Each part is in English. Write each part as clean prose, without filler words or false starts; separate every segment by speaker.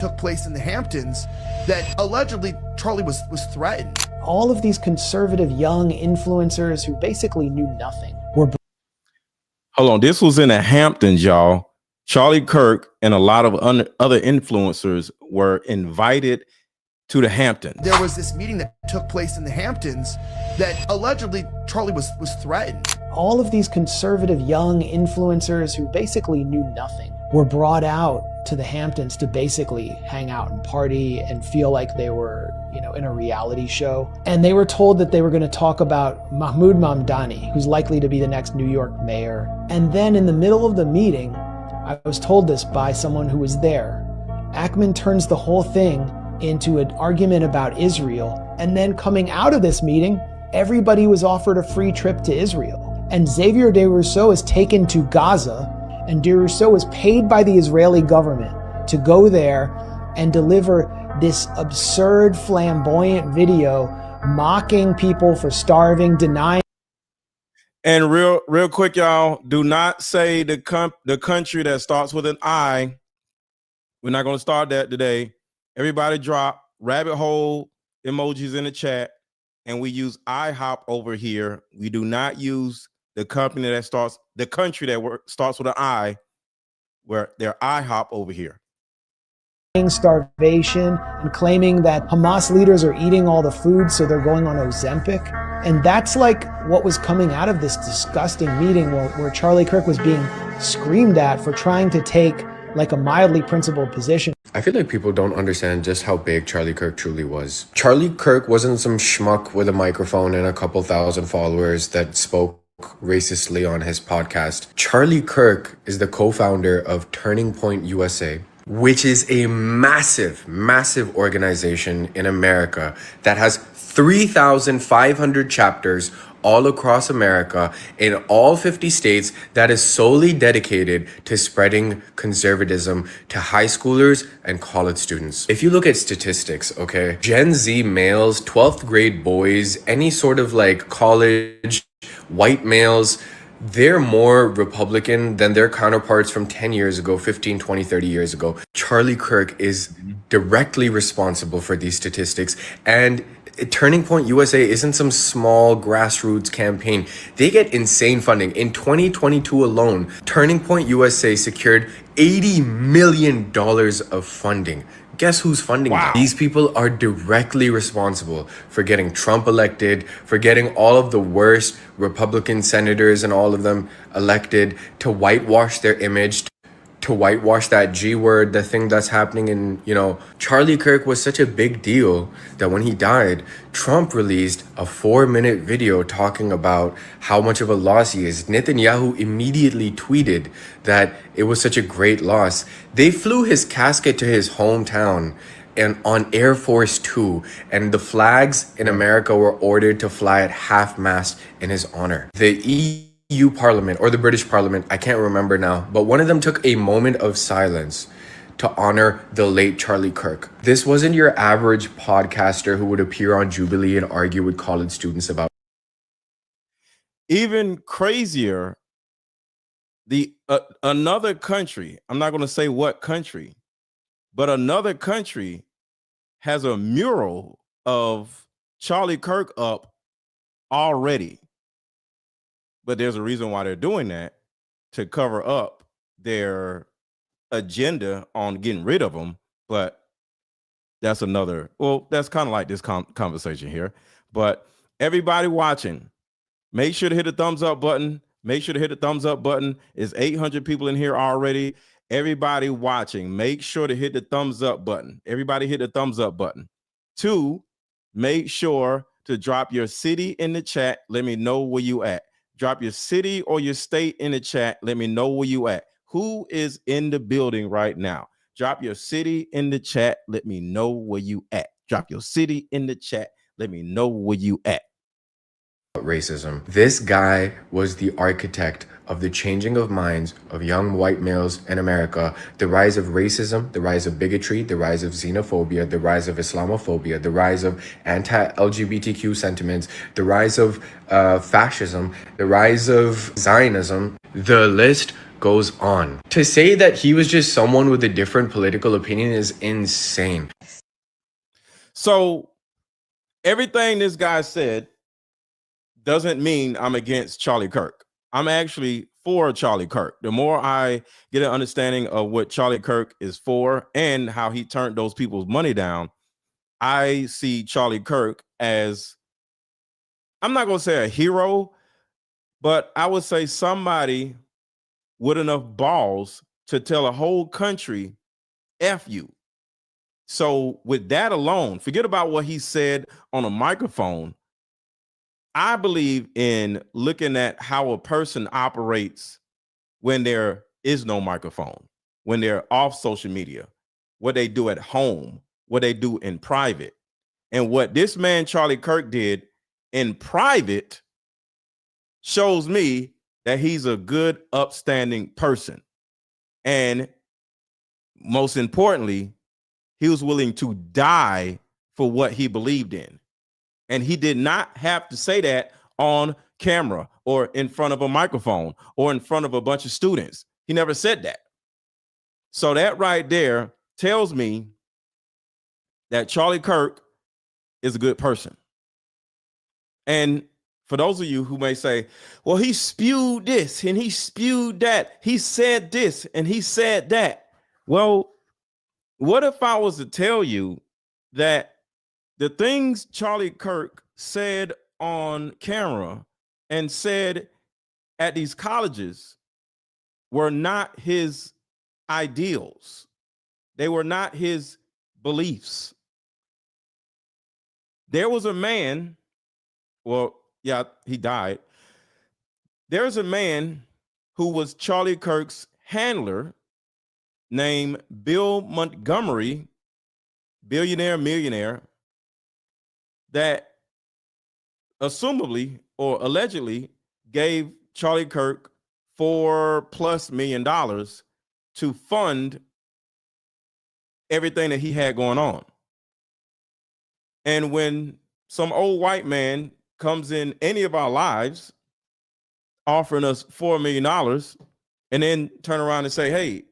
Speaker 1: took place in the Hamptons that allegedly Charlie was threatened.
Speaker 2: All of these conservative young influencers who basically knew nothing were...
Speaker 3: Hold on, this was in the Hamptons, y'all. Charlie Kirk and a lot of other influencers were invited to the Hamptons.
Speaker 1: There was this meeting that took place in the Hamptons that allegedly Charlie was threatened.
Speaker 2: All of these conservative young influencers who basically knew nothing were brought out to the Hamptons to basically hang out and party and feel like they were, in a reality show. And they were told that they were going to talk about Mahmoud Mamdani, who's likely to be the next New York mayor. And then in the middle of the meeting, I was told this by someone who was there, Ackman turns the whole thing into an argument about Israel. And then coming out of this meeting, everybody was offered a free trip to Israel. And Xavier de Rousseau is taken to Gaza, and de Rousseau was paid by the Israeli government to go there and deliver this absurd, flamboyant video mocking people for starving, denying.
Speaker 3: And real quick, y'all, do not say the country that starts with an I. We're not going to start that today. Everybody drop rabbit hole emojis in the chat, and we use IHOP over here. We do not use the country that starts with an I, where they're IHOP over here.
Speaker 2: Starvation and claiming that Hamas leaders are eating all the food, so they're going on Ozempic. And that's like what was coming out of this disgusting meeting where Charlie Kirk was being screamed at for trying to take like a mildly principled position.
Speaker 4: I feel like people don't understand just how big Charlie Kirk truly was. Charlie Kirk wasn't some schmuck with a microphone and a couple thousand followers that spoke racistly on his podcast. Charlie Kirk is the co-founder of Turning Point USA, which is a massive organization in America that has 3,500 chapters all across America in all 50 states that is solely dedicated to spreading conservatism to high schoolers and college students. If you look at statistics, okay, Gen Z males, 12th grade boys, any sort of like college white males, they're more Republican than their counterparts from 10 years ago, 15, 20, 30 years ago. Charlie Kirk is directly responsible for these statistics, and Turning Point USA isn't some small grassroots campaign. They get insane funding. In 2022 alone, Turning Point USA secured $80 million of funding. Guess who's funding them? These people are directly responsible for getting Trump elected, for getting all of the worst Republican senators and all of them elected, to whitewash their image, to whitewash that G word, the thing that's happening in, Charlie Kirk was such a big deal that when he died, Trump released a 4-minute video talking about how much of a loss he is. Netanyahu immediately tweeted that it was such a great loss. They flew his casket to his hometown and on Air Force Two, and the flags in America were ordered to fly at half-mast in his honor. The EU Parliament or the British Parliament, I can't remember now, but one of them took a moment of silence to honor the late Charlie Kirk. This wasn't your average podcaster who would appear on Jubilee and argue with college students about.
Speaker 3: Even crazier, another country, I'm not going to say what country, but another country has a mural of Charlie Kirk up already. But there's a reason why they're doing that, to cover up their agenda on getting rid of them. But that's that's kind of like this conversation here. But everybody watching, make sure to hit the thumbs up button. Make sure to hit the thumbs up button. There's 800 people in here already. Everybody watching, make sure to hit the thumbs up button. Everybody hit the thumbs up button. 2, make sure to drop your city in the chat. Let me know where you at. Drop your city or your state in the chat. Let me know where you at. Who is in the building right now? Drop your city in the chat. Let me know where you at. Drop your city in the chat. Let me know where you at.
Speaker 4: Racism. This guy was the architect of the changing of minds of young white males in America, the rise of racism, the rise of bigotry, the rise of xenophobia, the rise of Islamophobia, the rise of anti-LGBTQ sentiments, the rise of fascism, the rise of Zionism. The list goes on. To say that he was just someone with a different political opinion is insane.
Speaker 3: So everything this guy said doesn't mean I'm against Charlie Kirk. I'm actually for Charlie Kirk. The more I get an understanding of what Charlie Kirk is for and how he turned those people's money down, I see Charlie Kirk as, I'm not going to say a hero, but I would say somebody with enough balls to tell a whole country, F you. So with that alone, forget about what he said on a microphone. I believe in looking at how a person operates when there is no microphone, when they're off social media, what they do at home, what they do in private. And what this man, Charlie Kirk, did in private shows me that he's a good, upstanding person. And most importantly, he was willing to die for what he believed in. And he did not have to say that on camera or in front of a microphone or in front of a bunch of students. He never said that. So that right there tells me that Charlie Kirk is a good person. And for those of you who may say, well, he spewed this and he spewed that, he said this and he said that. Well, what if I was to tell you that the things Charlie Kirk said on camera and said at these colleges were not his ideals? They were not his beliefs. There was a man, well, yeah, he died. There's a man who was Charlie Kirk's handler named Bill Montgomery, billionaire, millionaire, that assumably or allegedly gave Charlie Kirk $4+ million to fund everything that he had going on. And when some old white man comes in any of our lives offering us $4 million and then turn around and say, hey,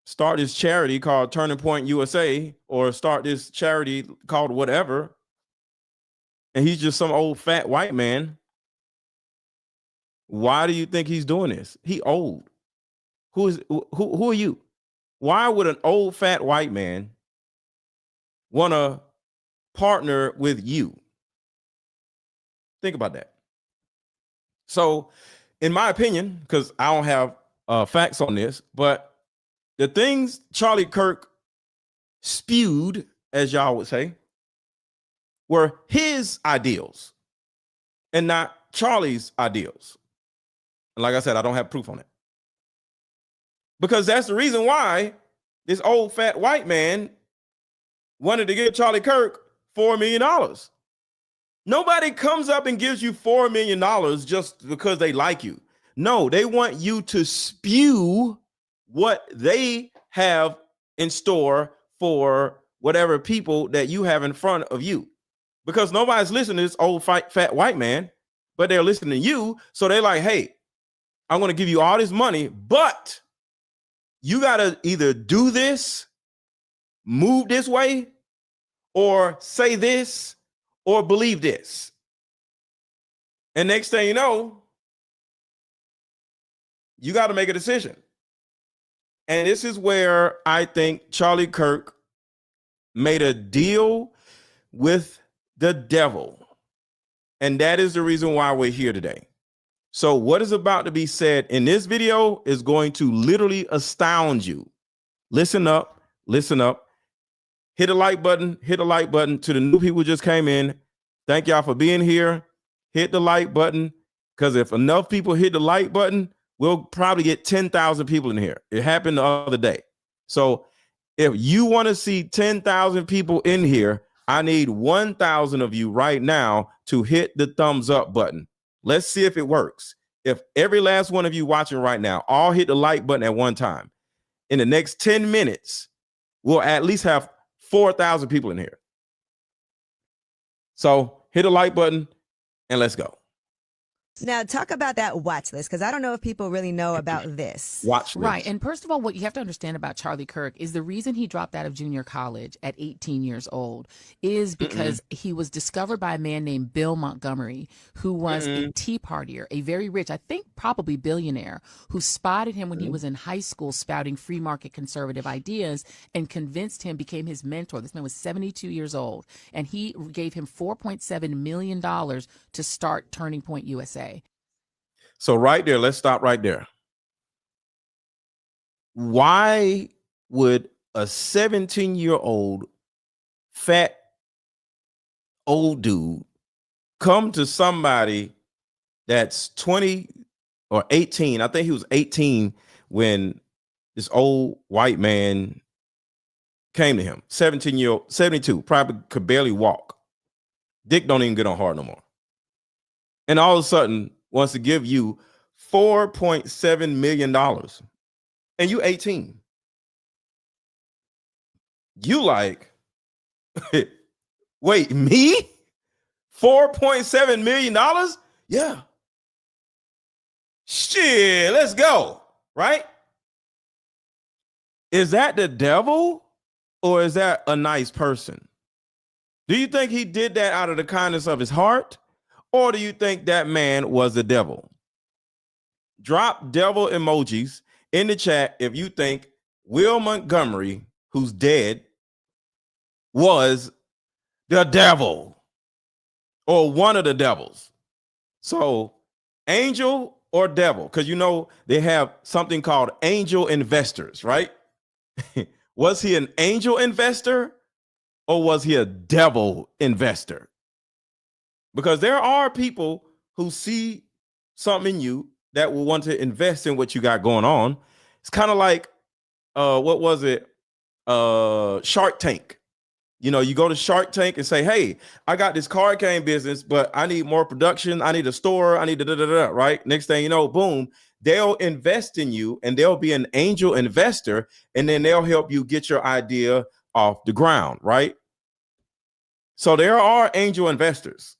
Speaker 3: start this charity called Turning Point USA, or start this charity called whatever, and he's just some old fat white man, why do you think he's doing this? He old. Who are you? Why would an old fat white man want to partner with you? Think about that. So in my opinion, because I don't have facts on this, but the things Charlie Kirk spewed, as y'all would say, were his ideals and not Charlie's ideals. And like I said, I don't have proof on it. Because that's the reason why this old fat white man wanted to give Charlie Kirk $4 million. Nobody comes up and gives you $4 million just because they like you. No, they want you to spew what they have in store for whatever people that you have in front of you. Because nobody's listening to this old fat white man, but they're listening to you. So they're like, hey, I'm going to give you all this money, but you got to either do this, move this way, or say this, or believe this. And next thing you know, you got to make a decision. And this is where I think Charlie Kirk made a deal with the devil. And that is the reason why we're here today. So what is about to be said in this video is going to literally astound you. Listen up, listen up. Hit a like button, hit a like button. To the new people who just came in, thank y'all for being here. Hit the like button, because if enough people hit the like button, we'll probably get 10,000 people in here. It happened the other day. So if you want to see 10,000 people in here, I need 1,000 of you right now to hit the thumbs up button. Let's see if it works. If every last one of you watching right now all hit the like button at one time, in the next 10 minutes, we'll at least have 4,000 people in here. So hit the like button and let's go.
Speaker 5: Now, talk about that watch list, because I don't know if people really know about this.
Speaker 3: Watch list.
Speaker 6: Right. And first of all, what you have to understand about Charlie Kirk is the reason he dropped out of junior college at 18 years old is because he was discovered by a man named Bill Montgomery, who was a Tea Partier, a very rich, I think probably billionaire, who spotted him when he was in high school spouting free market conservative ideas and convinced him, became his mentor. This man was 72 years old, and he gave him $4.7 million to start Turning Point USA.
Speaker 3: So right there, let's stop right there. Why would a 17-year-old fat old dude come to somebody that's 20 or 18? I think he was 18 when this old white man came to him. 17-year-old, 72, probably could barely walk. Dick don't even get on hard no more. And all of a sudden wants to give you $4.7 million. And you 18. You like, wait, me? $4.7 million? Yeah. Shit, let's go. Right? Is that the devil or is that a nice person? Do you think he did that out of the kindness of his heart? Or do you think that man was the devil? Drop devil emojis in the chat if you think Will Montgomery, who's dead, was the devil or one of the devils. So angel or devil, because you know they have something called angel investors, right? Was he an angel investor or was he a devil investor? Because there are people who see something in you that will want to invest in what you got going on. It's kind of like, what was it? Shark Tank. You know, you go to Shark Tank and say, hey, I got this card game business, but I need more production. I need a store. I need da-da-da-da, right? Next thing you know, boom, they'll invest in you and they'll be an angel investor. And then they'll help you get your idea off the ground, right? So there are angel investors,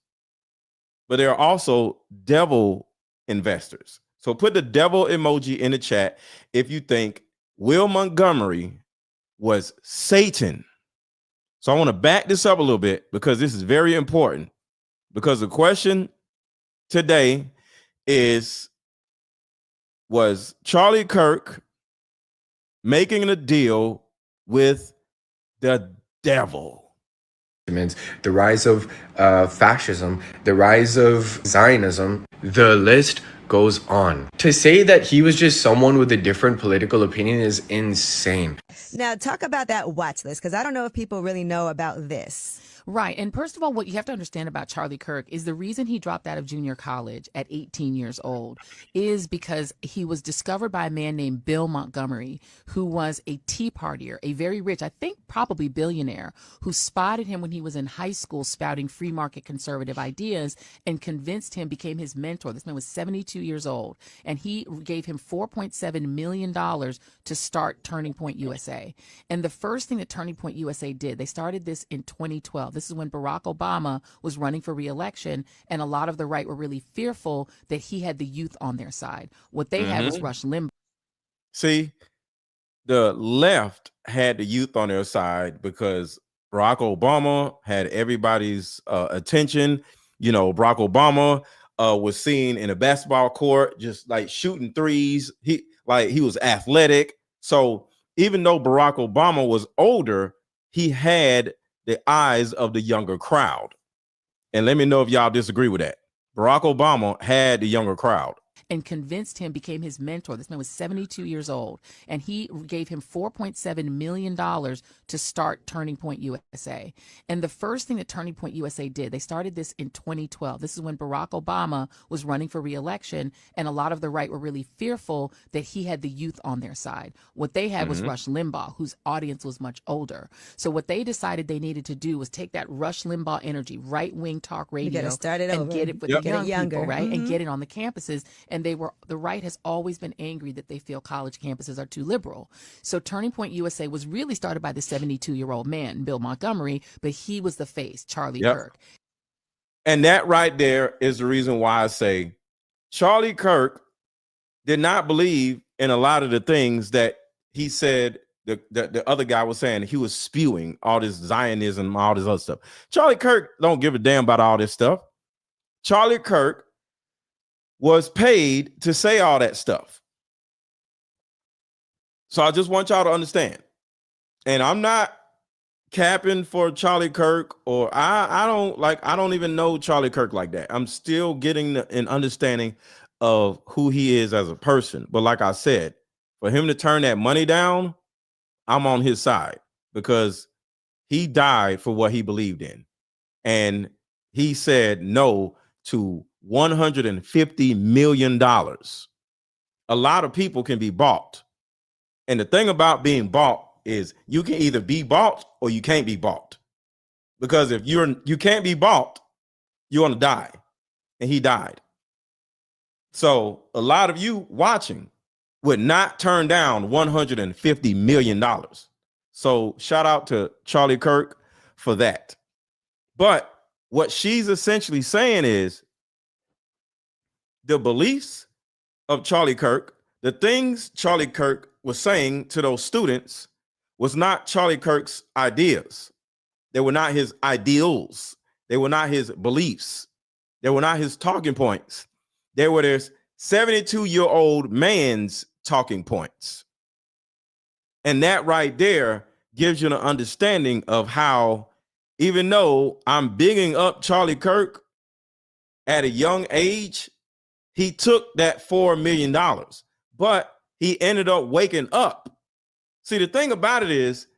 Speaker 3: but there are also devil investors. So put the devil emoji in the chat if you think Will Montgomery was Satan. So I want to back this up a little bit because this is very important. Because the question today is, was Charlie Kirk making a deal with the devil?
Speaker 4: The rise of fascism, the rise of Zionism, the list goes on. To say that he was just someone with a different political opinion is insane.
Speaker 5: Now, talk about that watch list, because I don't know if people really know about this.
Speaker 6: Right. And first of all, what you have to understand about Charlie Kirk is the reason he dropped out of junior college at 18 years old is because he was discovered by a man named Bill Montgomery, who was a Tea Partier, a very rich, I think probably billionaire, who spotted him when he was in high school spouting free market conservative ideas and convinced him, became his mentor. This man was 72 years old, and he gave him $4.7 million to start Turning Point USA. And the first thing that Turning Point USA did, they started this in 2012. This is when Barack Obama was running for re-election, and a lot of the right were really fearful that he had the youth on their side. What they had was Rush Limbaugh.
Speaker 3: See, the left had the youth on their side because Barack Obama had everybody's attention. You know, Barack Obama was seen in a basketball court, just like shooting threes. He was athletic. So even though Barack Obama was older, he had the eyes of the younger crowd. And let me know if y'all disagree with that. Barack Obama had the younger crowd.
Speaker 6: And convinced him, became his mentor. This man was 72 years old, and he gave him $4.7 million to start Turning Point USA. And the first thing that Turning Point USA did, they started this in 2012. This is when Barack Obama was running for re-election, and a lot of the right were really fearful that he had the youth on their side. What they had was Rush Limbaugh, whose audience was much older. So what they decided they needed to do was take that Rush Limbaugh energy, right-wing talk radio, and get it with the young people, right? And get it on the campuses. And the right has always been angry that they feel college campuses are too liberal. So Turning Point USA was really started by the 72-year-old man, Bill Montgomery, but he was the face, Charlie Kirk.
Speaker 3: And that right there is the reason why I say Charlie Kirk did not believe in a lot of the things that he said the other guy was saying. He was spewing all this Zionism, all this other stuff. Charlie Kirk don't give a damn about all this stuff. Charlie Kirk was paid to say all that stuff. So I just want y'all to understand. And I'm not capping for Charlie Kirk, or I don't even know Charlie Kirk like that. I'm still getting an understanding of who he is as a person. But like I said, for him to turn that money down, I'm on his side, because he died for what he believed in. And he said no to $150 million. A lot of people can be bought. And the thing about being bought is you can either be bought or you can't be bought. Because if you can't be bought, you're gonna die. And he died. So a lot of you watching would not turn down $150 million. So shout out to Charlie Kirk for that. But what she's essentially saying is the beliefs of Charlie Kirk, the things Charlie Kirk was saying to those students, was not Charlie Kirk's ideas. They were not his ideals. They were not his beliefs. They were not his talking points. They were this 72-year-old man's talking points. And that right there gives you an understanding of how, even though I'm bigging up Charlie Kirk at a young age, he took that $4 million, but he ended up waking up. See, the thing about it is,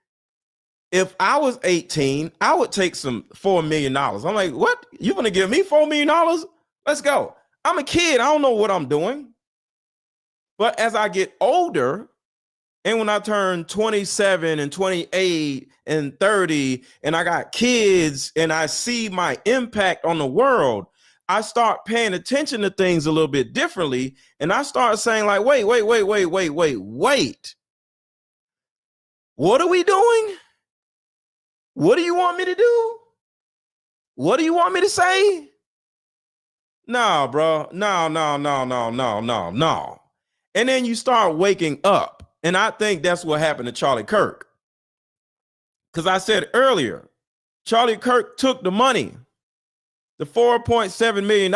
Speaker 3: if I was 18, I would take some $4 million. I'm like, what? You gonna give me $4 million? Let's go. I'm a kid. I don't know what I'm doing. But as I get older, and when I turn 27 and 28 and 30, and I got kids and I see my impact on the world, I start paying attention to things a little bit differently. And I start saying like, wait. What are we doing? What do you want me to do? What do you want me to say? No, bro. No. And then you start waking up. And I think that's what happened to Charlie Kirk. Because I said earlier, Charlie Kirk took the money, the $4.7 million.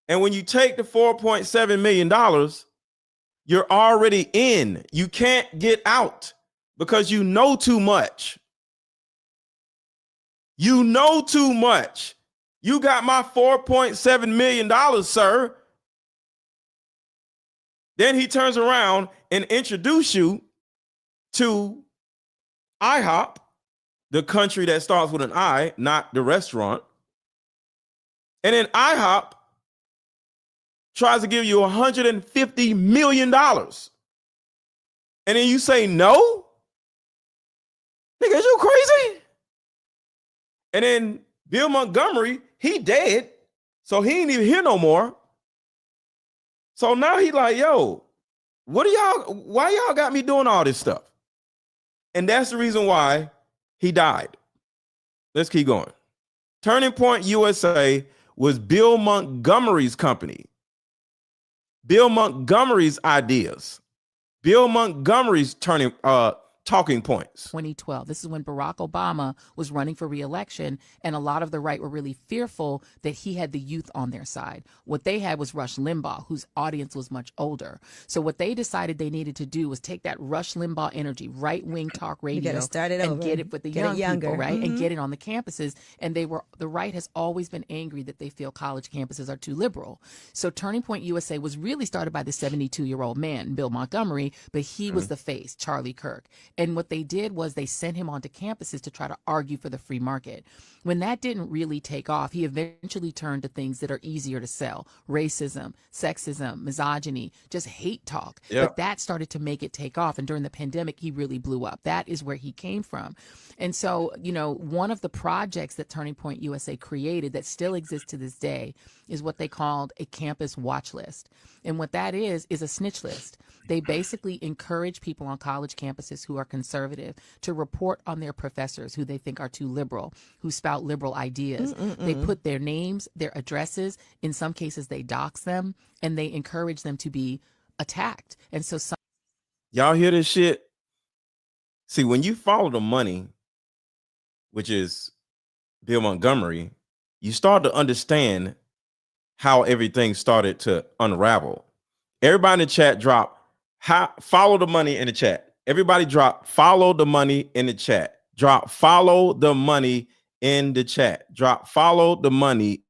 Speaker 3: And when you take the $4.7 million, you're already in. You can't get out because you know too much. You know too much. You got my $4.7 million, sir. Then he turns around and introduces you to IHOP, the country that starts with an I, not the restaurant. And then IHOP tries to give you $150 million. And then you say no? Nigga, is you crazy? And then Bill Montgomery, he dead. So he ain't even here no more. So now he like, yo, why y'all got me doing all this stuff? And that's the reason why he died. Let's keep going. Turning Point USA was Bill Montgomery's company. Bill Montgomery's ideas. Bill Montgomery's talking points.
Speaker 6: 2012. This is when Barack Obama was running for re-election, and a lot of the right were really fearful that he had the youth on their side. What they had was Rush Limbaugh, whose audience was much older. So what they decided they needed to do was take that Rush Limbaugh energy, right-wing talk radio,
Speaker 5: start it
Speaker 6: and
Speaker 5: over.
Speaker 6: get it with the
Speaker 5: Get it
Speaker 6: young
Speaker 5: younger.
Speaker 6: people, right?
Speaker 5: Mhm.
Speaker 6: And get it on the campuses. And the right has always been angry that they feel college campuses are too liberal. So Turning Point USA was really started by the 72-year-old man, Bill Montgomery, but he was the face, Charlie Kirk. And what they did was they sent him onto campuses to try to argue for the free market. When that didn't really take off, he eventually turned to things that are easier to sell: racism, sexism, misogyny, just hate talk.
Speaker 3: Yeah.
Speaker 6: But that started to make it take off. And during the pandemic, he really blew up. That is where he came from. And so, one of the projects that Turning Point USA created that still exists to this day is what they called a campus watch list. And what that is a snitch list. They basically encourage people on college campuses who are conservative to report on their professors who they think are too liberal, who spout liberal ideas. They put their names, their addresses, in some cases they dox them, and they encourage them to be attacked. And so
Speaker 3: Y'all hear this shit? See, when you follow the money, which is Bill Montgomery, you start to understand how everything started to unravel. Everybody in the chat drop, follow the money in the chat. Everybody drop, follow the money in the chat. Drop, follow the money in the chat. Drop, follow the money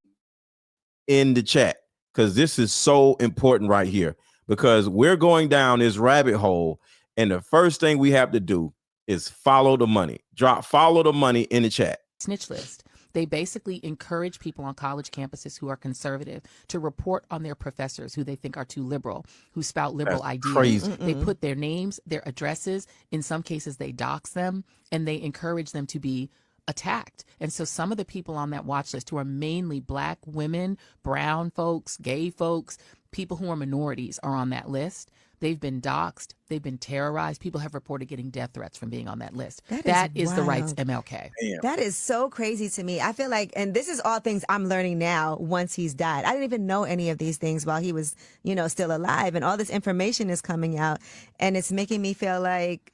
Speaker 3: in the chat. Because this is so important right here. Because we're going down this rabbit hole. And the first thing we have to do is follow the money. Drop, follow the money in the chat.
Speaker 6: snitch list. They basically encourage people on college campuses who are conservative to report on their professors who they think are too liberal, who spout liberal ideas.
Speaker 3: Crazy.
Speaker 6: They put their names, their addresses, in some cases they dox them, and they encourage them to be attacked. And so some of the people on that watch list, who are mainly Black women, brown folks, gay folks, people who are minorities, are on that list. They've been doxxed. They've been terrorized. People have reported getting death threats from being on that list. That is the rights MLK.
Speaker 3: Damn.
Speaker 5: That is so crazy to me. I feel like, and this is all things I'm learning now once he's died. I didn't even know any of these things while he was, you know, still alive. And all this information is coming out. And it's making me feel like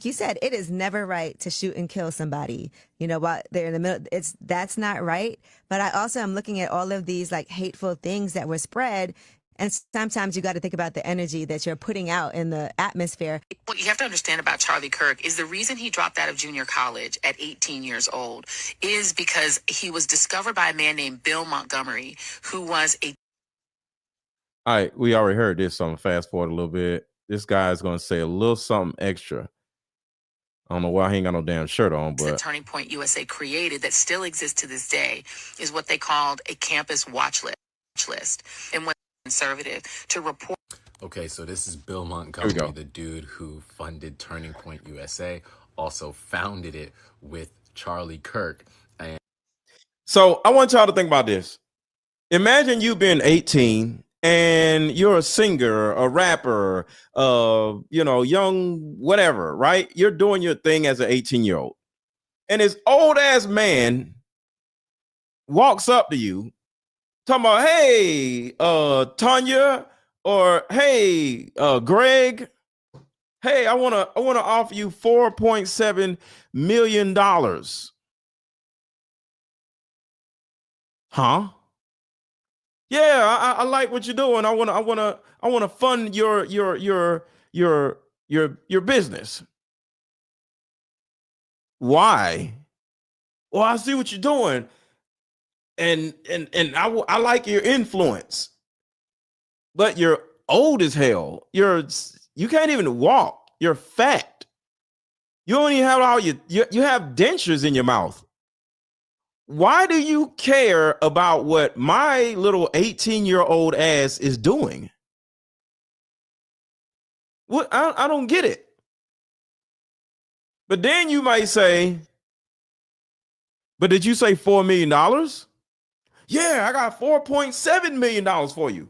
Speaker 5: you said, it is never right to shoot and kill somebody, you know, while they're in the middle. That's not right. But I also am looking at all of these like hateful things that were spread. And sometimes you got to think about the energy that you're putting out in the atmosphere.
Speaker 6: What you have to understand about Charlie Kirk is the reason he dropped out of junior college at 18 years old is because he was discovered by a man named Bill Montgomery, who was a...
Speaker 3: All right, we already heard this, so I'm gonna fast forward a little bit. This guy is gonna say a little something extra. I don't know why he ain't got no damn shirt on, but
Speaker 6: Turning Point USA created that still exists to this day is what they called a campus watch list. And when conservative to report.
Speaker 4: Okay, so this is Bill Montgomery, the dude who funded Turning Point USA, also founded it with Charlie Kirk. And
Speaker 3: so I want y'all to think about this. Imagine you being 18 and you're a singer, a rapper, you know, young, whatever, right? You're doing your thing as an 18-year-old. And this old ass man walks up to you talking about, hey, Tanya, or hey, Greg, hey, I wanna offer you $4.7 million. Huh? Yeah, I like what you're doing. I wanna fund your business. Why? Well, I see what you're doing. And I like your influence, but you're old as hell. You can't even walk. You're fat. You don't even have all you have dentures in your mouth. Why do you care about what my little 18-year-old ass is doing? What? I don't get it. But then you might say, but did you say $4 million? Yeah, I got $4.7 million for you.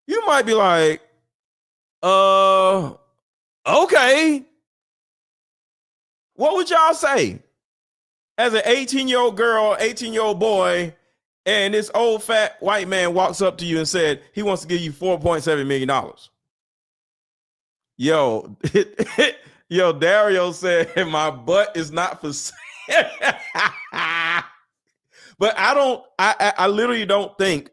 Speaker 3: You might be like, okay. What would y'all say? As an 18-year-old girl, 18-year-old boy, and this old fat white man walks up to you and said he wants to give you $4.7 million. Yo, yo, Dario said my butt is not for sale. But I literally don't think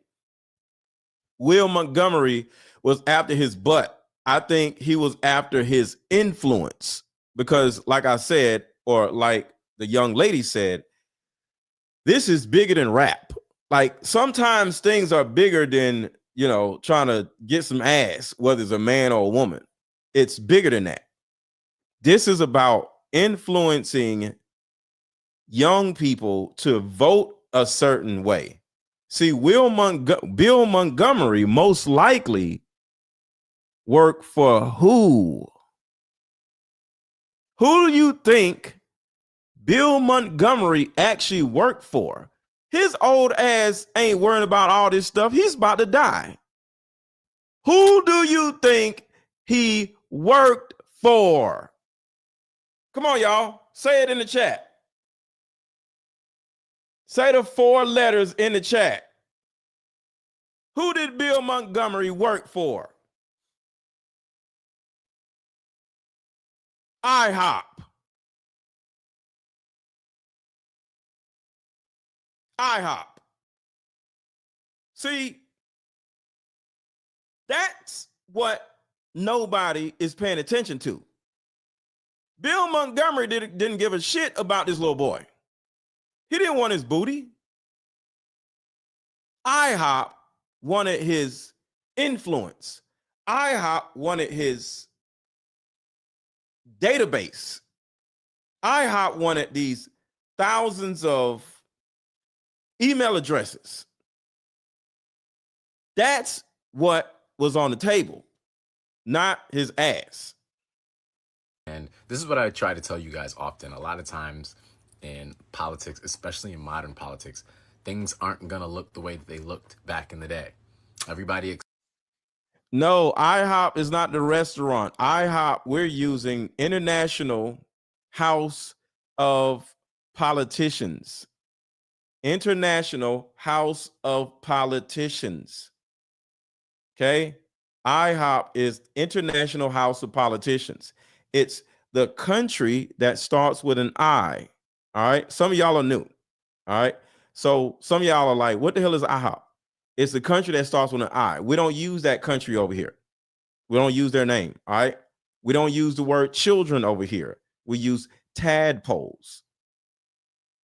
Speaker 3: Will Montgomery was after his butt. I think he was after his influence, because like I said, or like the young lady said, this is bigger than rap. Like sometimes things are bigger than, you know, trying to get some ass, whether it's a man or a woman. It's bigger than that. This is about influencing young people to vote a certain way. See, Bill Montgomery most likely worked for who? Who do you think Bill Montgomery actually worked for? His old ass ain't worrying about all this stuff. He's about to die. Who do you think he worked for? Come on, y'all. Say it in the chat. Say the 4 letters in the chat. Who did Bill Montgomery work for? IHOP. IHOP. See, that's what nobody is paying attention to. Bill Montgomery didn't give a shit about this little boy. He didn't want his booty. IHOP wanted his influence. IHOP wanted his database. IHOP wanted these thousands of email addresses. That's what was on the table, not his ass.
Speaker 7: And this is what I try to tell you guys often. A lot of times in politics, especially in modern politics, things aren't going to look the way that they looked back in the day. Everybody.
Speaker 3: No, IHOP is not the restaurant. IHOP, we're using International House of Politicians. International House of Politicians. Okay? IHOP is International House of Politicians. It's the country that starts with an I. All right? Some of y'all are new. All right? So some of y'all are like, what the hell is IHOP? It's the country that starts with an I. We don't use that country over here. We don't use their name. All right? We don't use the word children over here. We use tadpoles.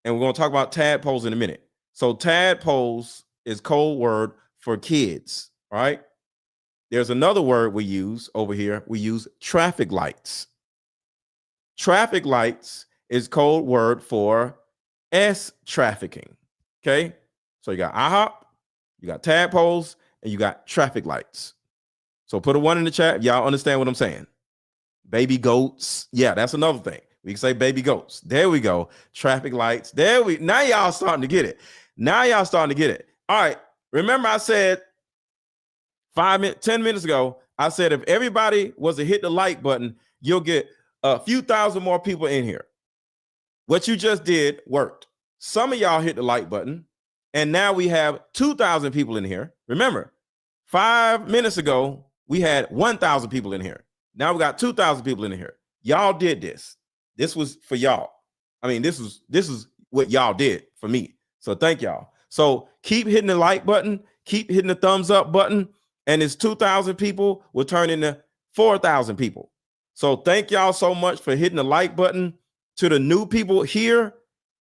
Speaker 3: And we're going to talk about tadpoles in a minute. So tadpoles is code word for kids. All right? There's another word we use over here. We use traffic lights. Traffic lights is code word for S trafficking. Okay? So you got IHOP, you got tadpoles, and you got traffic lights. So put a 1 in the chat if y'all understand what I'm saying. Baby goats. Yeah, that's another thing. We can say baby goats. There we go. Traffic lights. Now y'all starting to get it. Now y'all starting to get it. All right. Remember I said 10 minutes ago, I said if everybody was to hit the like button, you'll get a few thousand more people in here. What you just did worked. Some of y'all hit the like button, and now we have 2,000 people in here. Remember, 5 minutes ago, we had 1,000 people in here. Now we got 2,000 people in here. Y'all did this. This was for y'all. I mean, this is what y'all did for me. So thank y'all. So keep hitting the like button, keep hitting the thumbs up button, and it's 2,000 people will turn into 4,000 people. So thank y'all so much for hitting the like button. To the new people here,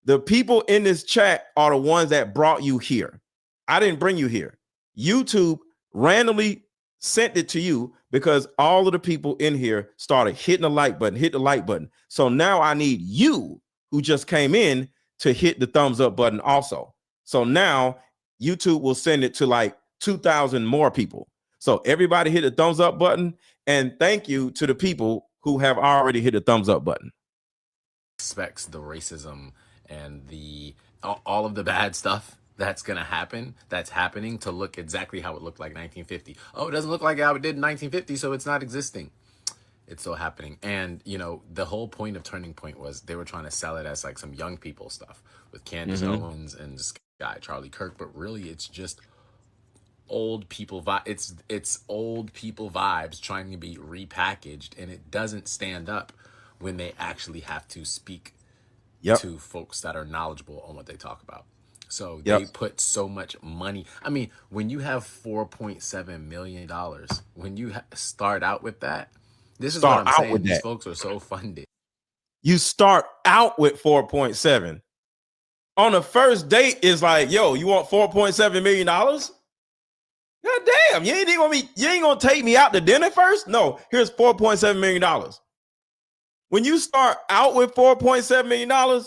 Speaker 3: the people in this chat are the ones that brought you here. I didn't bring you here. YouTube randomly sent it to you because all of the people in here started hitting the like button, hit the like button. So now I need you who just came in to hit the thumbs up button also. So now YouTube will send it to like 2,000 more people. So everybody hit the thumbs up button, and thank you to the people who have already hit the thumbs up button.
Speaker 7: Expects the racism and all of the bad stuff that's happening to look exactly how it looked like 1950. Oh, it doesn't look like how it did in 1950, so it's not existing. It's still happening. And the whole point of Turning Point was they were trying to sell it as like some young people stuff with Candace Owens and this guy Charlie Kirk, but really it's just old people it's old people vibes trying to be repackaged, and it doesn't stand up when they actually have to speak to folks that are knowledgeable on what they talk about. So they put so much money. I mean, when you have $4.7 million, when you start out with that, this is what I'm saying. These folks are so funded.
Speaker 3: You start out with 4.7. On the first date is like, yo, you want $4.7 million? God damn, you ain't gonna take me out to dinner first? No, here's $4.7 million. When you start out with $4.7 million,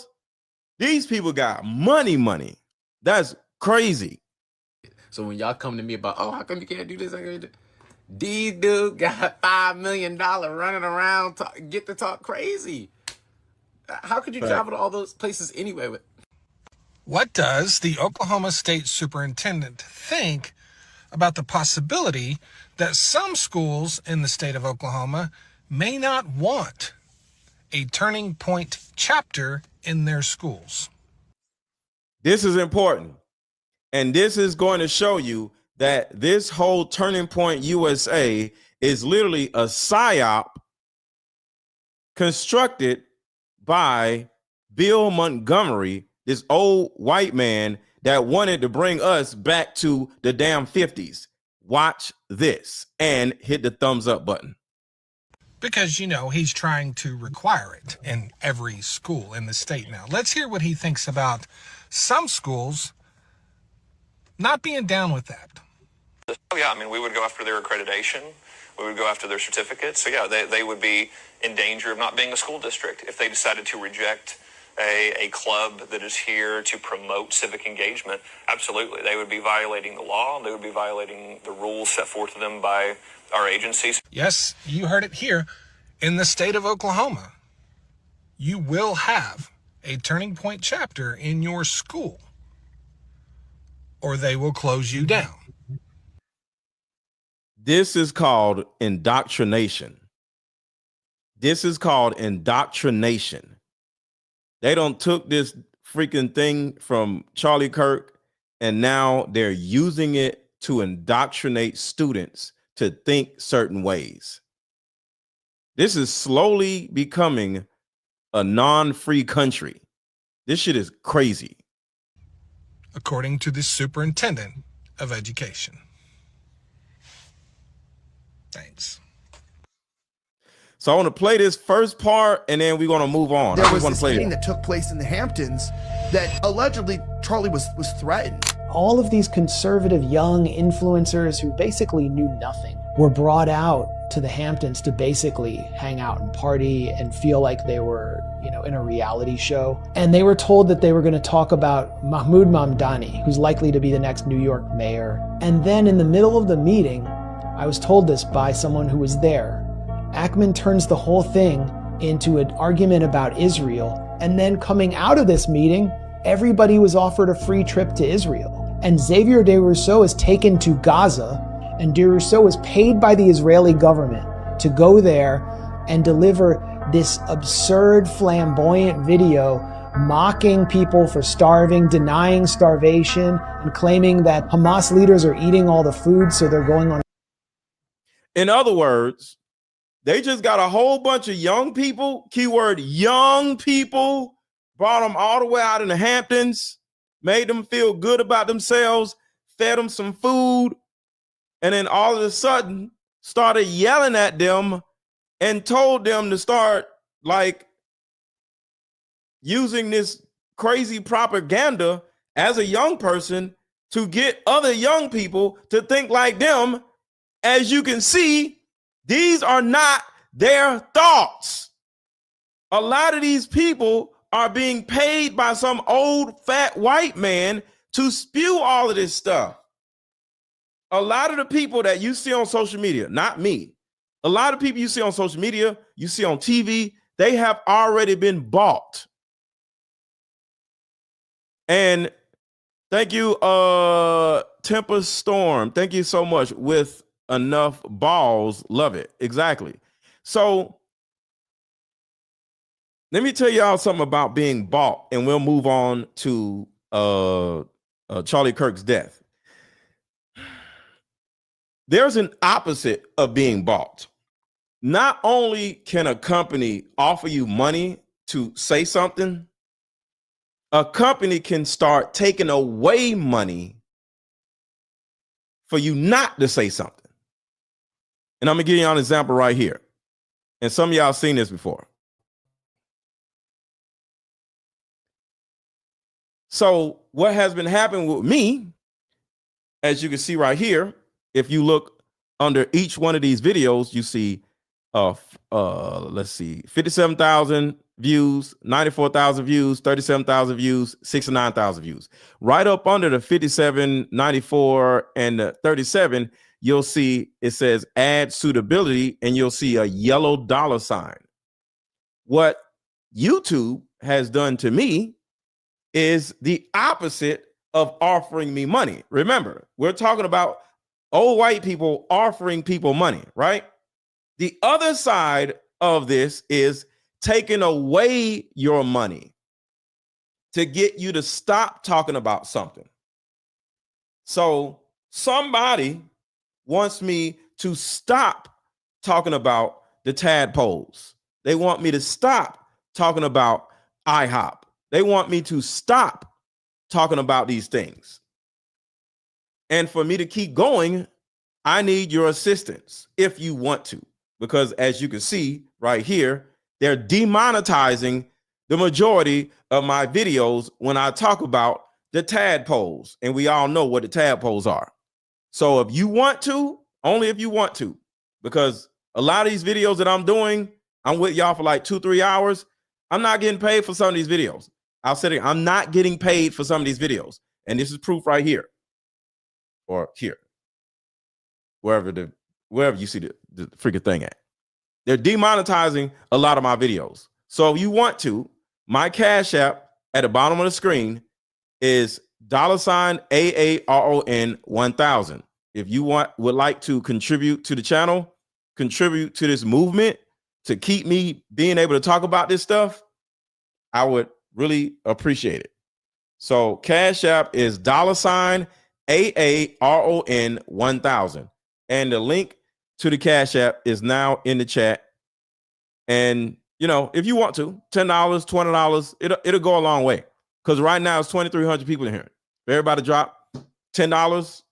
Speaker 3: these people got money. That's crazy.
Speaker 7: So when y'all come to me about, oh, how come you can't do this? These dude got $5 million running around, get to talk crazy. How could you travel to all those places anyway?
Speaker 8: What does the Oklahoma State Superintendent think about the possibility that some schools in the state of Oklahoma may not want a Turning Point chapter in their schools.
Speaker 3: This is important. And this is going to show you that this whole Turning Point USA is literally a psyop constructed by Bill Montgomery, this old white man that wanted to bring us back to the damn 50s. Watch this and hit the thumbs up button.
Speaker 8: Because, he's trying to require it in every school in the state now. Let's hear what he thinks about some schools not being down with that.
Speaker 9: Oh, yeah, we would go after their accreditation. We would go after their certificates. So, yeah, they would be in danger of not being a school district if they decided to reject a club that is here to promote civic engagement. Absolutely. They would be violating the law. They would be violating the rules set forth to them by our agencies.
Speaker 8: Yes, you heard it here. In the state of Oklahoma, you will have a Turning Point chapter in your school, or they will close you down.
Speaker 3: This is called indoctrination. This is called indoctrination. They don't took this freaking thing from Charlie Kirk, and now they're using it to indoctrinate students to think certain ways. This is slowly becoming a non-free country. This shit is crazy.
Speaker 8: According to the superintendent of education. Thanks.
Speaker 3: So I want to play this first part, and then we're going to move on.
Speaker 1: There was this meeting that took place in the Hamptons that allegedly Charlie was threatened.
Speaker 2: All of these conservative young influencers who basically knew nothing were brought out to the Hamptons to basically hang out and party and feel like they were, in a reality show. And they were told that they were going to talk about Mahmoud Mamdani, who's likely to be the next New York mayor. And then in the middle of the meeting, I was told this by someone who was there, Ackman turns the whole thing into an argument about Israel. And then coming out of this meeting, everybody was offered a free trip to Israel. And Xavier de Rousseau is taken to Gaza, and de Rousseau was paid by the Israeli government to go there and deliver this absurd, flamboyant video mocking people for starving, denying starvation, and claiming that Hamas leaders are eating all the food, so they're going on.
Speaker 3: In other words, they just got a whole bunch of young people, keyword young people, brought them all the way out in the Hamptons, made them feel good about themselves, fed them some food, and then all of a sudden started yelling at them and told them to start using this crazy propaganda as a young person to get other young people to think like them. As you can see, these are not their thoughts. A lot of these people are being paid by some old fat white man to spew all of this stuff. A lot of the people that you see on social media, not me, a lot of people you see on social media, you see on TV, they have already been bought. And thank you, Tempest Storm. Thank you so much. With enough balls, love it. Exactly. So let me tell y'all something about being bought, and we'll move on to Charlie Kirk's death. There's an opposite of being bought. Not only can a company offer you money to say something, a company can start taking away money for you not to say something. And I'm going to give you an example right here. And some of y'all seen this before. So what has been happening with me, as you can see right here, if you look under each one of these videos, you see, let's see, 57,000 views, 94,000 views, 37,000 views, 69,000 views. Right up under the 57, 94, and the 37, you'll see it says add suitability, and you'll see a yellow dollar sign. What YouTube has done to me is the opposite of offering me money. Remember, we're talking about old white people offering people money, right? The other side of this is taking away your money to get you to stop talking about something. So somebody wants me to stop talking about the tadpoles. They want me to stop talking about IHOP. They want me to stop talking about these things. And for me to keep going, I need your assistance if you want to, because as you can see right here, they're demonetizing the majority of my videos when I talk about the tadpoles, and we all know what the tadpoles are. So if you want to, only if you want to, because a lot of these videos that I'm doing, I'm with y'all for like 2-3 hours. I'm not getting paid for some of these videos. I'll say it, I'm not getting paid for some of these videos. And this is proof right here or here, wherever you see the freaking thing at. They're demonetizing a lot of my videos. So if you want to, my Cash App at the bottom of the screen is $AARON 1000. If you would like to contribute to the channel, contribute to this movement to keep me being able to talk about this stuff, I would really appreciate it. So Cash App is $AARON 1000. And the link to the Cash App is now in the chat. And, you know, if you want to, $10, $20, it'll go a long way. Because right now it's 2,300 people in here. If everybody drop $10,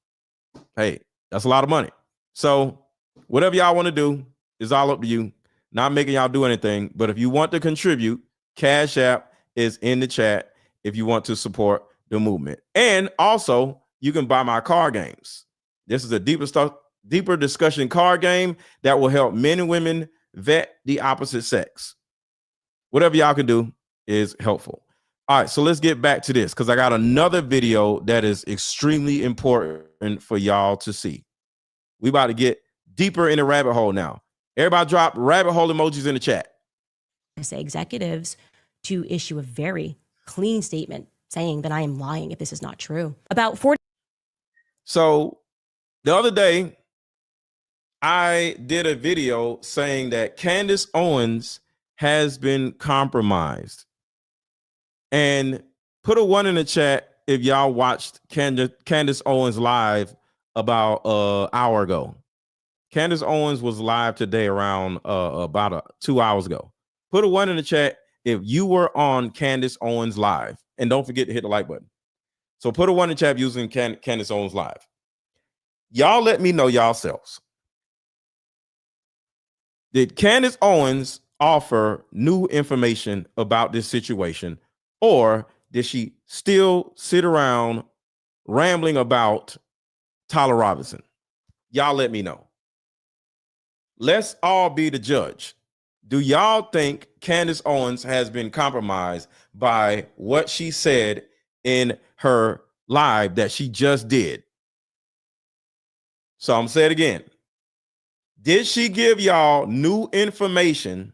Speaker 3: hey, that's a lot of money. So whatever y'all want to do is all up to you. Not making y'all do anything. But if you want to contribute, Cash App is in the chat if you want to support the movement. And also, you can buy my card games. This is a deeper discussion card game that will help men and women vet the opposite sex. Whatever y'all can do is helpful. All right, so let's get back to this because I got another video that is extremely important for y'all to see. We about to get deeper in the rabbit hole now. Everybody drop rabbit hole emojis in the chat.
Speaker 10: Say executives to issue a very clean statement saying that I am lying if this is not true. About 40.
Speaker 3: So the other day, I did a video saying that Candace Owens has been compromised. And put a 1 in the chat if y'all watched Candace Owens live about an hour ago. Candace Owens was live today around about 2 hours ago. Put a 1 in the chat if you were on Candace Owens live. And don't forget to hit the like button. So put a 1 in the chat using Candace Owens live. Y'all let me know yourselves. Did Candace Owens offer new information about this situation, or did she still sit around rambling about Tyler Robinson? Y'all let me know. Let's all be the judge. Do y'all think Candace Owens has been compromised by what she said in her live that she just did? So I'm gonna say it again. Did she give y'all new information,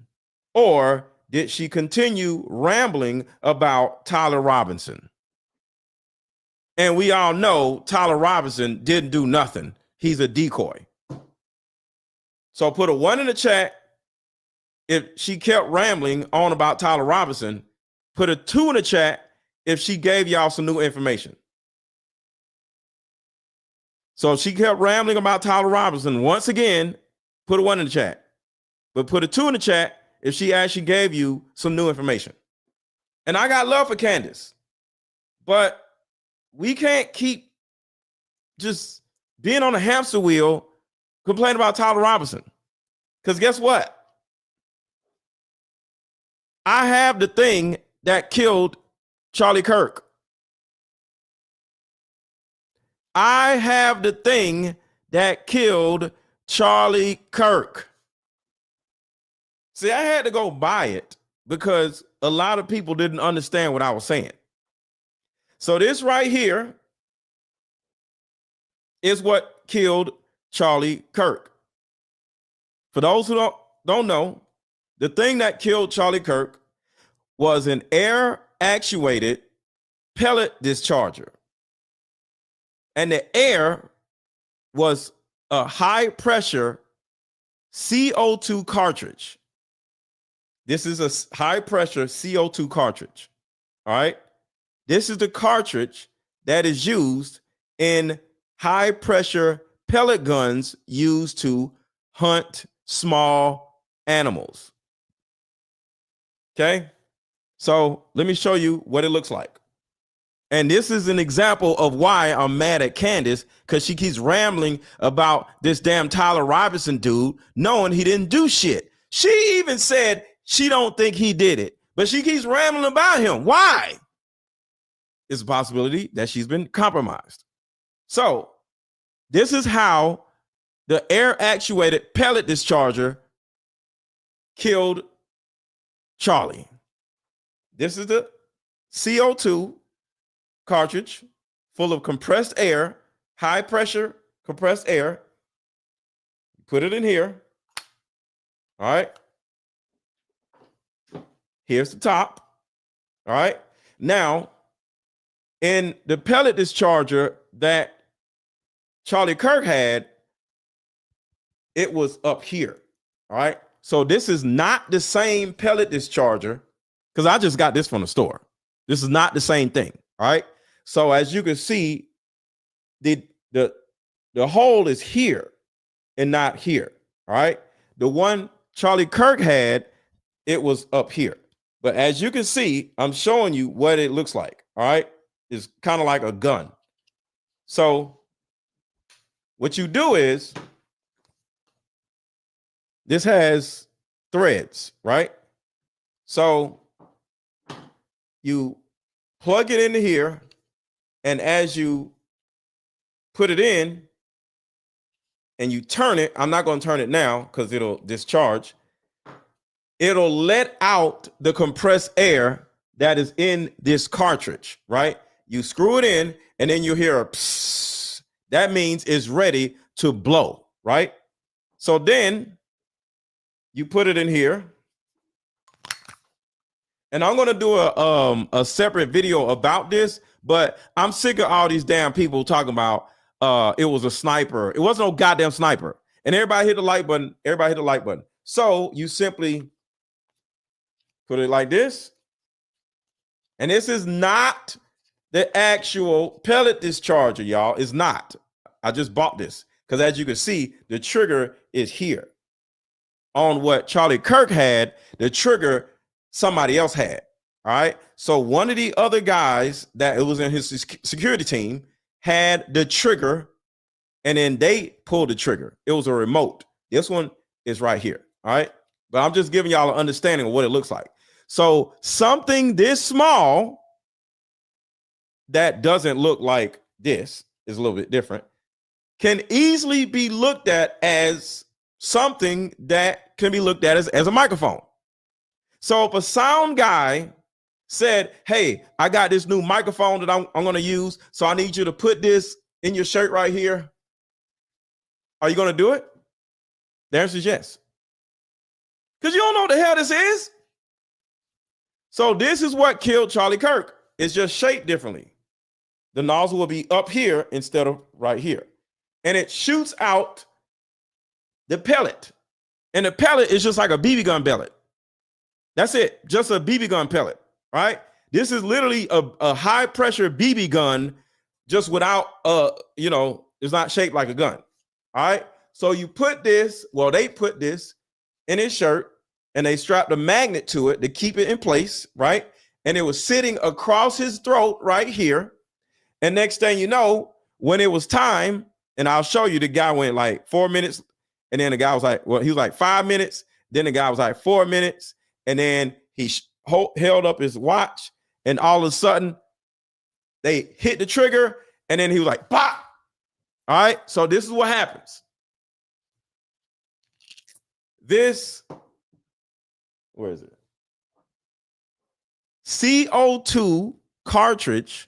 Speaker 3: or did she continue rambling about Tyler Robinson? And we all know Tyler Robinson didn't do nothing. He's a decoy. So put a 1 in the chat if she kept rambling on about Tyler Robinson. Put a 2 in the chat if she gave y'all some new information. So if she kept rambling about Tyler Robinson, once again, put a 1 in the chat. But put a 2 in the chat if she actually gave you some new information. And I got love for Candace, but we can't keep just being on a hamster wheel complaining about Tyler Robinson. Because guess what? I have the thing that killed Charlie Kirk. I have the thing that killed Charlie Kirk. See, I had to go buy it because a lot of people didn't understand what I was saying. So this right here is what killed Charlie Kirk. For those who don't know, the thing that killed Charlie Kirk was an air-actuated pellet discharger. And the air was a high-pressure CO2 cartridge. This is a high pressure CO2 cartridge. All right. This is the cartridge that is used in high pressure pellet guns used to hunt small animals. Okay. So let me show you what it looks like. And this is an example of why I'm mad at Candace, because she keeps rambling about this damn Tyler Robinson dude, knowing he didn't do shit. She even said she don't think he did it, but she keeps rambling about him. Why? It's a possibility that she's been compromised. So this is how the air actuated pellet discharger killed Charlie. This is the CO2 cartridge full of compressed air, high pressure compressed air. Put it in here. All right. Here's the top. All right. Now, in the pellet discharger that Charlie Kirk had, it was up here. All right. So this is not the same pellet discharger, because I just got this from the store. This is not the same thing. All right. So as you can see, the hole is here and not here. All right. The one Charlie Kirk had, it was up here. But as you can see, I'm showing you what it looks like. All right. It's kind of like a gun. So what you do is, this has threads, right? So you plug it into here, and as you put it in and you turn it, I'm not going to turn it now because it'll discharge. It'll let out the compressed air that is in this cartridge, right? You screw it in, and then you hear a psst. That means it's ready to blow, right? So then you put it in here. And I'm going to do a separate video about this, but I'm sick of all these damn people talking about it was a sniper. It wasn't no goddamn sniper. And everybody hit the like button. Everybody hit the like button. So you simply put it like this. And this is not the actual pellet discharger, y'all. It's not. I just bought this because, as you can see, the trigger is here. On what Charlie Kirk had, the trigger somebody else had. All right. So one of the other guys that it was in his security team had the trigger, and then they pulled the trigger. It was a remote. This one is right here. All right. But I'm just giving y'all an understanding of what it looks like. So something this small that doesn't look like this, is a little bit different, can easily be looked at as something that can be looked at as a microphone. So if a sound guy said, hey, I got this new microphone that I'm going to use, so I need you to put this in your shirt right here, are you going to do it? The answer is yes. Because you don't know what the hell this is. So this is what killed Charlie Kirk. It's just shaped differently. The nozzle will be up here instead of right here. And it shoots out the pellet. And the pellet is just like a BB gun pellet. That's it. Just a BB gun pellet, right? This is literally a high pressure BB gun, just without, it's not shaped like a gun. All right. So you put this, they put this in his shirt, and they strapped a magnet to it to keep it in place, right? And it was sitting across his throat right here. And next thing you know, when it was time, and I'll show you, the guy went like 4 minutes. And then the guy was like, he was like 5 minutes. Then the guy was like 4 minutes. And then he held up his watch. And all of a sudden, they hit the trigger. And then he was like, pop. All right. So this is what happens. This, where is it? CO2 cartridge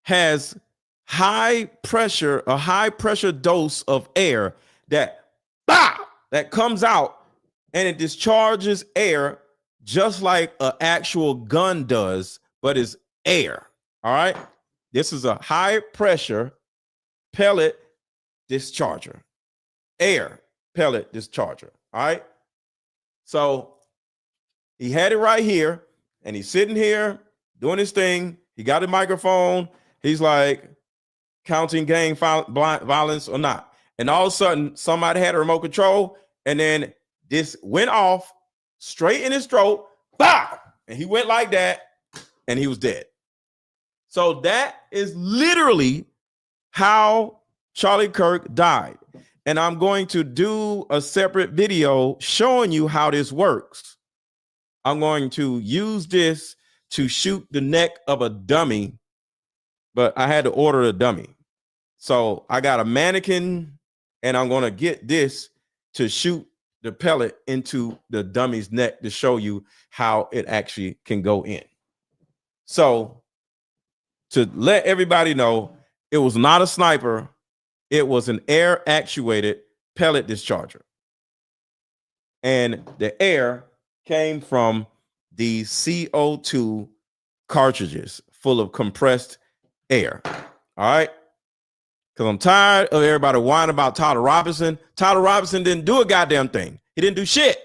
Speaker 3: has a high pressure dose of air that comes out, and it discharges air just like an actual gun does, but it's air. All right. This is a high pressure pellet discharger, air pellet discharger. All right. So He had it right here, and he's sitting here doing his thing. He got a microphone. He's like counting gang violence or not. And all of a sudden, somebody had a remote control, and then this went off straight in his throat. Bah! And he went like that, and he was dead. So that is literally how Charlie Kirk died. And I'm going to do a separate video showing you how this works. I'm going to use this to shoot the neck of a dummy, but I had to order a dummy. So I got a mannequin, and I'm going to get this to shoot the pellet into the dummy's neck to show you how it actually can go in. So to let everybody know, it was not a sniper. It was an air actuated pellet discharger. And the air came from the CO2 cartridges full of compressed air. All right. Because I'm tired of everybody whining about Tyler Robinson. Tyler Robinson didn't do a goddamn thing. He didn't do shit.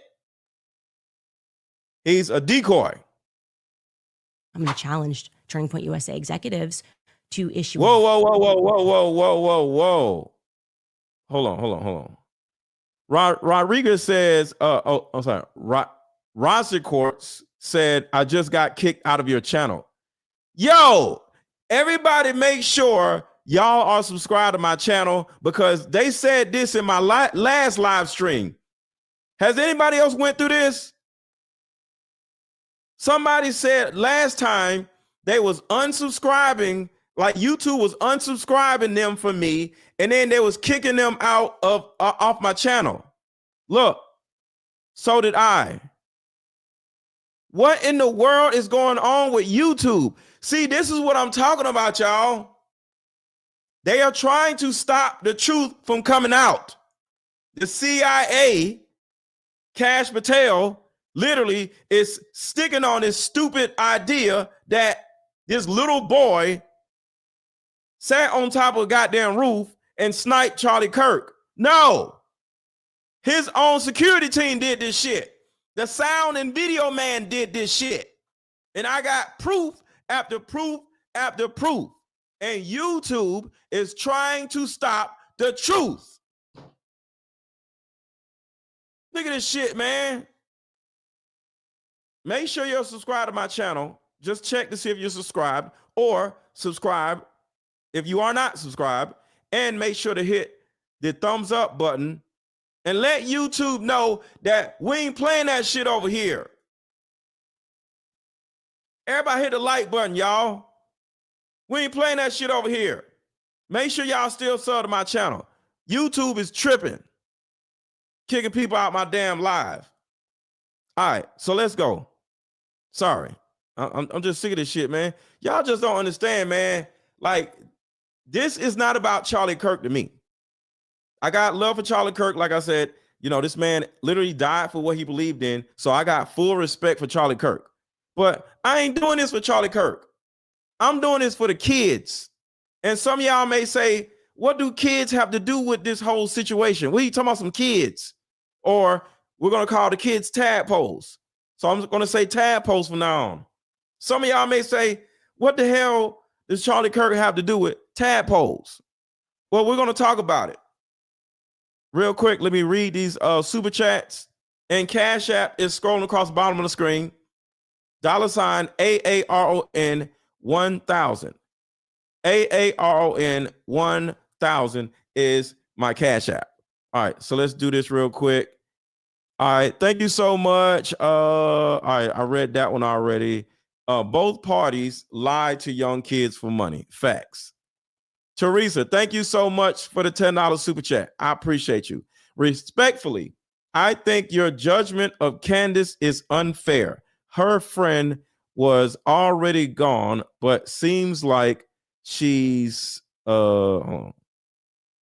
Speaker 3: He's a decoy.
Speaker 10: I'm going to challenge Turning Point USA executives to issue.
Speaker 3: Whoa. Hold on. Rodriguez says, I'm sorry. Rossi Courts said, I just got kicked out of your channel. Yo, everybody make sure y'all are subscribed to my channel, because they said this in my last live stream. Has anybody else went through this? Somebody said last time they was unsubscribing, like YouTube was unsubscribing them for me, and then they was kicking them out of off my channel. Look, so did I. What in the world is going on with YouTube? See, this is what I'm talking about, y'all. They are trying to stop the truth from coming out. The CIA, Kash Patel, literally is sticking on this stupid idea that this little boy sat on top of a goddamn roof and sniped Charlie Kirk. No, his own security team did this shit. The sound and video man did this shit. And I got proof after proof after proof. And YouTube is trying to stop the truth. Look at this shit, man. Make sure you're subscribed to my channel. Just check to see if you're subscribed, or subscribe if you are not subscribed, and make sure to hit the thumbs up button and let YouTube know that we ain't playing that shit over here. Everybody hit the like button, y'all. We ain't playing that shit over here. Make sure y'all still sub to my channel. YouTube is tripping, kicking people out my damn live. All right, so let's go. Sorry, I'm just sick of this shit, man. Y'all just don't understand, man. Like, this is not about Charlie Kirk to me. I got love for Charlie Kirk. Like I said, you know, this man literally died for what he believed in. So I got full respect for Charlie Kirk. But I ain't doing this for Charlie Kirk. I'm doing this for the kids. And some of y'all may say, what do kids have to do with this whole situation? What are you talking about, some kids? Or we're going to call the kids tadpoles. So I'm going to say tadpoles from now on. Some of y'all may say, what the hell does Charlie Kirk have to do with tadpoles? Well, we're going to talk about it. Real quick, let me read these super chats. And Cash App is scrolling across the bottom of the screen. $ AARON 1000. AARON 1000 is my Cash App. All right, so let's do this real quick. All right, thank you so much. All right, I read that one already. Both parties lied to young kids for money. Facts. Teresa, thank you so much for the $10 super chat. I appreciate you. Respectfully, I think your judgment of Candace is unfair. Her friend was already gone, but seems like she's hold on.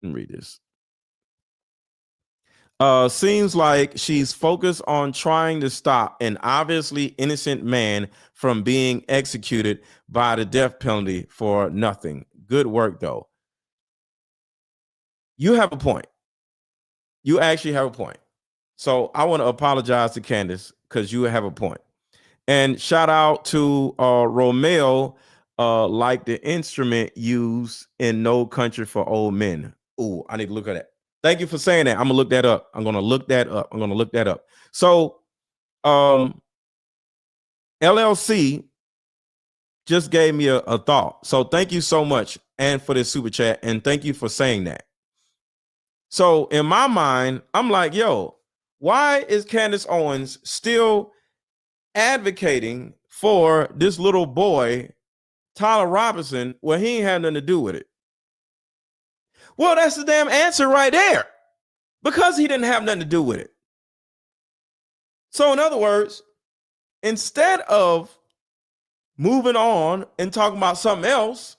Speaker 3: Let me read this. Seems like she's focused on trying to stop an obviously innocent man from being executed by the death penalty for nothing. Good work, though. You have a point. You actually have a point. So I want to apologize to Candace because you have a point. And shout out to Romeo, like the instrument used in No Country for Old Men. Ooh, I need to look at that. Thank you for saying that. I'm gonna look that up. I'm gonna look that up. So LLC just gave me a thought. So thank you so much, and for this super chat, and thank you for saying that. So in my mind, I'm like, yo, why is Candace Owens still advocating for this little boy, Tyler Robinson, where he ain't had nothing to do with it? Well, that's the damn answer right there. Because he didn't have nothing to do with it. So in other words, instead of moving on and talking about something else,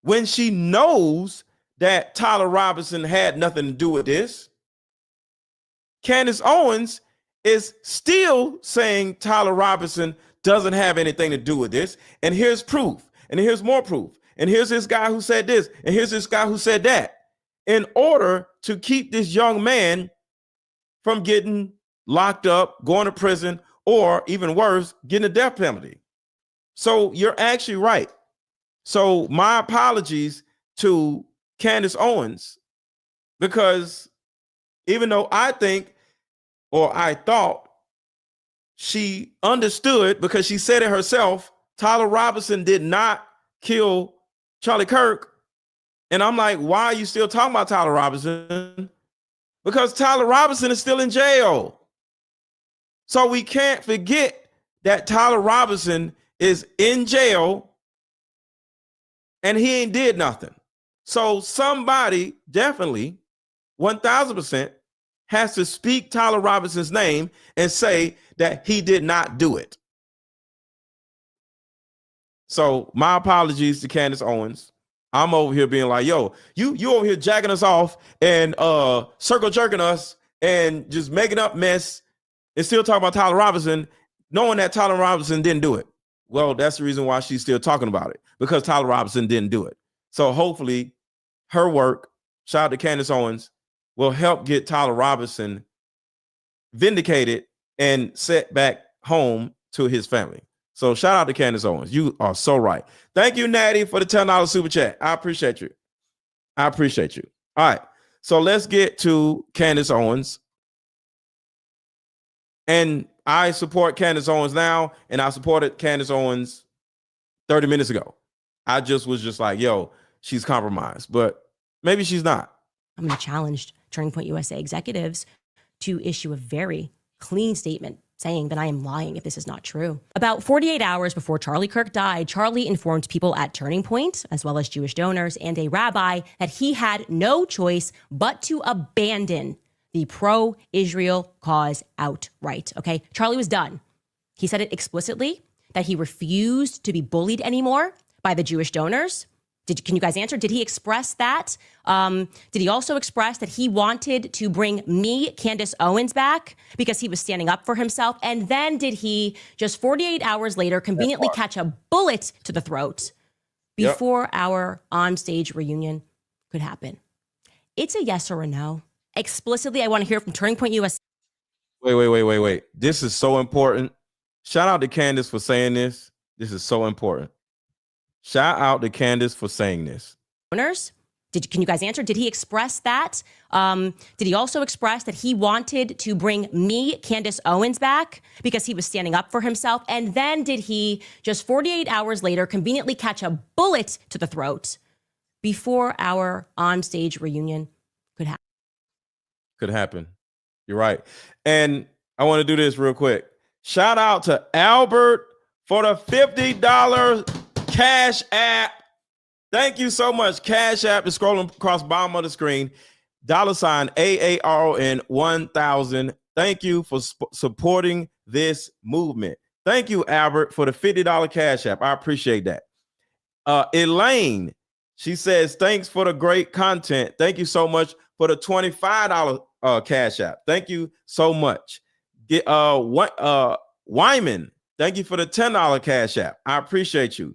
Speaker 3: when she knows that Tyler Robinson had nothing to do with this, Candace Owens is still saying Tyler Robinson doesn't have anything to do with this. And here's proof. And here's more proof. And here's this guy who said this. And here's this guy who said that. In order to keep this young man from getting locked up, going to prison, or even worse, getting a death penalty. So you're actually right. So my apologies to Candace Owens, because even though I think, or I thought, she understood, because she said it herself, Tyler Robinson did not kill Charlie Kirk. And I'm like, why are you still talking about Tyler Robinson? Because Tyler Robinson is still in jail. So we can't forget that Tyler Robinson is in jail and he ain't did nothing. So somebody definitely 1000% has to speak Tyler Robinson's name and say that he did not do it. So my apologies to Candace Owens. I'm over here being like, yo, you over here jacking us off and circle jerking us and just making up mess and still talking about Tyler Robinson, knowing that Tyler Robinson didn't do it. Well, that's the reason why she's still talking about it, because Tyler Robinson didn't do it. So hopefully her work, shout out to Candace Owens, will help get Tyler Robinson vindicated and set back home to his family. So shout out to Candace Owens. You are so right. Thank you, Natty, for the $10 super chat. I appreciate you. I appreciate you. All right. So let's get to Candace Owens. And I support Candace Owens now, and I supported Candace Owens 30 minutes ago. I just was just like, yo, she's compromised, but maybe she's not.
Speaker 10: I'm going to challenge Turning Point USA executives to issue a very clean statement saying that I am lying if this is not true. About 48 hours before Charlie Kirk died, Charlie informed people at Turning Point, as well as Jewish donors and a rabbi, that he had no choice but to abandon the pro-Israel cause outright, okay? Charlie was done. He said it explicitly, that he refused to be bullied anymore by the Jewish donors. Can you guys answer? Did he express that? Did he also express that he wanted to bring me, Candace Owens, back because he was standing up for himself? And then did he, just 48 hours later, conveniently catch a bullet to the throat before our on-stage reunion could happen? It's a yes or a no. Explicitly, I want to hear from Turning Point USA.
Speaker 3: Wait. This is so important. Shout out to Candace for saying this. This is so important. Shout out to Candace for saying this.
Speaker 10: Can you guys answer? Did he express that? Did he also express that he wanted to bring me, Candace Owens, back because he was standing up for himself? And then did he, just 48 hours later, conveniently catch a bullet to the throat before our on-stage reunion could happen?
Speaker 3: Could happen. You're right. And I want to do this real quick. Shout out to Albert for the $50 Cash App. Thank you so much. Cash App is scrolling across the bottom of the screen. $ AARON 1000. Thank you for supporting this movement. Thank you, Albert, for the $50 Cash App. I appreciate that. Elaine, she says, thanks for the great content. Thank you so much for the $25 Cash App. Thank you so much. Wyman, thank you for the $10 Cash App. I appreciate you.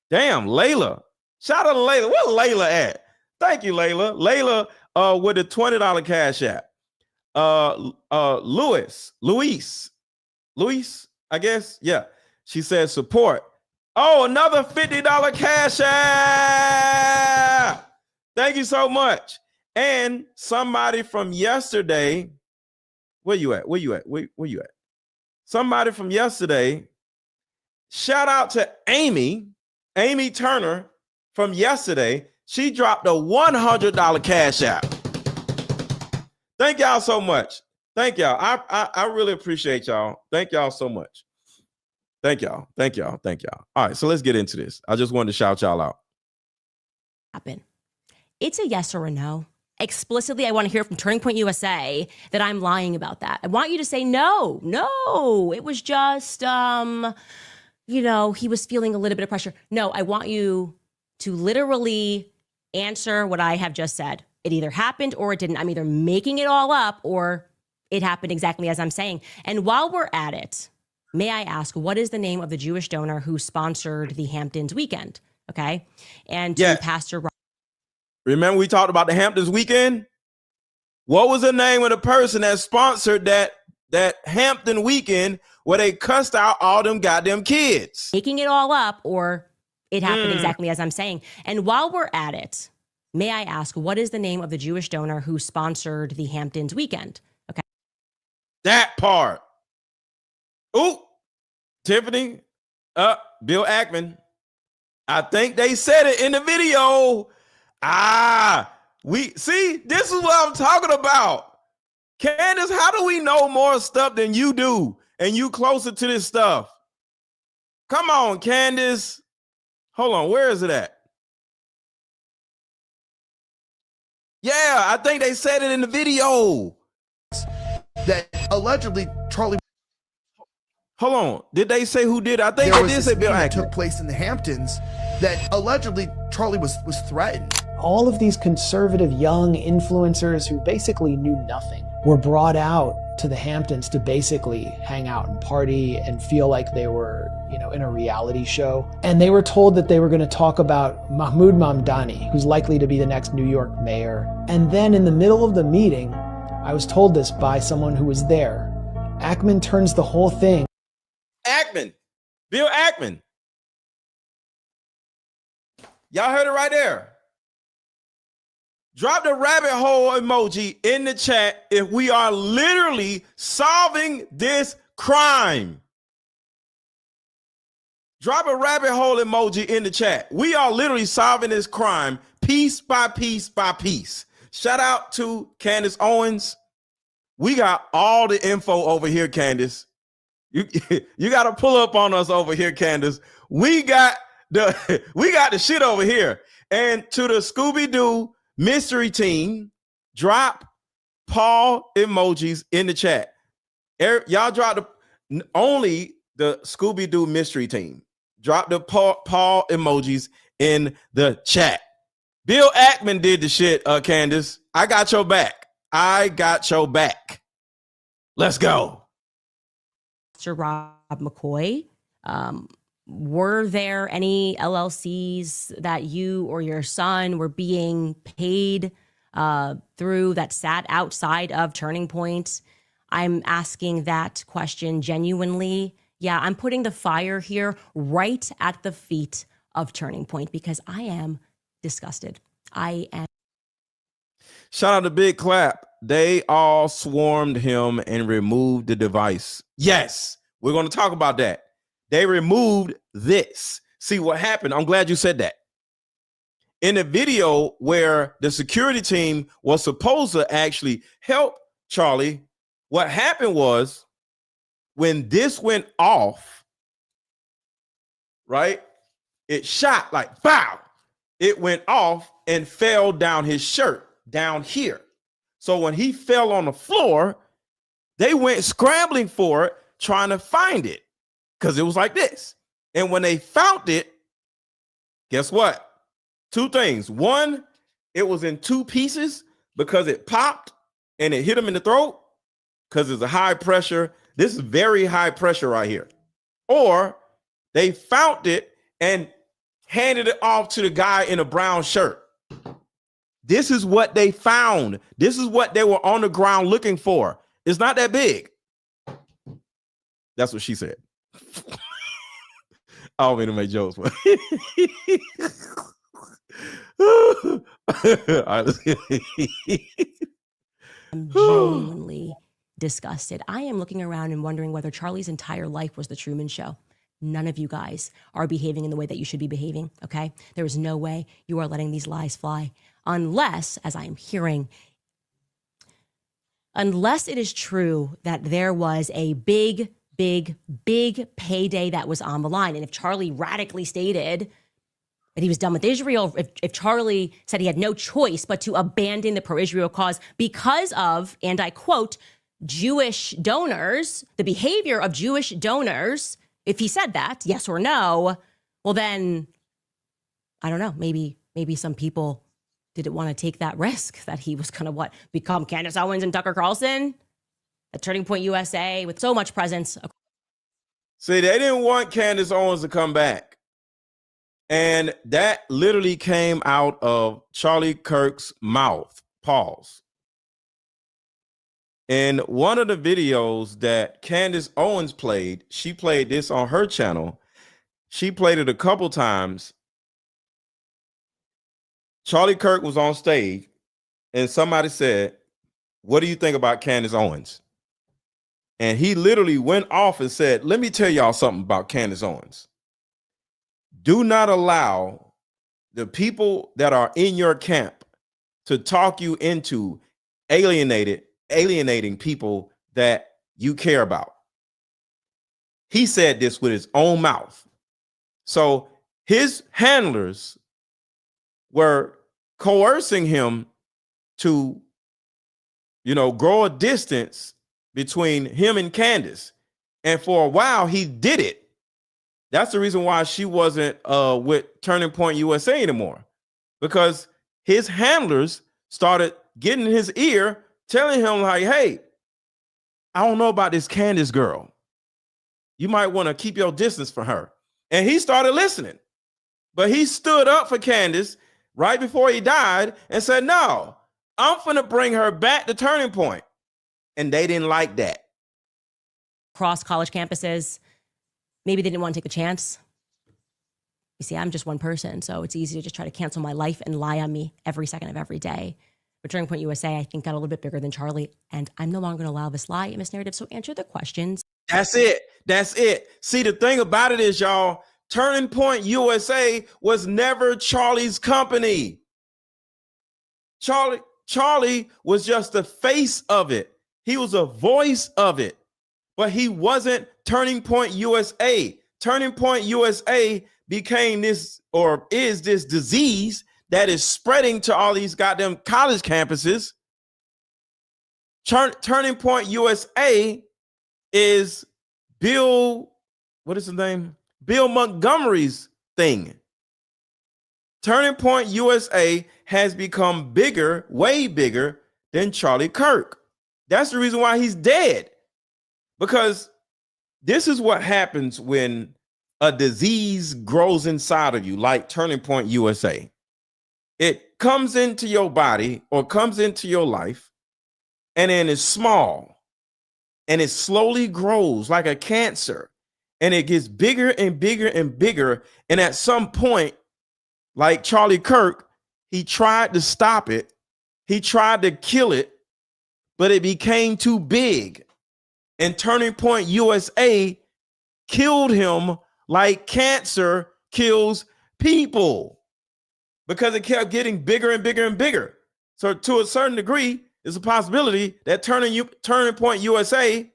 Speaker 3: Damn, Layla. Shout out to Layla. Where Layla at? Thank you, Layla. Layla with the $20 Cash App. Luis. I guess. Yeah. She said support. Oh, another $50 cash app. Thank you so much. And somebody from yesterday, where you at? Where you at? Where you at? Somebody from yesterday, shout out to Amy Turner from yesterday. She dropped a $100 cash app. Thank y'all so much. Thank y'all. I really appreciate y'all. Thank y'all so much. Thank y'all. Thank y'all. Thank y'all. All right, so let's get into this. I just wanted to shout y'all out.
Speaker 10: Happen. It's a yes or a no. Explicitly, I want to hear from Turning Point USA that I'm lying about that. I want you to say no. It was just, he was feeling a little bit of pressure. No, I want you to literally answer what I have just said. It either happened or it didn't. I'm either making it all up or it happened exactly as I'm saying. And while we're at it, may I ask, what is the name of the Jewish donor who sponsored the Hamptons weekend? Okay. And
Speaker 3: Yeah.
Speaker 10: Pastor Rob.
Speaker 3: Remember we talked about the Hamptons weekend? What was the name of the person that sponsored that Hampton weekend where they cussed out all them goddamn kids?
Speaker 10: Making it all up or it happened exactly as I'm saying. And while we're at it, may I ask, what is the name of the Jewish donor who sponsored the Hamptons weekend? Okay.
Speaker 3: That part. Ooh, Tiffany, Bill Ackman. I think they said it in the video. We see, this is what I'm talking about. Candace, how do we know more stuff than you do? And you closer to this stuff? Come on, Candace. Hold on, where is it at? Yeah, I think they said it in the video.
Speaker 1: That allegedly Charlie.
Speaker 3: Hold on, did they say who did? I think
Speaker 1: There
Speaker 3: they
Speaker 1: was
Speaker 3: did
Speaker 1: this
Speaker 3: say Bill
Speaker 1: meeting that
Speaker 3: Ackman.
Speaker 1: took place in the Hamptons that allegedly Charlie was threatened.
Speaker 2: All of these conservative young influencers who basically knew nothing were brought out to the Hamptons to basically hang out and party and feel like they were, in a reality show. And they were told that they were going to talk about Mahmoud Mamdani, who's likely to be the next New York mayor. And then in the middle of the meeting, I was told this by someone who was there. Ackman turns the whole thing.
Speaker 3: Ackman, Bill Ackman. Y'all heard it right there. Drop the rabbit hole emoji in the chat if we are literally solving this crime. Drop a rabbit hole emoji in the chat. We are literally solving this crime piece by piece by piece. Shout out to Candace Owens. We got all the info over here, Candace. You got to pull up on us over here, Candace. We got the shit over here. And to the Scooby-Doo mystery team, drop Paul emojis in the chat. Y'all drop only the Scooby-Doo mystery team. Drop the Paul emojis in the chat. Bill Ackman did the shit, Candace. I got your back. Let's go.
Speaker 10: Sir Rob McCoy. Were there any LLCs that you or your son were being paid through that sat outside of Turning Point? I'm asking that question genuinely. Yeah, I'm putting the fire here right at the feet of Turning Point because I am disgusted. I am.
Speaker 3: Shout out to Big Clap. They all swarmed him and removed the device. Yes, we're going to talk about that. They removed this. See what happened? I'm glad you said that. In the video where the security team was supposed to actually help Charlie, what happened was when this went off, right? It shot like, pow! It went off and fell down his shirt down here. So when he fell on the floor, they went scrambling for it, trying to find it because it was like this. And when they found it, guess what? Two things. One, it was in two pieces because it popped and it hit him in the throat because it's a high pressure. This is very high pressure right here. Or they found it and handed it off to the guy in a brown shirt. This is what they found. This is what they were on the ground looking for. It's not that big. That's what she said. I don't mean to make jokes, but
Speaker 10: I'm genuinely disgusted. I am looking around and wondering whether Charlie's entire life was the Truman Show. None of you guys are behaving in the way that you should be behaving, okay? There is no way you are letting these lies fly. Unless, as I am hearing, unless it is true that there was a big payday that was on the line. And if Charlie radically stated that he was done with Israel, if Charlie said he had no choice but to abandon the pro-Israel cause because of, and I quote, Jewish donors, the behavior of Jewish donors, if he said that, yes or no, well then, I don't know, maybe some people didn't want to take that risk that he was going to become Candace Owens and Tucker Carlson at Turning Point USA with so much presence.
Speaker 3: See, they didn't want Candace Owens to come back. And that literally came out of Charlie Kirk's mouth. Pause. In one of the videos that Candace Owens played, she played this on her channel. She played it a couple times. Charlie Kirk was on stage and somebody said, "What do you think about Candace Owens?" And he literally went off and said, "Let me tell y'all something about Candace Owens. Do not allow the people that are in your camp to talk you into alienating people that you care about." He said this with his own mouth. So his handlers were coercing him to, grow a distance between him and Candace. And for a while, he did it. That's the reason why she wasn't with Turning Point USA anymore, because his handlers started getting in his ear, telling him like, "Hey, I don't know about this Candace girl. You might want to keep your distance from her." And he started listening. But he stood up for Candace right before he died and said, "No, I'm finna bring her back to Turning Point." And they didn't like that.
Speaker 10: Across college campuses, maybe they didn't want to take a chance. You see, I'm just one person, so it's easy to just try to cancel my life and lie on me every second of every day. But Turning Point USA, I think, got a little bit bigger than Charlie, and I'm no longer going to allow this lie in this narrative. So answer the questions.
Speaker 3: That's it. That's it. See, the thing about it is, y'all, Turning Point USA was never Charlie's company. Charlie was just the face of it. He was a voice of it, but he wasn't Turning Point USA. Turning Point USA became this, or is this, disease that is spreading to all these goddamn college campuses. Turning Point USA is Bill, what is his name? Bill Montgomery's thing. Turning Point USA has become bigger, way bigger than Charlie Kirk. That's the reason why he's dead. Because this is what happens when a disease grows inside of you, like Turning Point USA. It comes into your body or comes into your life, and then it's small, and it slowly grows like a cancer, and it gets bigger and bigger and bigger. And at some point, like Charlie Kirk, he tried to stop it. He tried to kill it, but it became too big. And Turning Point USA killed him like cancer kills people, because it kept getting bigger and bigger and bigger. So to a certain degree, there's a possibility that Turning Point USA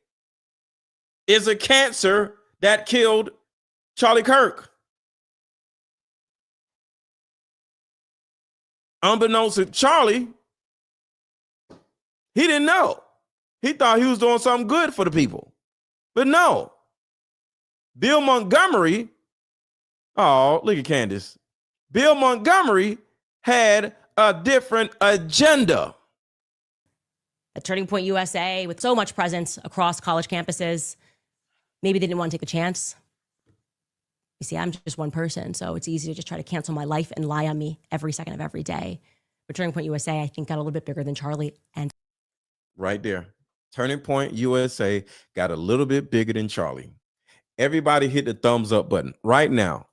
Speaker 3: is a cancer that killed Charlie Kirk. Unbeknownst to Charlie, he didn't know. He thought he was doing something good for the people. But no. Bill Montgomery, oh, look at Candace. Bill Montgomery had a different agenda.
Speaker 10: At Turning Point USA, with so much presence across college campuses, maybe they didn't want to take a chance. You see, I'm just one person, so it's easy to just try to cancel my life and lie on me every second of every day. But Turning Point USA, I think, got a little bit bigger than Charlie. And
Speaker 3: right there. Turning Point USA got a little bit bigger than Charlie. everybody hit the thumbs up button right now.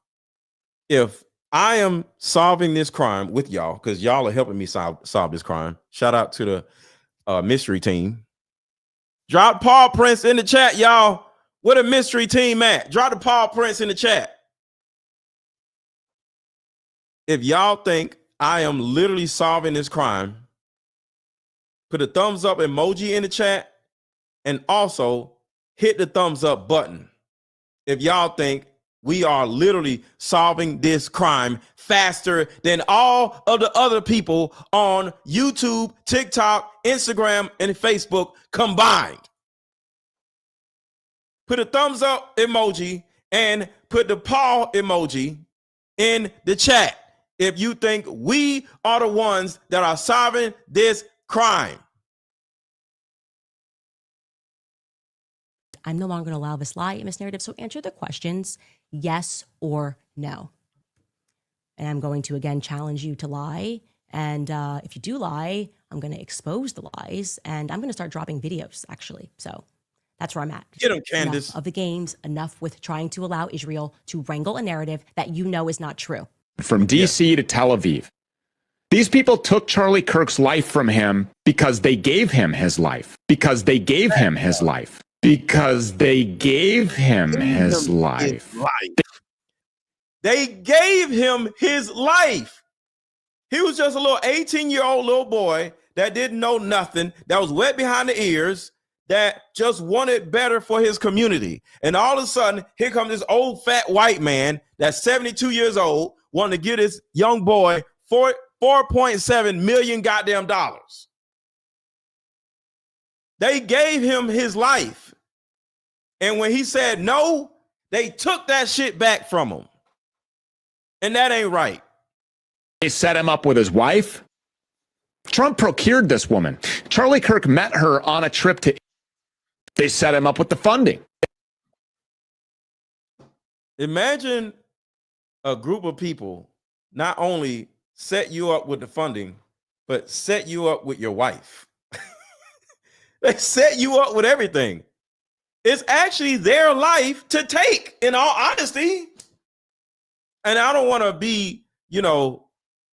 Speaker 3: If I am solving this crime with y'all, because y'all are helping me solve this crime. Shout out to the mystery team. Drop paw prints in the chat, y'all. Where the mystery team at? Drop the paw prints in the chat. If y'all think I am literally solving this crime, put a thumbs up emoji in the chat and also hit the thumbs up button. If y'all think we are literally solving this crime faster than all of the other people on YouTube, TikTok, Instagram, and Facebook combined. Put a thumbs up emoji and put the paw emoji in the chat if you think we are the ones that are solving this crime.
Speaker 10: I'm no longer going to allow this lie in this narrative. So answer the questions, yes or no. And I'm going to, again, challenge you to lie. And if you do lie, I'm going to expose the lies. And I'm going to start dropping videos, actually. So that's where I'm at.
Speaker 3: Get him, Candace.
Speaker 10: Enough of the games, enough with trying to allow Israel to wrangle a narrative that you know is not true.
Speaker 11: From DC to Tel Aviv. These people took Charlie Kirk's life from him because they gave him his life. Because they gave him his life. Because they gave him his life.
Speaker 3: They gave him his life. He was just a little 18-year-old little boy that didn't know nothing, that was wet behind the ears, that just wanted better for his community. And all of a sudden, here comes this old fat white man that's 72 years old, wanting to give this young boy 4.7 million goddamn dollars. They gave him his life. And when he said no, they took that shit back from him. And that ain't right.
Speaker 11: They set him up with his wife. Trump procured this woman. Charlie Kirk met her on a trip to. They set him up with the funding.
Speaker 3: Imagine a group of people not only set you up with the funding, but set you up with your wife. They set you up with everything. It's actually their life to take, in all honesty. And I don't want to be,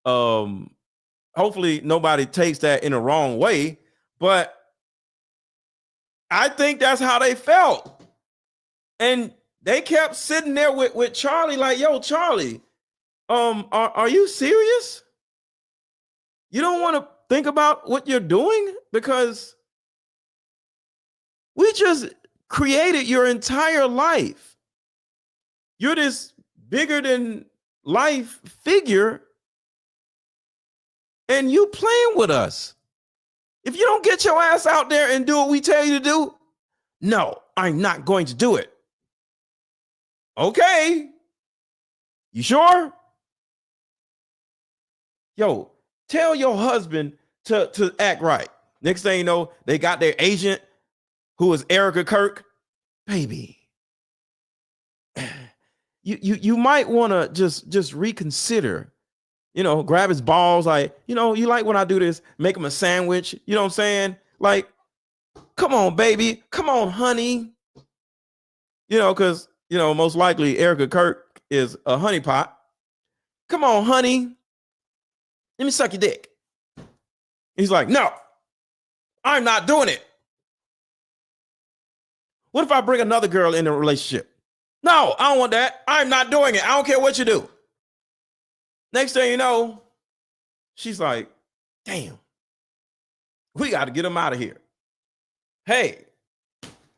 Speaker 3: hopefully nobody takes that in the wrong way, but I think that's how they felt. And they kept sitting there with Charlie like, yo, Charlie, are you serious? You don't want to think about what you're doing? Because we just created your entire life. You're this bigger than life figure, and you playing with us. If you don't get your ass out there and do what we tell you to do, no, I'm not going to do it. Okay. You sure? Yo, tell your husband to act right. Next thing you know, they got their agent, who is Erika Kirk. Baby, you might want to just reconsider, grab his balls. Like, you like when I do this, make him a sandwich. You know what I'm saying? Like, come on, baby. Come on, honey. Because, most likely Erika Kirk is a honeypot. Come on, honey. Let me suck your dick. He's like, no, I'm not doing it. What if I bring another girl in a relationship? No, I don't want that. I'm not doing it. I don't care what you do. Next thing you know, she's like, damn, we got to get him out of here. Hey,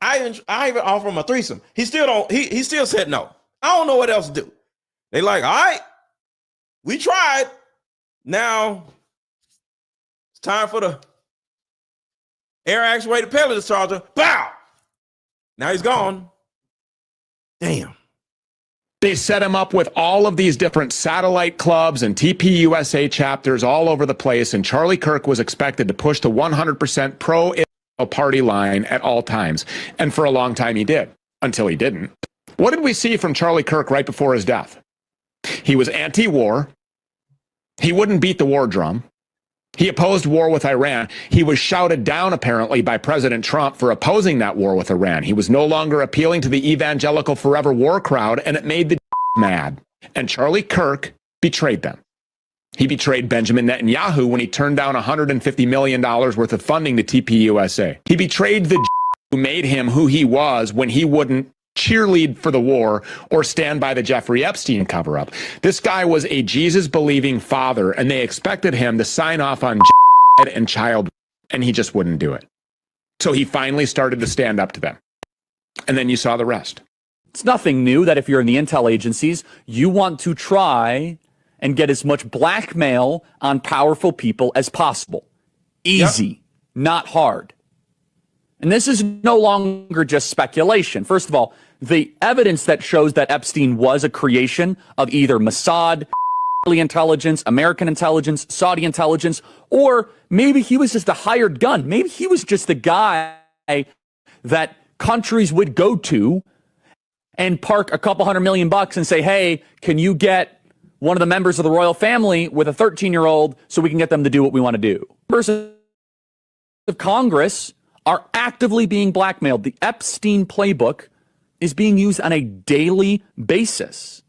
Speaker 3: I even offer him a threesome. He still said no. I don't know what else to do. They like, all right, we tried. Now it's time for the air actuated pellet discharger. Bow. Now he's gone. Damn.
Speaker 11: They set him up with all of these different satellite clubs and TPUSA chapters all over the place, and Charlie Kirk was expected to push the 100% pro-Israel party line at all times. And for a long time he did, until he didn't. What did we see from Charlie Kirk right before his death? He was anti-war. He wouldn't beat the war drum. He opposed war with Iran. He was shouted down, apparently, by President Trump for opposing that war with Iran. He was no longer appealing to the evangelical forever war crowd, and it made the mad. And Charlie Kirk betrayed them. He betrayed Benjamin Netanyahu when he turned down $150 million worth of funding to TPUSA. He betrayed the who made him who he was when he wouldn't cheerlead for the war or stand by the Jeffrey Epstein cover-up. This guy was a Jesus-believing father, and they expected him to sign off on and child, and he just wouldn't do it. So he finally started to stand up to them. And then you saw the rest.
Speaker 12: It's nothing new that if you're in the intel agencies, you want to try and get as much blackmail on powerful people as possible. Easy, not hard. And this is no longer just speculation. First of all, the evidence that shows that Epstein was a creation of either Mossad, intelligence, American intelligence, Saudi intelligence, or maybe he was just a hired gun. Maybe he was just the guy that countries would go to and park a couple $100 million and say, hey, can you get one of the members of the royal family with a 13-year-old so we can get them to do what we want to do? Members of Congress are actively being blackmailed. The Epstein playbook is being used on a daily basis.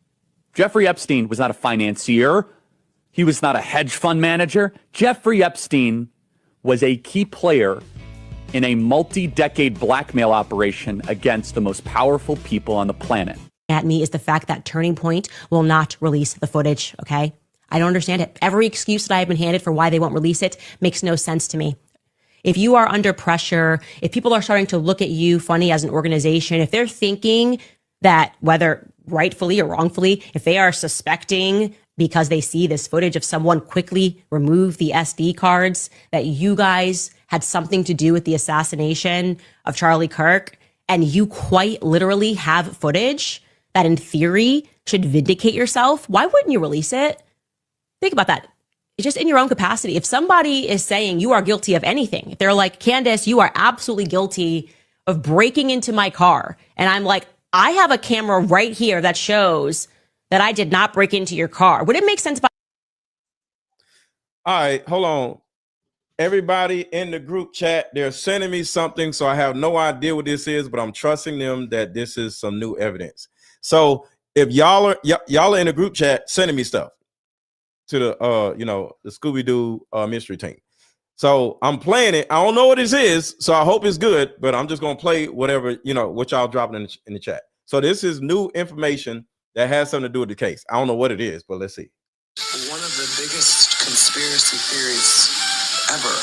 Speaker 12: Jeffrey Epstein was not a financier. He was not a hedge fund manager. Jeffrey Epstein was a key player in a multi-decade blackmail operation against the most powerful people on the planet.
Speaker 10: At me is the fact that Turning Point will not release the footage, okay? I don't understand it. Every excuse that I've been handed for why they won't release it makes no sense to me. If you are under pressure, if people are starting to look at you funny as an organization, if they're thinking that, whether rightfully or wrongfully, if they are suspecting because they see this footage of someone quickly remove the SD cards, that you guys had something to do with the assassination of Charlie Kirk, and you quite literally have footage that in theory should vindicate yourself, why wouldn't you release it? Think about that. It's just in your own capacity. If somebody is saying you are guilty of anything, if they're like, Candace, you are absolutely guilty of breaking into my car. And I'm like, I have a camera right here that shows that I did not break into your car. Would it make sense?
Speaker 3: All right, hold on. Everybody in the group chat, they're sending me something, so I have no idea what this is, but I'm trusting them that this is some new evidence. So if y'all are in the group chat sending me stuff to the the Scooby-Doo mystery team. So I'm playing it. I don't know what this is, so I hope it's good, but I'm just gonna play whatever, what y'all dropping in the chat. So this is new information that has something to do with the case. I don't know what it is, but let's see.
Speaker 13: One of the biggest conspiracy theories ever.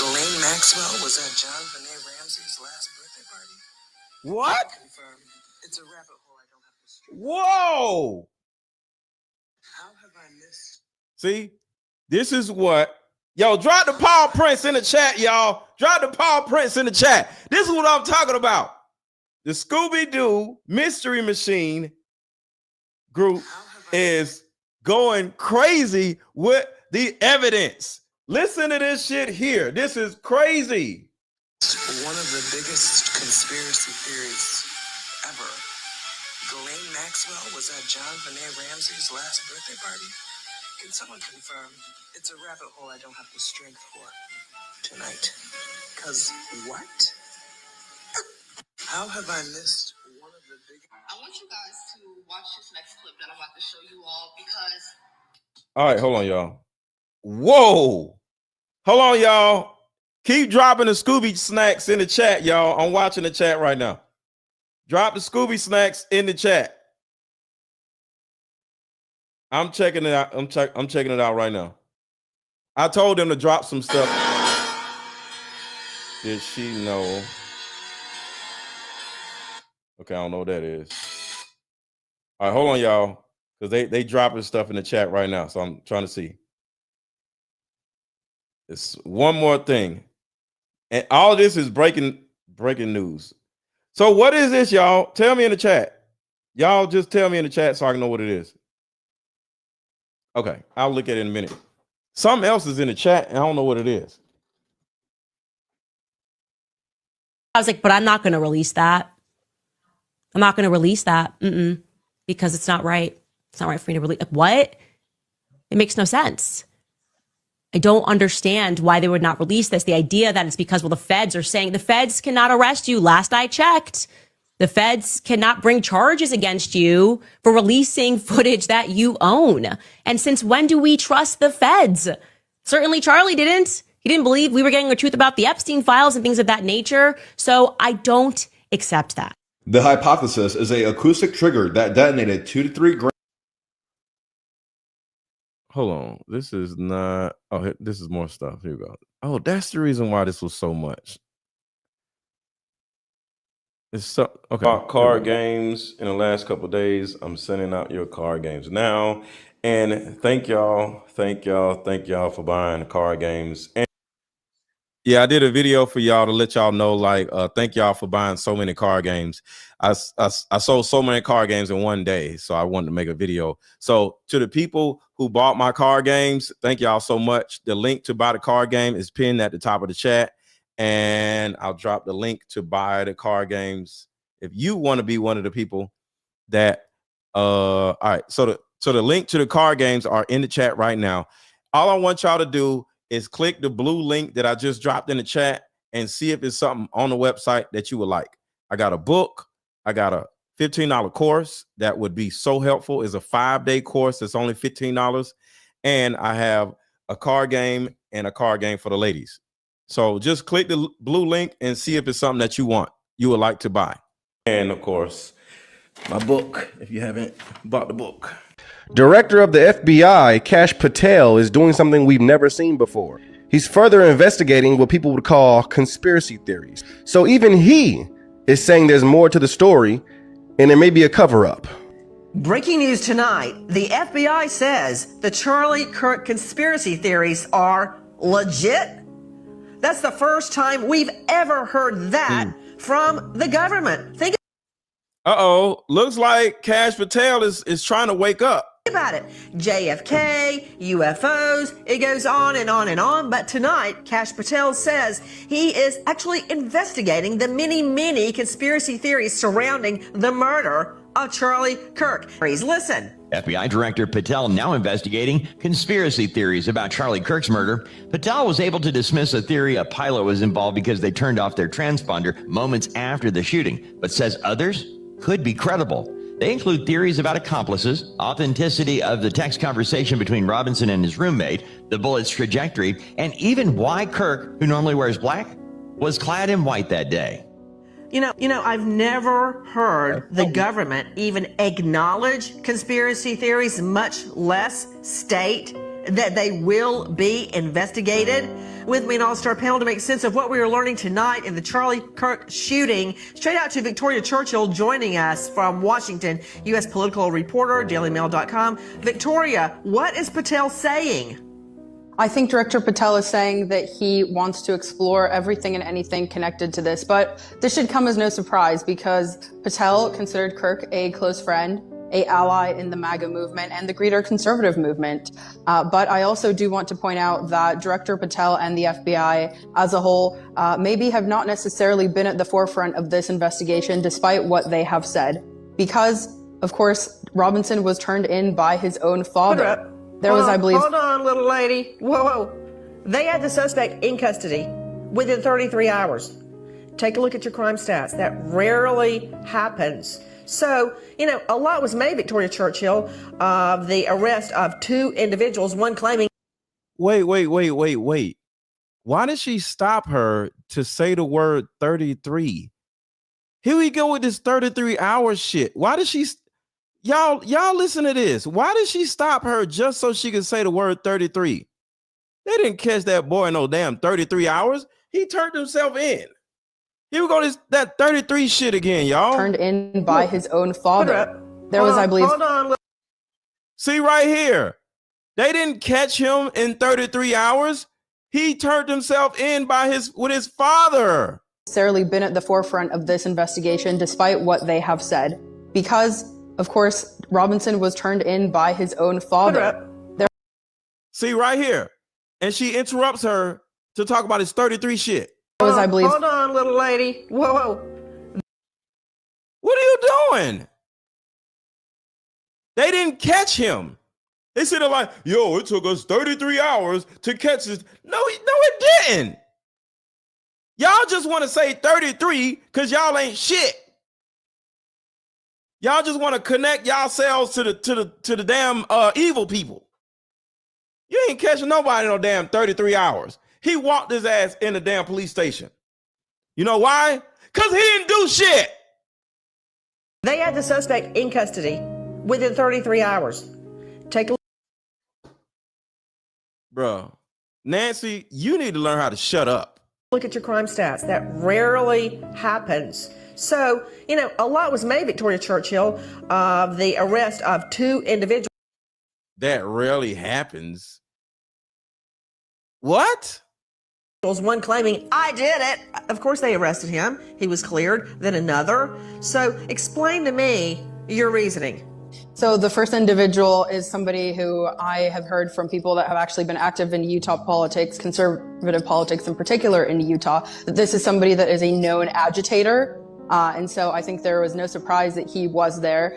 Speaker 13: Ghislaine Maxwell was at John Benet Ramsey's last birthday party.
Speaker 3: What?
Speaker 13: Confirmed. It's a rabbit hole I don't have to straight.
Speaker 3: Whoa!
Speaker 13: How have I missed?
Speaker 3: See, this is what. Yo, drop the Paul Prince in the chat, y'all. Drop the Paul Prince in the chat. This is what I'm talking about. The Scooby-Doo Mystery Machine group is going crazy with the evidence. Listen to this shit here. This is crazy.
Speaker 13: One of the biggest conspiracy theories ever. Ghislaine Maxwell was at John Benet Ramsey's last birthday party. Can someone confirm? It's a rabbit hole I don't have the strength for tonight. Cause what? How have I missed one of the big?
Speaker 14: I want you guys to watch this next clip that I'm about to show you all because.
Speaker 3: All right, hold on, y'all. Whoa. Hold on, y'all. Keep dropping the Scooby snacks in the chat, y'all. I'm watching the chat right now. Drop the Scooby snacks in the chat. I'm checking it out. I'm checking it out right now. I told them to drop some stuff. Did she know? Okay, I don't know what that is. All right, hold on, y'all. Because they dropping stuff in the chat right now. So I'm trying to see. It's one more thing. And all this is breaking news. So what is this, y'all? Tell me in the chat. Y'all just tell me in the chat so I can know what it is. Okay, I'll look at it in a minute. Something else is in the chat, and I don't know what it is.
Speaker 10: I was like, but I'm not going to release that. I'm not going to release that. Because it's not right. It's not right for me to release. What? It makes no sense. I don't understand why they would not release this. The idea that it's because, well, the feds are saying the feds cannot arrest you. Last I checked, the feds cannot bring charges against you for releasing footage that you own. And since when do we trust the feds? Certainly Charlie didn't. He didn't believe we were getting the truth about the Epstein files and things of that nature. So I don't accept that.
Speaker 15: The hypothesis is a acoustic trigger that detonated 2 to 3 grams.
Speaker 3: Hold on. This is not. Oh, this is more stuff. Here we go. Oh, that's the reason why this was so much. It's so okay. About card games in the last couple of days. I'm sending out your card games now, and thank y'all for buying card games. And yeah, I did a video for y'all to let y'all know, like, thank y'all for buying so many card games. I sold so many card games in one day, so I wanted to make a video. So to the people who bought my card games, thank y'all so much. The link to buy the card game is pinned at the top of the chat, and I'll drop the link to buy the card games if you want to be one of the people that. All right, so the link to the card games are in the chat right now. All I want y'all to do is click the blue link that I just dropped in the chat and see if it's something on the website that you would like. I got a book. I got a $15 course that would be so helpful. It's a 5-day course that's only $15. And I have a card game and a card game for the ladies. So just click the blue link and see if it's something that you would like to buy. And of course, my book, if you haven't bought the book.
Speaker 16: Director of the FBI, Kash Patel, is doing something we've never seen before. He's further investigating what people would call conspiracy theories. So even he is saying there's more to the story, and there may be a cover-up.
Speaker 17: Breaking news tonight, the FBI says the Charlie Kirk conspiracy theories are legit. That's the first time we've ever heard that from the government. Think
Speaker 3: Looks like Kash Patel is trying to wake up.
Speaker 17: about it. JFK, UFOs, it goes on and on and on. But tonight, Kash Patel says he is actually investigating the many conspiracy theories surrounding the murder of Charlie Kirk. Listen.
Speaker 18: FBI Director Patel now investigating conspiracy theories about Charlie Kirk's murder. Patel was able to dismiss a theory a pilot was involved because they turned off their transponder moments after the shooting, but says others could be credible. They include theories about accomplices, authenticity of the text conversation between Robinson and his roommate, the bullet's trajectory, and even why Kirk, who normally wears black, was clad in white that day.
Speaker 17: You know, I've never heard the government even acknowledge conspiracy theories, much less state that they will be investigated. With me, an all-star panel to make sense of what we are learning tonight in the Charlie Kirk shooting. Straight out to Victoria Churchill joining us from Washington, U.S. political reporter, dailymail.com. Victoria, what is Patel saying?
Speaker 19: I think Director Patel is saying that he wants to explore everything and anything connected to this, but this should come as no surprise because Patel considered Kirk a close friend, a ally in the MAGA movement and the greater conservative movement. But I also do want to point out that Director Patel and the FBI as a whole maybe have not necessarily been at the forefront of this investigation, despite what they have said. Because, of course, Robinson was turned in by his own father. There was, I believe...
Speaker 17: Hold on, little lady. Whoa. They had the suspect in custody within 33 hours. Take a look at your crime stats. That rarely happens. So, a lot was made, Victoria Churchill, of the arrest of 2 individuals, one claiming...
Speaker 3: Wait. Why did she stop her to say the word 33? Here we go with this 33-hour shit. Why did she... Y'all listen to this. Why did she stop her just so she could say the word 33? They didn't catch that boy in no damn 33 hours. He turned himself in. Here we go, that 33 shit again, y'all.
Speaker 19: Turned in by his own father. There was, I believe...
Speaker 17: Hold on.
Speaker 3: See right here. They didn't catch him in 33 hours. He turned himself in with his father.
Speaker 19: Necessarily been at the forefront of this investigation, despite what they have said. Because, of course, Robinson was turned in by his own father.
Speaker 3: See right here. And she interrupts her to talk about his 33 shit.
Speaker 19: Was, I believe...
Speaker 17: Hold on, little lady. Whoa.
Speaker 3: What are you doing? They didn't catch him. They sit there like, yo, it took us 33 hours to catch this. No, it didn't. Y'all just want to say 33 because y'all ain't shit. Y'all just want to connect yourselves to the damn evil people. You ain't catching nobody no damn 33 hours. He walked his ass in the damn police station. You know why? Because he didn't do shit.
Speaker 17: They had the suspect in custody within 33 hours. Take a
Speaker 3: Bro, Nancy, you need to learn how to shut up.
Speaker 17: look at your crime stats. That rarely happens. So, a lot was made, Victoria Churchill, of the arrest of 2 individuals.
Speaker 3: That rarely happens. What?
Speaker 17: One claiming, I did it. Of course they arrested him. He was cleared. Then another. So explain to me your reasoning.
Speaker 19: So the first individual is somebody who I have heard from people that have actually been active in Utah politics, conservative politics in particular in Utah, that this is somebody that is a known agitator. And so I think there was no surprise that he was there.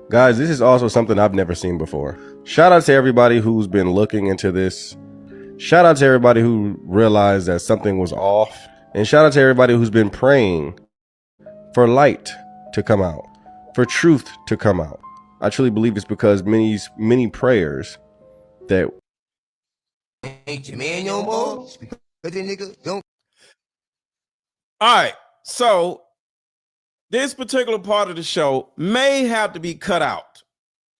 Speaker 16: Guys, this is also something I've never seen before. Shout out to everybody who's been looking into this. Shout out to everybody who realized that something was off. And shout out to everybody who's been praying for light to come out, for truth to come out. I truly believe it's because many prayers that
Speaker 20: ain't your man no more. But the nigga don't.
Speaker 3: All right, so this particular part of the show may have to be cut out.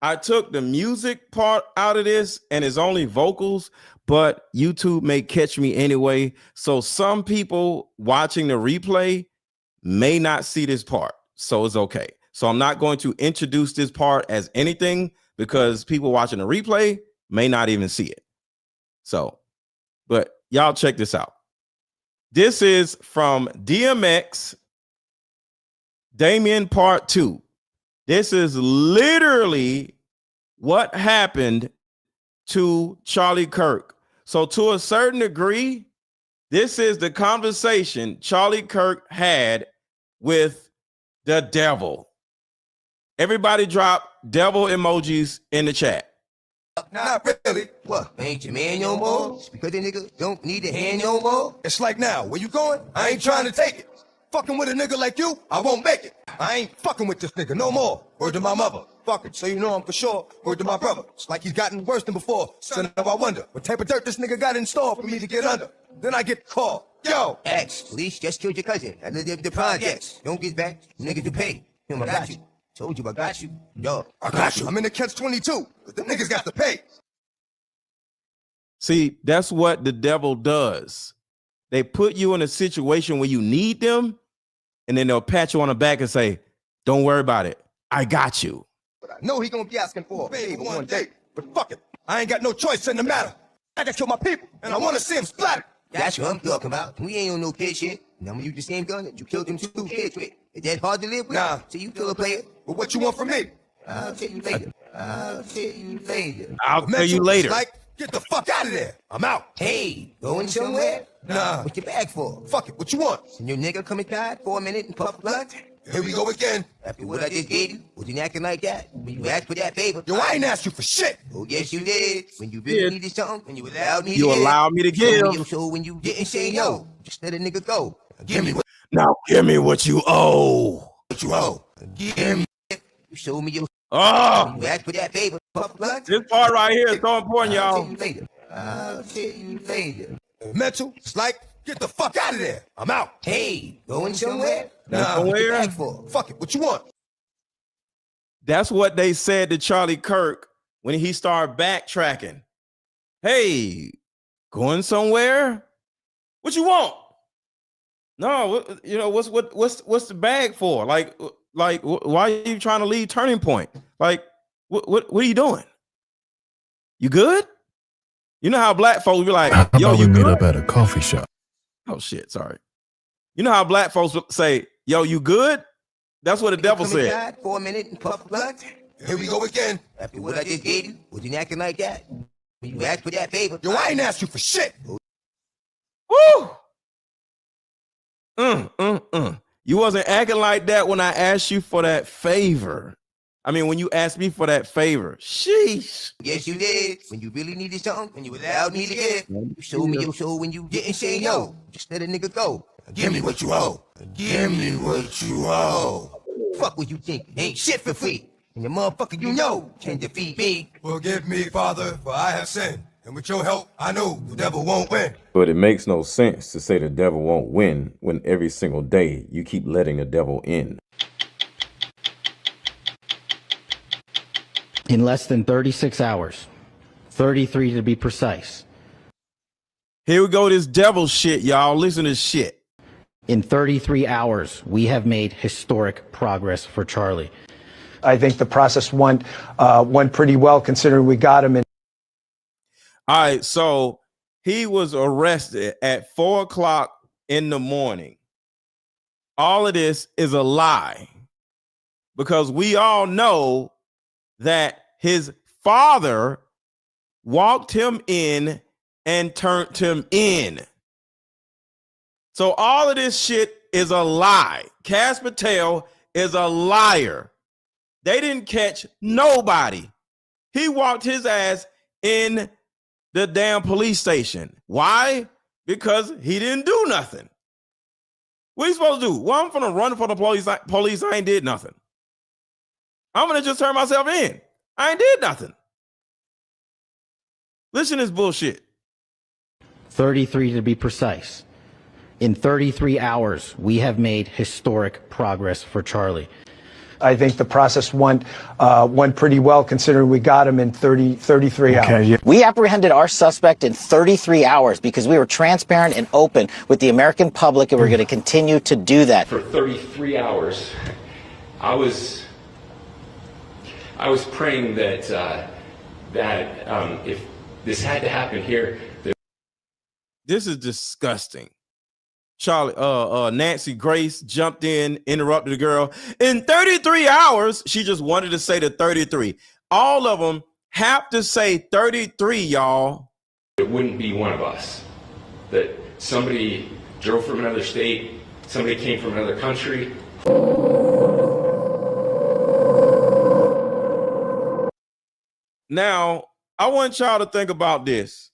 Speaker 3: I took the music part out of this and it's only vocals, but YouTube may catch me anyway. So some people watching the replay may not see this part. So it's okay. So I'm not going to introduce this part as anything because people watching the replay may not even see it. So, but y'all check this out. This is from DMX Damien Part 2. This is literally what happened to Charlie Kirk. So to a certain degree, this is the conversation Charlie Kirk had with the devil. Everybody drop devil emojis in the chat.
Speaker 20: Not really. What? Ain't your man no more? Because the nigga don't need a hand no more? It's like now, where you going? I ain't trying to take it. Fucking with a nigga like you, I won't make it. I ain't fucking with this nigga no more. Word to my mother. Fuck it, so you know I'm for sure. Word to my brother. It's like he's gotten worse than before. Son of I wonder what type of dirt this nigga got in store for me to get under. Then I get called. Yo! X, police just killed your cousin. I live the projects. Don't get back. Niggas to pay. Him, I got you. Told you I got you. Yo, I got you. I'm in the catch-22, but the niggas got to pay.
Speaker 3: See, that's what the devil does. They put you in a situation where you need them, and then they'll pat you on the back and say, don't worry about it. I got you.
Speaker 20: But I know he gonna be asking for a favor one day. But fuck it. I ain't got no choice in the matter. I gotta kill my people, and I wanna see him splattered. That's what I'm talking about. We ain't on no kid shit. And I'm gonna use the same gun that you killed them 2 kids with. Is that hard to live with? Nah. So you kill a player? But what you want from me? I'll tell you later. I'll tell you later.
Speaker 3: I'll tell you later.
Speaker 20: Like, get the fuck out of there. I'm out. Hey, going somewhere? Nah. What's your bag for? Fuck it. What you want? And your nigga come inside for a minute and puff blunt? Here we go again. After what I just gave you, was you acting like that? When you asked for that favor? Yo, I ain't asked you for shit. Oh, yes, you did. When you really needed something, when you allowed me to give.
Speaker 3: You allowed me to give.
Speaker 20: So when you didn't say no, just let a nigga go. Give me what.
Speaker 3: Now give me what you owe.
Speaker 20: What you owe. Give me. You showed me your.
Speaker 3: Oh.
Speaker 20: You asked for that favor. Puff blunt.
Speaker 3: This part right here is so important, y'all.
Speaker 20: I'll tell you later. I'll tell you later. Mental, it's like, get the fuck out of there. I'm out. Hey, going somewhere? Nah, what you back for? Fuck it, what you want?
Speaker 3: That's what they said to Charlie Kirk when he started backtracking. Hey, going somewhere? What you want? No, you know, what's the bag for? Like why are you trying to leave Turning Point? Like, what are you doing? You good? You know how black folks be like, yo, you
Speaker 21: meet
Speaker 3: good?
Speaker 21: up at a coffee shop.
Speaker 3: Oh shit, sorry. You know how black folks say, yo, you good? That's what the devil said.
Speaker 20: Inside for a minute and puff blunt. Here we go again. After what I just gave you, was you acting like that? When you asked for that favor? Yo, I ain't asked you for shit.
Speaker 3: Woo! You wasn't acting like that when I asked you for that favor. I mean, when you asked me for that favor, sheesh.
Speaker 20: Yes, you did. When you really needed something and you allowed me to get. You showed me your soul when you didn't say no. Just let a nigga go. Give me what you owe. Give me what you owe. Fuck what you think. Ain't shit for free. And the motherfucker you know can defeat me.
Speaker 21: Forgive me, Father, for I have sinned. And with your help, I know the devil won't win.
Speaker 22: But it makes no sense to say the devil won't win when every single day you keep letting the devil in.
Speaker 23: In less than 36 hours, 33 to be precise.
Speaker 3: Here we go, this devil shit, y'all. Listen to this shit.
Speaker 23: In 33 hours, we have made historic progress for Charlie.
Speaker 24: I think the process went pretty well considering we got him in.
Speaker 3: All right, so he was arrested at 4 o'clock in the morning. All of this is a lie because we all know that his father walked him in and turned him in. So all of this shit is a lie. Cash Patel is a liar. They didn't catch nobody. He walked his ass in the damn police station. Why? Because he didn't do nothing. What are you supposed to do? Well, I'm gonna run for the police. I ain't did nothing. I'm gonna just turn myself in. I ain't did nothing. Listen to this bullshit.
Speaker 23: 33 to be precise. In 33 hours, we have made historic progress for Charlie.
Speaker 24: I think the process went pretty well considering we got him in 33 hours.
Speaker 23: Yeah.
Speaker 25: We apprehended our suspect in 33 hours because we were transparent and open with the American public, and we're going to continue to do that.
Speaker 26: For 33 hours, I was praying that if this had to happen here.
Speaker 3: This is disgusting. Nancy Grace jumped in, interrupted the girl. In 33 hours, she just wanted to say the 33. All of them have to say 33, y'all.
Speaker 26: It wouldn't be one of us. That somebody drove from another state, somebody came from another country.
Speaker 3: Now, I want y'all to think about this.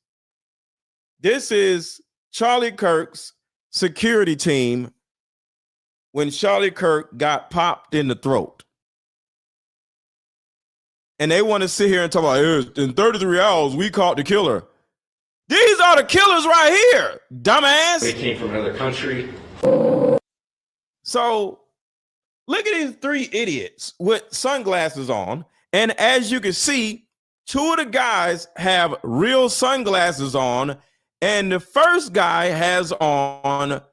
Speaker 3: This is Charlie Kirk's security team when Charlie Kirk got popped in the throat. And they want to sit here and talk about, in 33 hours, we caught the killer. These are the killers right here, dumbass.
Speaker 26: They came from another country.
Speaker 3: So look at these three idiots with sunglasses on. And as you can see, two of the guys have real sunglasses on. And the first guy has on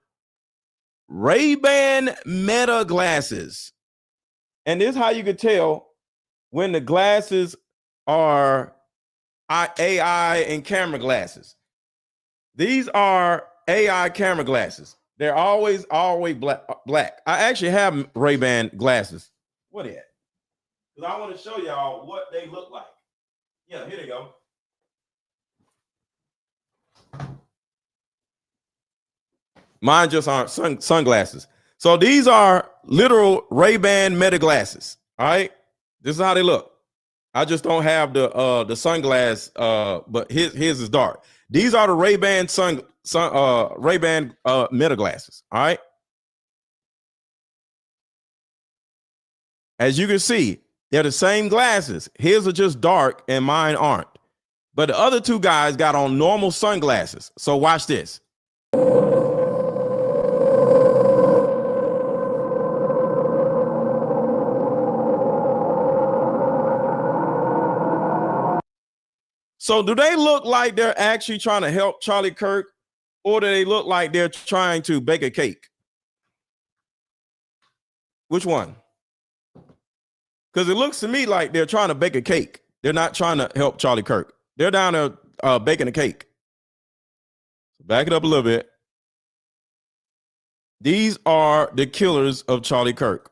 Speaker 3: Ray-Ban Meta glasses. And this is how you can tell when the glasses are AI and camera glasses. These are AI camera glasses. They're always black. I actually have Ray-Ban glasses. What is it? Because I want to show y'all what they look like. Yeah, here they go. Mine just aren't sunglasses. So these are literal Ray-Ban Meta glasses. All right. This is how they look. I just don't have the sunglass, but his is dark. These are the Ray-Ban Ray-Ban Meta glasses. All right. As you can see, they're the same glasses. His are just dark and mine aren't. But the other two guys got on normal sunglasses. So watch this. So do they look like they're actually trying to help Charlie Kirk, or do they look like they're trying to bake a cake? Which one? Because it looks to me like they're trying to bake a cake. They're not trying to help Charlie Kirk. They're down there baking a cake. Back it up a little bit. These are the killers of Charlie Kirk.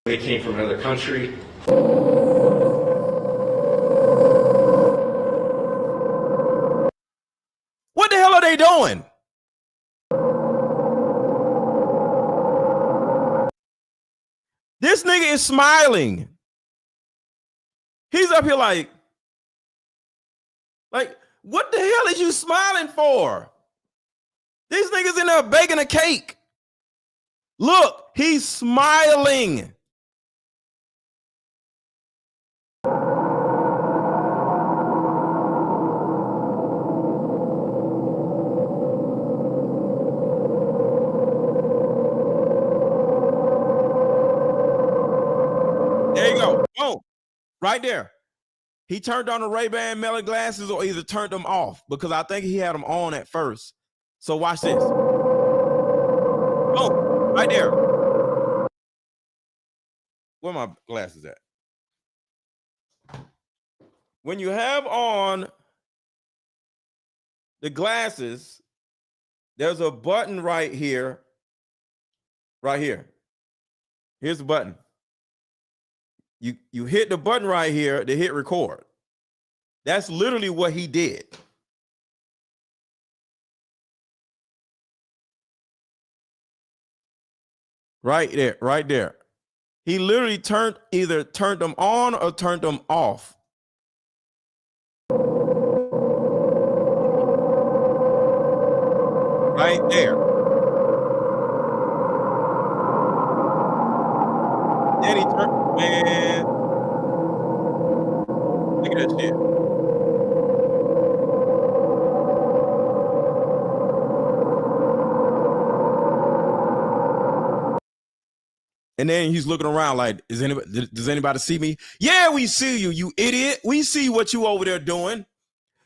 Speaker 26: They came from another country.
Speaker 3: What the hell are they doing? This nigga is smiling. up here like, what the hell is you smiling for? These niggas in there baking a cake. Look, he's smiling. There you go. Boom. Right there. He turned on the Ray-Ban melon glasses or either turned them off because I think he had them on at first. So watch this. Oh, right there. Where my glasses at? When you have on the glasses, there's a button right here. Right here. Here's the button. You hit the button right here to hit record. That's literally what he did. Right there, right there. He literally either turned them on or turned them off. Right there. Then he turned, man. Look at that shit. And then he's looking around like, does anybody see me? Yeah, we see you, you idiot. We see what you over there doing.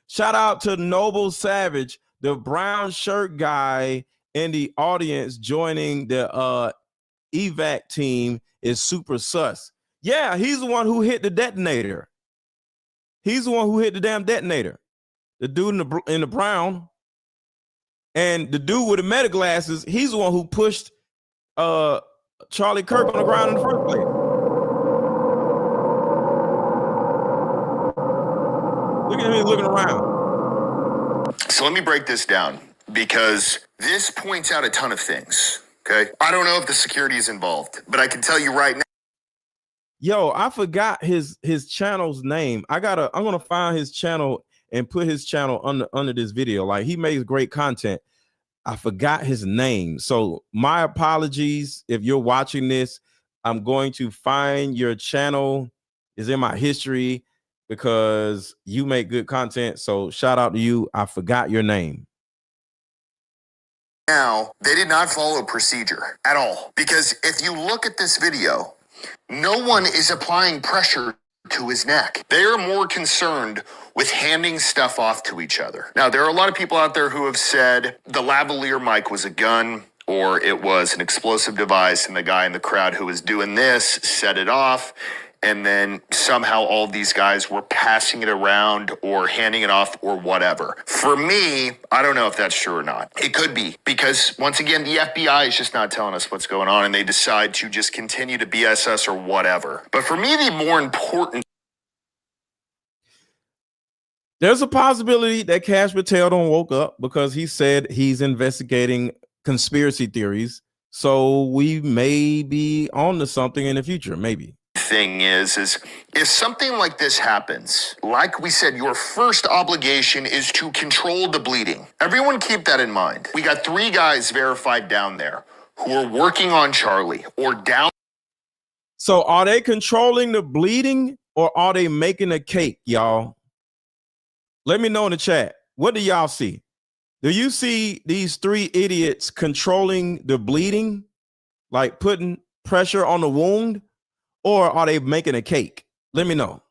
Speaker 3: Shout out to Noble Savage, the brown shirt guy in the audience joining the evac team is super sus. Yeah, he's the one who hit the detonator. He's the one who hit the damn detonator. The dude in the brown. And the dude with the meta glasses, he's the one who pushed Charlie Kirk on the ground in the first place. Look at him looking around.
Speaker 4: So let me break this down because this points out a ton of things. Okay. I don't know if the security is involved, but I can tell you right now.
Speaker 3: Yo, I forgot his channel's name. I'm gonna find his channel and put his channel under this video. Like, he makes great content. I forgot his name. So my apologies if you're watching this. I'm going to find your channel. It's in my history because you make good content. So shout out to you. I forgot your name.
Speaker 4: Now, they did not follow procedure at all. Because if you look at this video, no one is applying pressure to his neck. They are more concerned with handing stuff off to each other. Now, there are a lot of people out there who have said the lavalier mic was a gun or it was an explosive device and the guy in the crowd who was doing this set it off. And then somehow all these guys were passing it around or handing it off or whatever. For me, I don't know if that's true or not. It could be because, once again, the FBI is just not telling us what's going on and they decide to just continue to BS us or whatever. But for me, the more important...
Speaker 3: There's a possibility that Cash Patel don't woke up because he said he's investigating conspiracy theories. So we may be on to something in the future, maybe.
Speaker 4: Thing is if something like this happens, like we said, your first obligation is to control the bleeding. Everyone keep that in mind. We got 3 guys verified down there who are working on Charlie or down.
Speaker 3: So are they controlling the bleeding or are they making a cake, y'all? Let me know in the chat. What do y'all see? Do you see these 3 idiots controlling the bleeding, like putting pressure on the wound? Or are they making a cake? Let me know.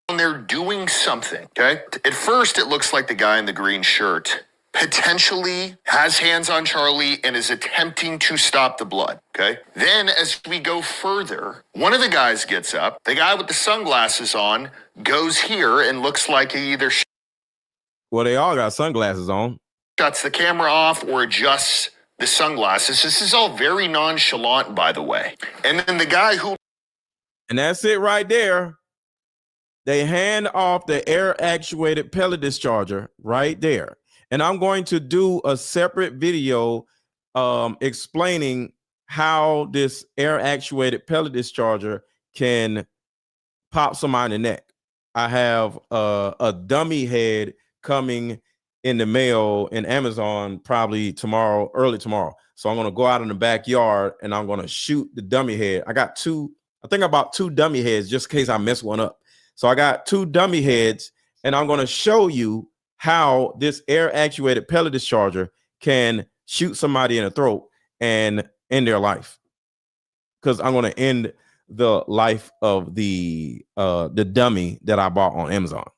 Speaker 4: They're doing something, okay? At first, it looks like the guy in the green shirt potentially has hands on Charlie and is attempting to stop the blood, okay? Then as we go further, one of the guys gets up. The guy with the sunglasses on goes here and looks like he either...
Speaker 3: Well, they all got sunglasses on.
Speaker 4: Shuts the camera off or adjusts the sunglasses. This is all very nonchalant, by the way. And then the guy who...
Speaker 3: And that's it right there. They hand off the air-actuated pellet discharger right there. And I'm going to do a separate video explaining how this air-actuated pellet discharger can pop somebody in the neck. I have a dummy head coming in the mail in Amazon probably tomorrow, early tomorrow. So I'm going to go out in the backyard and I'm going to shoot the dummy head. I got I think I bought 2 dummy heads just in case I mess one up. So I got 2 dummy heads and I'm going to show you how this air actuated pellet discharger can shoot somebody in the throat and end their life. Because I'm going to end the life of the dummy that I bought on Amazon.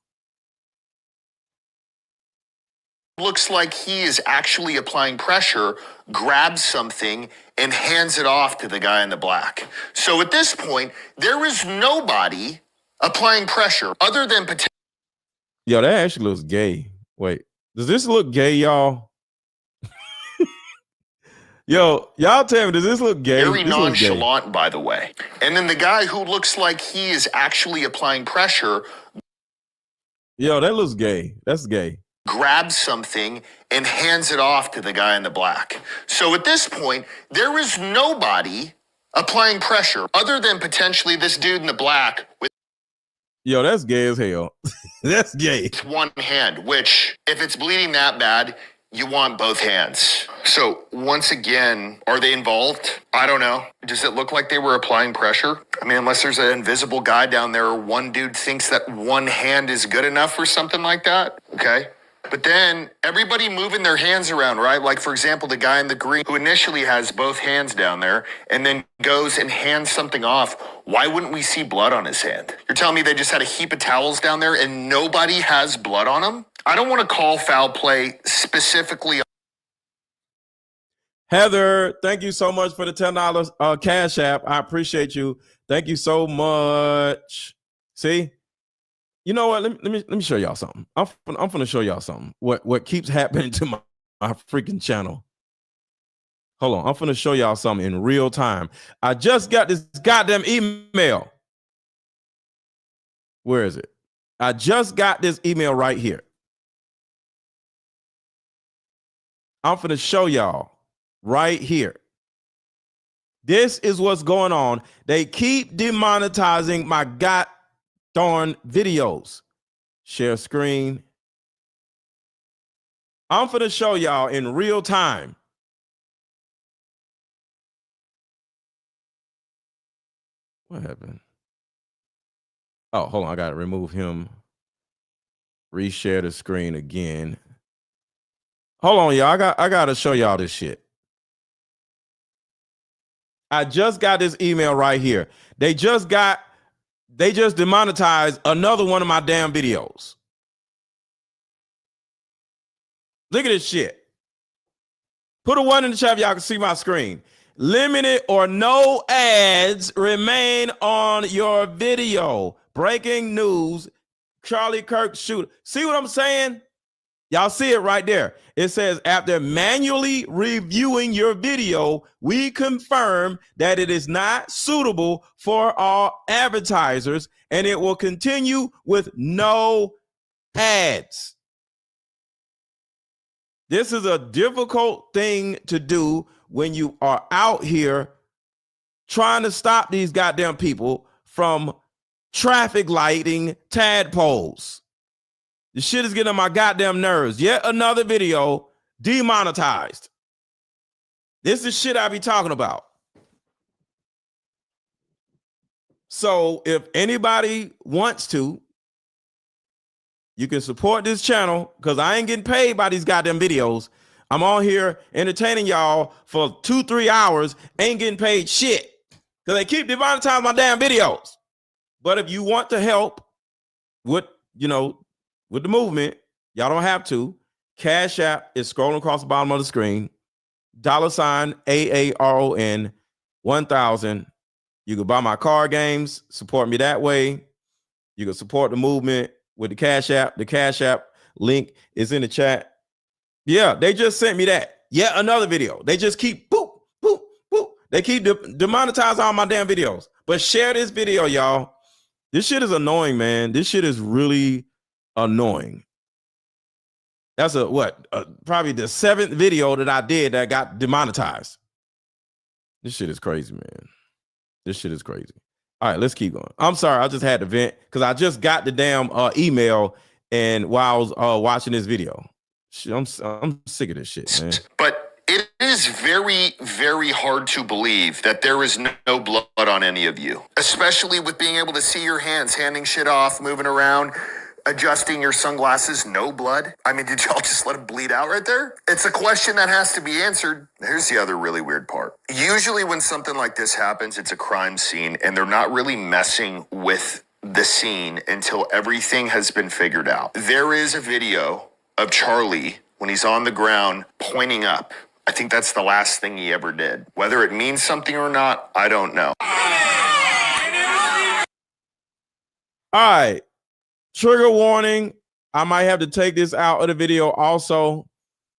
Speaker 4: Looks like he is actually applying pressure, grabs something, and hands it off to the guy in the black. So at this point, there is nobody applying pressure other than potential.
Speaker 3: Yo, that actually looks gay. Wait, does this look gay, y'all? Yo, y'all tell me, does this look gay?
Speaker 4: Very
Speaker 3: This looks gay.
Speaker 4: nonchalant, by the way. And then the guy who looks like he is actually applying pressure.
Speaker 3: Yo, that looks gay. That's gay.
Speaker 4: Grabs something and hands it off to the guy in the black. So at this point, there is nobody applying pressure other than potentially this dude in the black with
Speaker 3: Yo, that's gay as hell. That's gay.
Speaker 4: one hand, which if it's bleeding that bad, you want both hands. So once again, are they involved? I don't know. Does it look like they were applying pressure? I mean, unless there's an invisible guy down there or one dude thinks that one hand is good enough for something like that. Okay. But then everybody moving their hands around, right? Like, for example, the guy in the green who initially has both hands down there and then goes and hands something off. Why wouldn't we see blood on his hand? You're telling me they just had a heap of towels down there and nobody has blood on them? I don't want to call foul play specifically.
Speaker 3: Heather, thank you so much for the $10 Cash App. I appreciate you. Thank you so much. See? You know what? Let me show y'all something. I'm gonna show y'all something. What keeps happening to my freaking channel? Hold on. I'm gonna show y'all something in real time. I just got this goddamn email. Where is it? I just got this email right here. I'm gonna show y'all right here. This is what's going on. They keep demonetizing my darn videos. Share screen. I'm finna show y'all in real time. What happened? Oh, hold on. I gotta remove him. Reshare the screen again. Hold on, y'all. I gotta show y'all this shit. I just got this email right here. They just demonetized another one of my damn videos. Look at this shit. Put a 1 in the chat if y'all can see my screen. Limited or no ads remain on your video. Breaking news. Charlie Kirk shooter. See what I'm saying? Y'all see it right there. It says, after manually reviewing your video, we confirm that it is not suitable for all advertisers and it will continue with no ads. This is a difficult thing to do when you are out here trying to stop these goddamn people from traffic lighting tadpoles. This shit is getting on my goddamn nerves. Yet another video demonetized. This is shit I be talking about. So if anybody wants to, you can support this channel because I ain't getting paid by these goddamn videos. I'm on here entertaining y'all for 2-3 hours, ain't getting paid shit because they keep demonetizing my damn videos. But if you want to help with, with the movement, y'all don't have to. Cash App is scrolling across the bottom of the screen. $AARON 1000. You can buy my card games, support me that way. You can support the movement with the Cash App. The Cash App link is in the chat. Yeah, they just sent me that. Yet another video. They just keep boop, boop, boop. They keep demonetizing all my damn videos. But share this video, y'all. This shit is annoying, man. This shit is really annoying. That's probably the 7th video that I did that got demonetized. This shit is crazy, man. This shit is crazy. All right, let's keep going. I'm sorry, I just had to vent because I just got the damn email and while I was watching this video. I'm sick of this shit, man.
Speaker 4: But it is very, very hard to believe that there is no blood on any of you, especially with being able to see your hands, handing shit off, moving around, adjusting your sunglasses, no blood. I mean, did y'all just let it bleed out right there? It's a question that has to be answered. Here's the other really weird part. Usually when something like this happens, it's a crime scene and they're not really messing with the scene until everything has been figured out. There is a video of Charlie when he's on the ground pointing up. I think that's the last thing he ever did. Whether it means something or not, I don't know.
Speaker 3: All right. Trigger warning. I might have to take this out of the video also.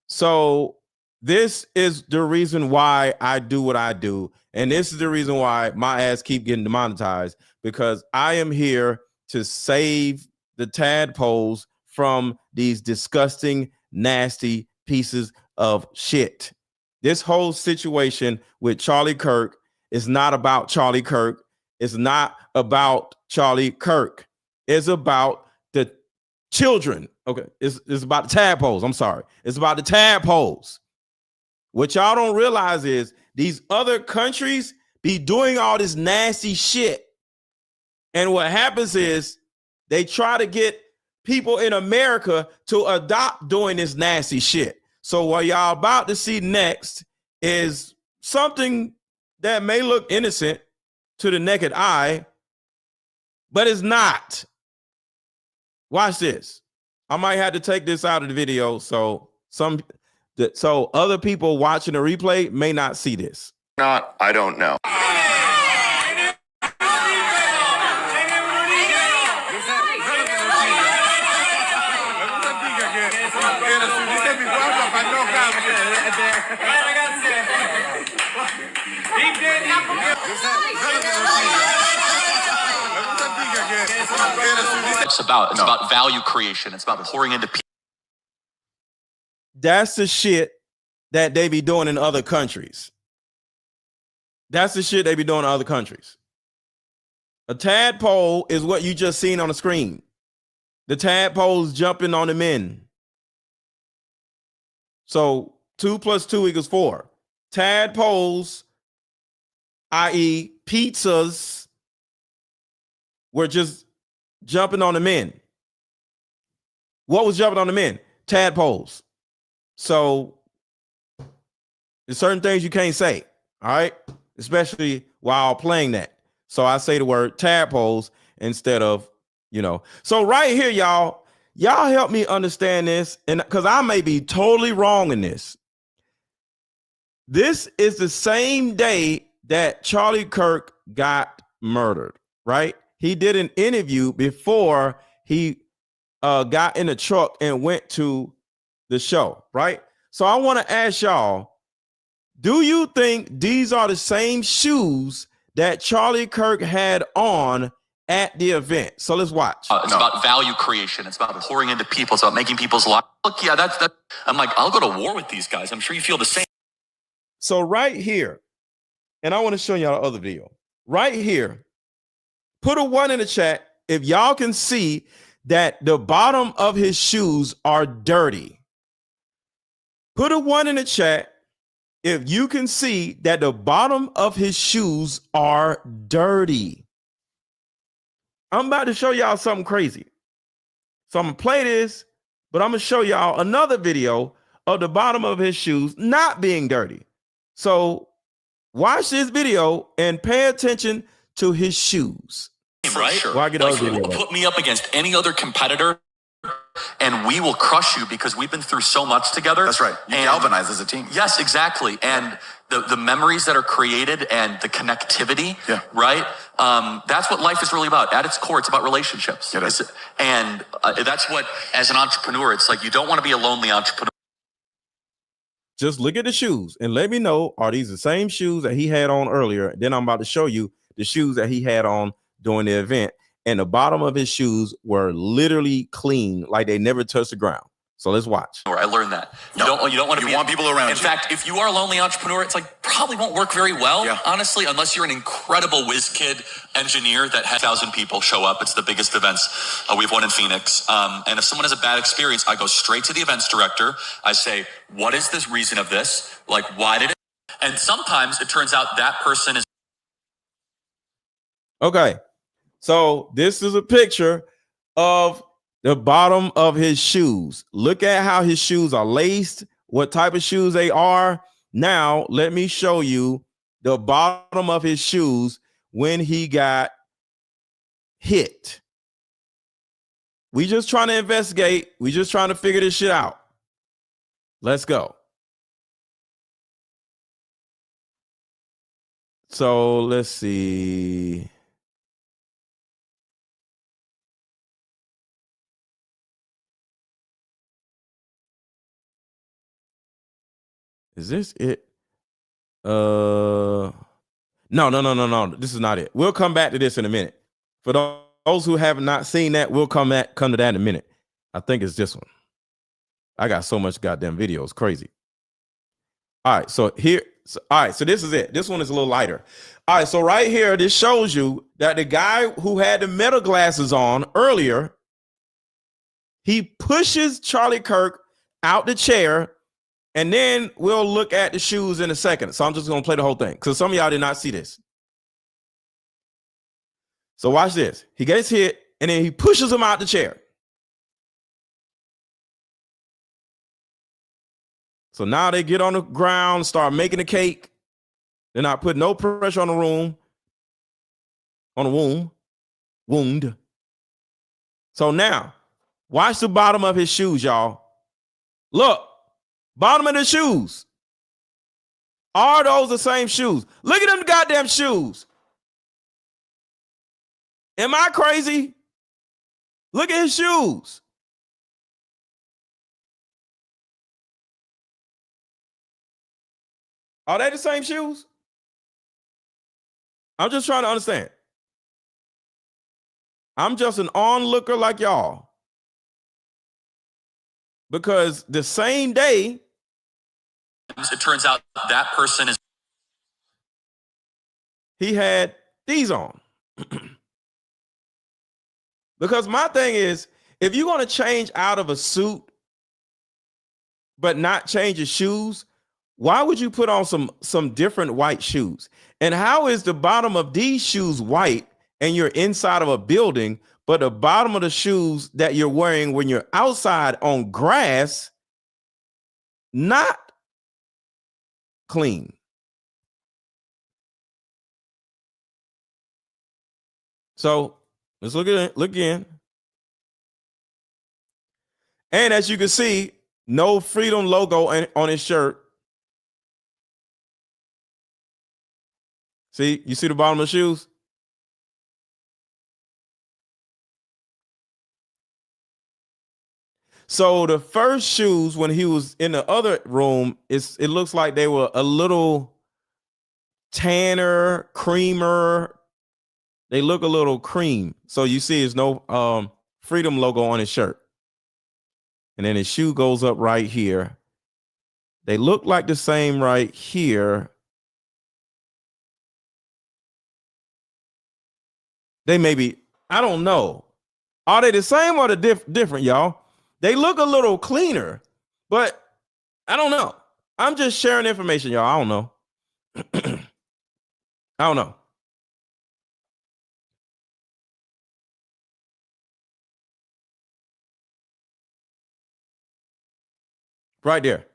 Speaker 3: So this is the reason why I do what I do. And this is the reason why my ass keep getting demonetized, because I am here to save the tadpoles from these disgusting, nasty pieces of shit. This whole situation with Charlie Kirk is not about Charlie Kirk. It's not about Charlie Kirk. It's about the children. Okay, it's about the tadpoles. I'm sorry. It's about the tadpoles. What y'all don't realize is these other countries be doing all this nasty shit. And what happens is they try to get people in America to adopt doing this nasty shit. So what y'all about to see next is something that may look innocent to the naked eye, but it's not. Watch this. I might have to take this out of the video so other people watching the replay may not see this.
Speaker 4: Not, I don't know.
Speaker 1: It's about value creation. It's about pouring into people.
Speaker 3: That's the shit that they be doing in other countries. That's the shit they be doing in other countries. A tadpole is what you just seen on the screen. The tadpoles jumping on the men. So 2 + 2 = 4. Tadpoles, i.e. pizzas, were just jumping on the men. What was jumping on the men? Tadpoles. So there's certain things you can't say, all right? Especially while playing that. So I say the word tadpoles instead of, So right here, y'all help me understand this, and because I may be totally wrong in this. This is the same day that Charlie Kirk got murdered, right? He did an interview before he got in the truck and went to the show, right? So I want to ask y'all, do you think these are the same shoes that Charlie Kirk had on at the event? So let's watch.
Speaker 1: It's about value creation. It's about pouring into people. It's about making people's lives. Look, yeah, that's. I'm like, I'll go to war with these guys. I'm sure you feel the same.
Speaker 3: So right here, and I want to show y'all the other video. Right here, put a 1 in the chat if y'all can see that the bottom of his shoes are dirty. Put a 1 in the chat if you can see that the bottom of his shoes are dirty. I'm about to show y'all something crazy. So I'm going to play this, but I'm going to show y'all another video of the bottom of his shoes not being dirty. So watch this video and pay attention to his shoes.
Speaker 1: Right? Sure.
Speaker 3: Well, I get
Speaker 1: like, put me up against any other competitor and we will crush you because we've been through so much together.
Speaker 5: That's right. You galvanize as a team.
Speaker 1: Yes, exactly. And the memories that are created and the connectivity, right? That's what life is really about. At its core, it's about relationships.
Speaker 5: It is.
Speaker 1: And that's what, as an entrepreneur, it's like you don't want to be a lonely entrepreneur.
Speaker 3: Just look at the shoes and let me know, are these the same shoes that he had on earlier? Then I'm about to show you the shoes that he had on during the event. And the bottom of his shoes were literally clean, like they never touched the ground. So let's watch.
Speaker 1: I learned that. You don't want to
Speaker 2: want people around you.
Speaker 1: In fact, if you are a lonely entrepreneur, it's like probably won't work very well, honestly, unless you're an incredible whiz kid engineer that has 1,000 people show up. It's the biggest events. We have one in Phoenix. And if someone has a bad experience, I go straight to the events director. I say, what is the reason of this? Like, why did it? And sometimes it turns out that person is.
Speaker 3: Okay. So this is a picture of the bottom of his shoes. Look at how his shoes are laced, what type of shoes they are. Now, let me show you the bottom of his shoes when he got hit. We just trying to investigate. We just trying to figure this shit out. Let's go. So let's see. Is this it? No. This is not it. We'll come back to this in a minute. For those who have not seen that, we'll come to that in a minute. I think it's this one. I got so much goddamn videos, crazy. All right, so here. So this is it. This one is a little lighter. All right, so right here, this shows you that the guy who had the metal glasses on earlier, he pushes Charlie Kirk out the chair. And then we'll look at the shoes in a second. So I'm just going to play the whole thing because some of y'all did not see this. So watch this. He gets hit and then he pushes him out the chair. So now they get on the ground, start making the cake. They're not putting no pressure on the wound. So now watch the bottom of his shoes, y'all. Look. Bottom of the shoes. Are those the same shoes? Look at them goddamn shoes. Am I crazy? Look at his shoes. Are they the same shoes? I'm just trying to understand. I'm just an onlooker like y'all. Because the same day,
Speaker 1: it turns out that person is.
Speaker 3: He had these on. Because my thing is, if you're going to change out of a suit, but not change your shoes, why would you put on some different white shoes? And how is the bottom of these shoes white and you're inside of a building, but the bottom of the shoes that you're wearing when you're outside on grass, not clean? So let's look at it. Look again. And as you can see, no freedom logo on his shirt. See, you see the bottom of the shoes? So the first shoes, when he was in the other room, it looks like they were a little tanner, creamer. They look a little cream. So you see there's no freedom logo on his shirt. And then his shoe goes up right here. They look like the same right here. They may be, I don't know. Are they the same or the different, y'all? They look a little cleaner, but I don't know. I'm just sharing information, y'all. I don't know. I don't know. Right there.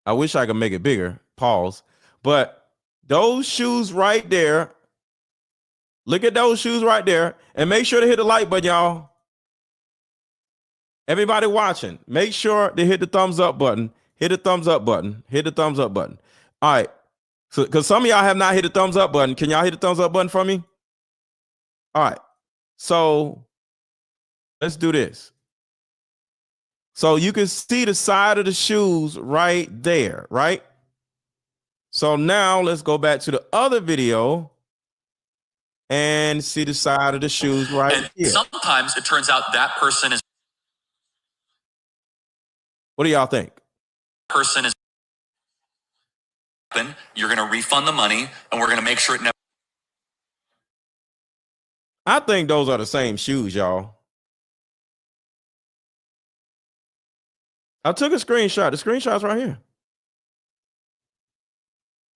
Speaker 3: I wish I could make it bigger. Pause. But those shoes right there. Look at those shoes right there. And make sure to hit the like button, y'all. Everybody watching, make sure to hit the thumbs up button. Hit the thumbs up button. Hit the thumbs up button. All right. So, because some of y'all have not hit the thumbs up button. Can y'all hit the thumbs up button for me? All right. So let's do this. So you can see the side of the shoes right there, right? So now let's go back to the other video and see the side of the shoes right
Speaker 1: and
Speaker 3: here.
Speaker 1: Sometimes it turns out that person is.
Speaker 3: What do y'all think?
Speaker 1: Person is, you're going to refund the money, and we're going to make sure it never.
Speaker 3: I think those are the same shoes, y'all. I took a screenshot. The screenshot's right here.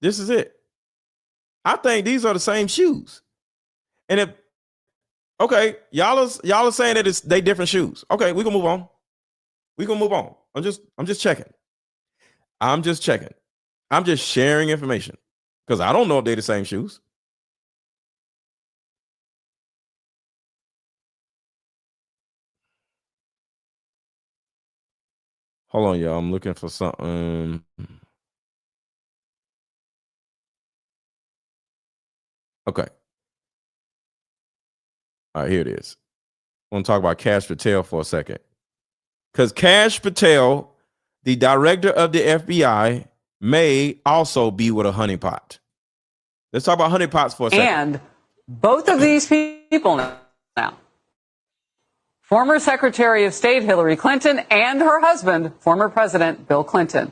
Speaker 3: This is it. I think these are the same shoes. And if okay, y'all are saying that they different shoes. Okay, we can move on. We can move on. I'm just checking. I'm just checking. I'm just sharing information because I don't know if they're the same shoes. Hold on, y'all. I'm looking for something. Okay. All right, here it is. I want to talk about Kash Patel for a second. Because Kash Patel, the director of the FBI, may also be with a honeypot. Let's talk about honeypots for a second.
Speaker 2: And both of these people now, former Secretary of State Hillary Clinton and her husband, former President Bill Clinton.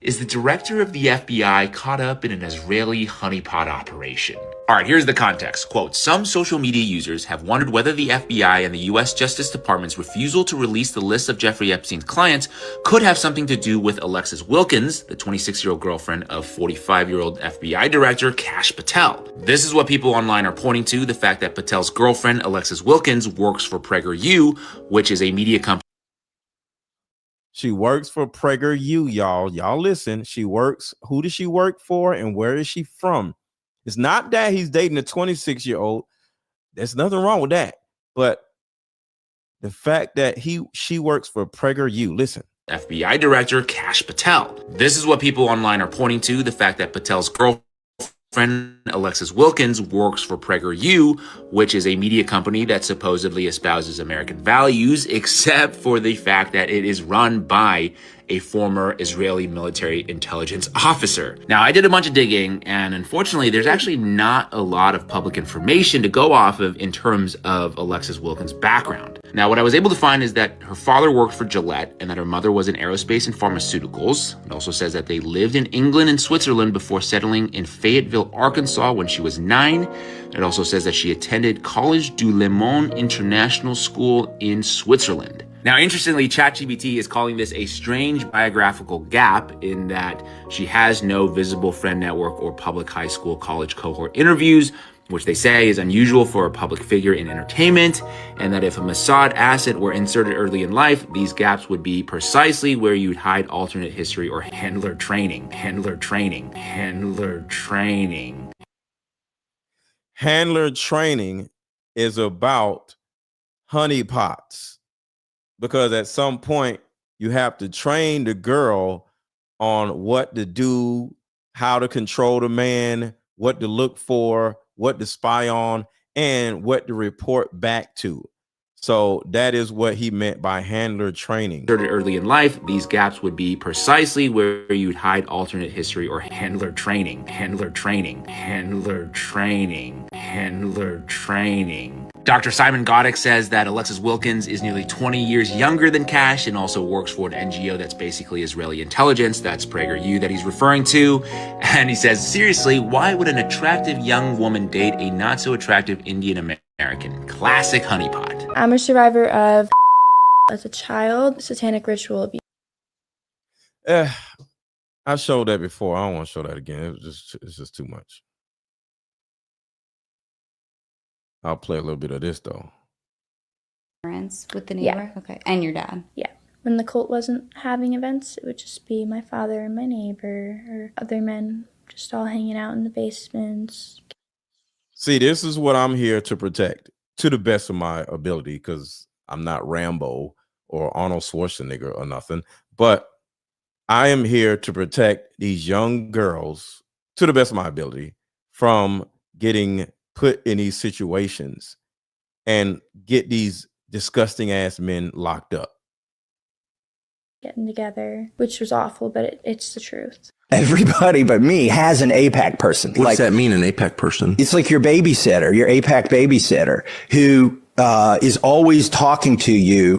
Speaker 5: Is the director of the FBI caught up in an Israeli honeypot operation? All right, here's the context. Quote, some social media users have wondered whether the FBI and the U.S. Justice Department's refusal to release the list of Jeffrey Epstein's clients could have something to do with Alexis Wilkins, the 26-year-old girlfriend of 45-year-old FBI Director Kash Patel. This is what people online are pointing to, the fact that Patel's girlfriend, Alexis Wilkins, works for PragerU, which is a media company.
Speaker 3: She works for PragerU, y'all. Y'all listen. She works. Who does she work for and where is she from? It's not that he's dating a 26-year-old. There's nothing wrong with that. But the fact that she works for PragerU, listen.
Speaker 5: FBI Director Kash Patel. This is what people online are pointing to, the fact that Patel's girlfriend, Alexis Wilkins, works for PragerU, which is a media company that supposedly espouses American values, except for the fact that it is run by a former Israeli military intelligence officer. Now, I did a bunch of digging, and unfortunately, there's actually not a lot of public information to go off of in terms of Alexis Wilkins' background. Now, what I was able to find is that her father worked for Gillette and that her mother was in aerospace and pharmaceuticals. It also says that they lived in England and Switzerland before settling in Fayetteville, Arkansas when she was 9. It also says that she attended Collège du Le Monde International School in Switzerland. Now, interestingly, ChatGPT is calling this a strange biographical gap in that she has no visible friend network or public high school college cohort interviews, which they say is unusual for a public figure in entertainment, and that if a Mossad asset were inserted early in life, these gaps would be precisely where you'd hide alternate history or handler training. Handler training
Speaker 3: is about honeypots. Because at some point you have to train the girl on what to do, how to control the man, what to look for, what to spy on, and what to report back to. So that is what he meant by handler training.
Speaker 5: Early in life, these gaps would be precisely where you'd hide alternate history or handler training. Dr. Simon Goddick says that Alexis Wilkins is nearly 20 years younger than Kash and also works for an NGO that's basically Israeli intelligence. That's PragerU that he's referring to. And he says, seriously, why would an attractive young woman date a not so attractive Indian American? Classic honeypot.
Speaker 6: I'm a survivor of as a child, satanic ritual abuse.
Speaker 3: I showed that before. I don't want to show that again. It's just too much. I'll play a little bit of this though.
Speaker 7: With the neighbor?
Speaker 6: Yeah.
Speaker 7: Okay. And your dad?
Speaker 6: Yeah. When the cult wasn't having events, it would just be my father and my neighbor or other men just all hanging out in the basements.
Speaker 3: See, this is what I'm here to protect to the best of my ability, because I'm not Rambo or Arnold Schwarzenegger or nothing, but I am here to protect these young girls to the best of my ability from getting put in these situations and get these disgusting ass men locked up.
Speaker 6: Getting together, which was awful, but it's the truth.
Speaker 8: Everybody but me has an APAC person.
Speaker 15: What's that mean, an APAC person?
Speaker 8: It's like your babysitter, your APAC babysitter, who is always talking to you.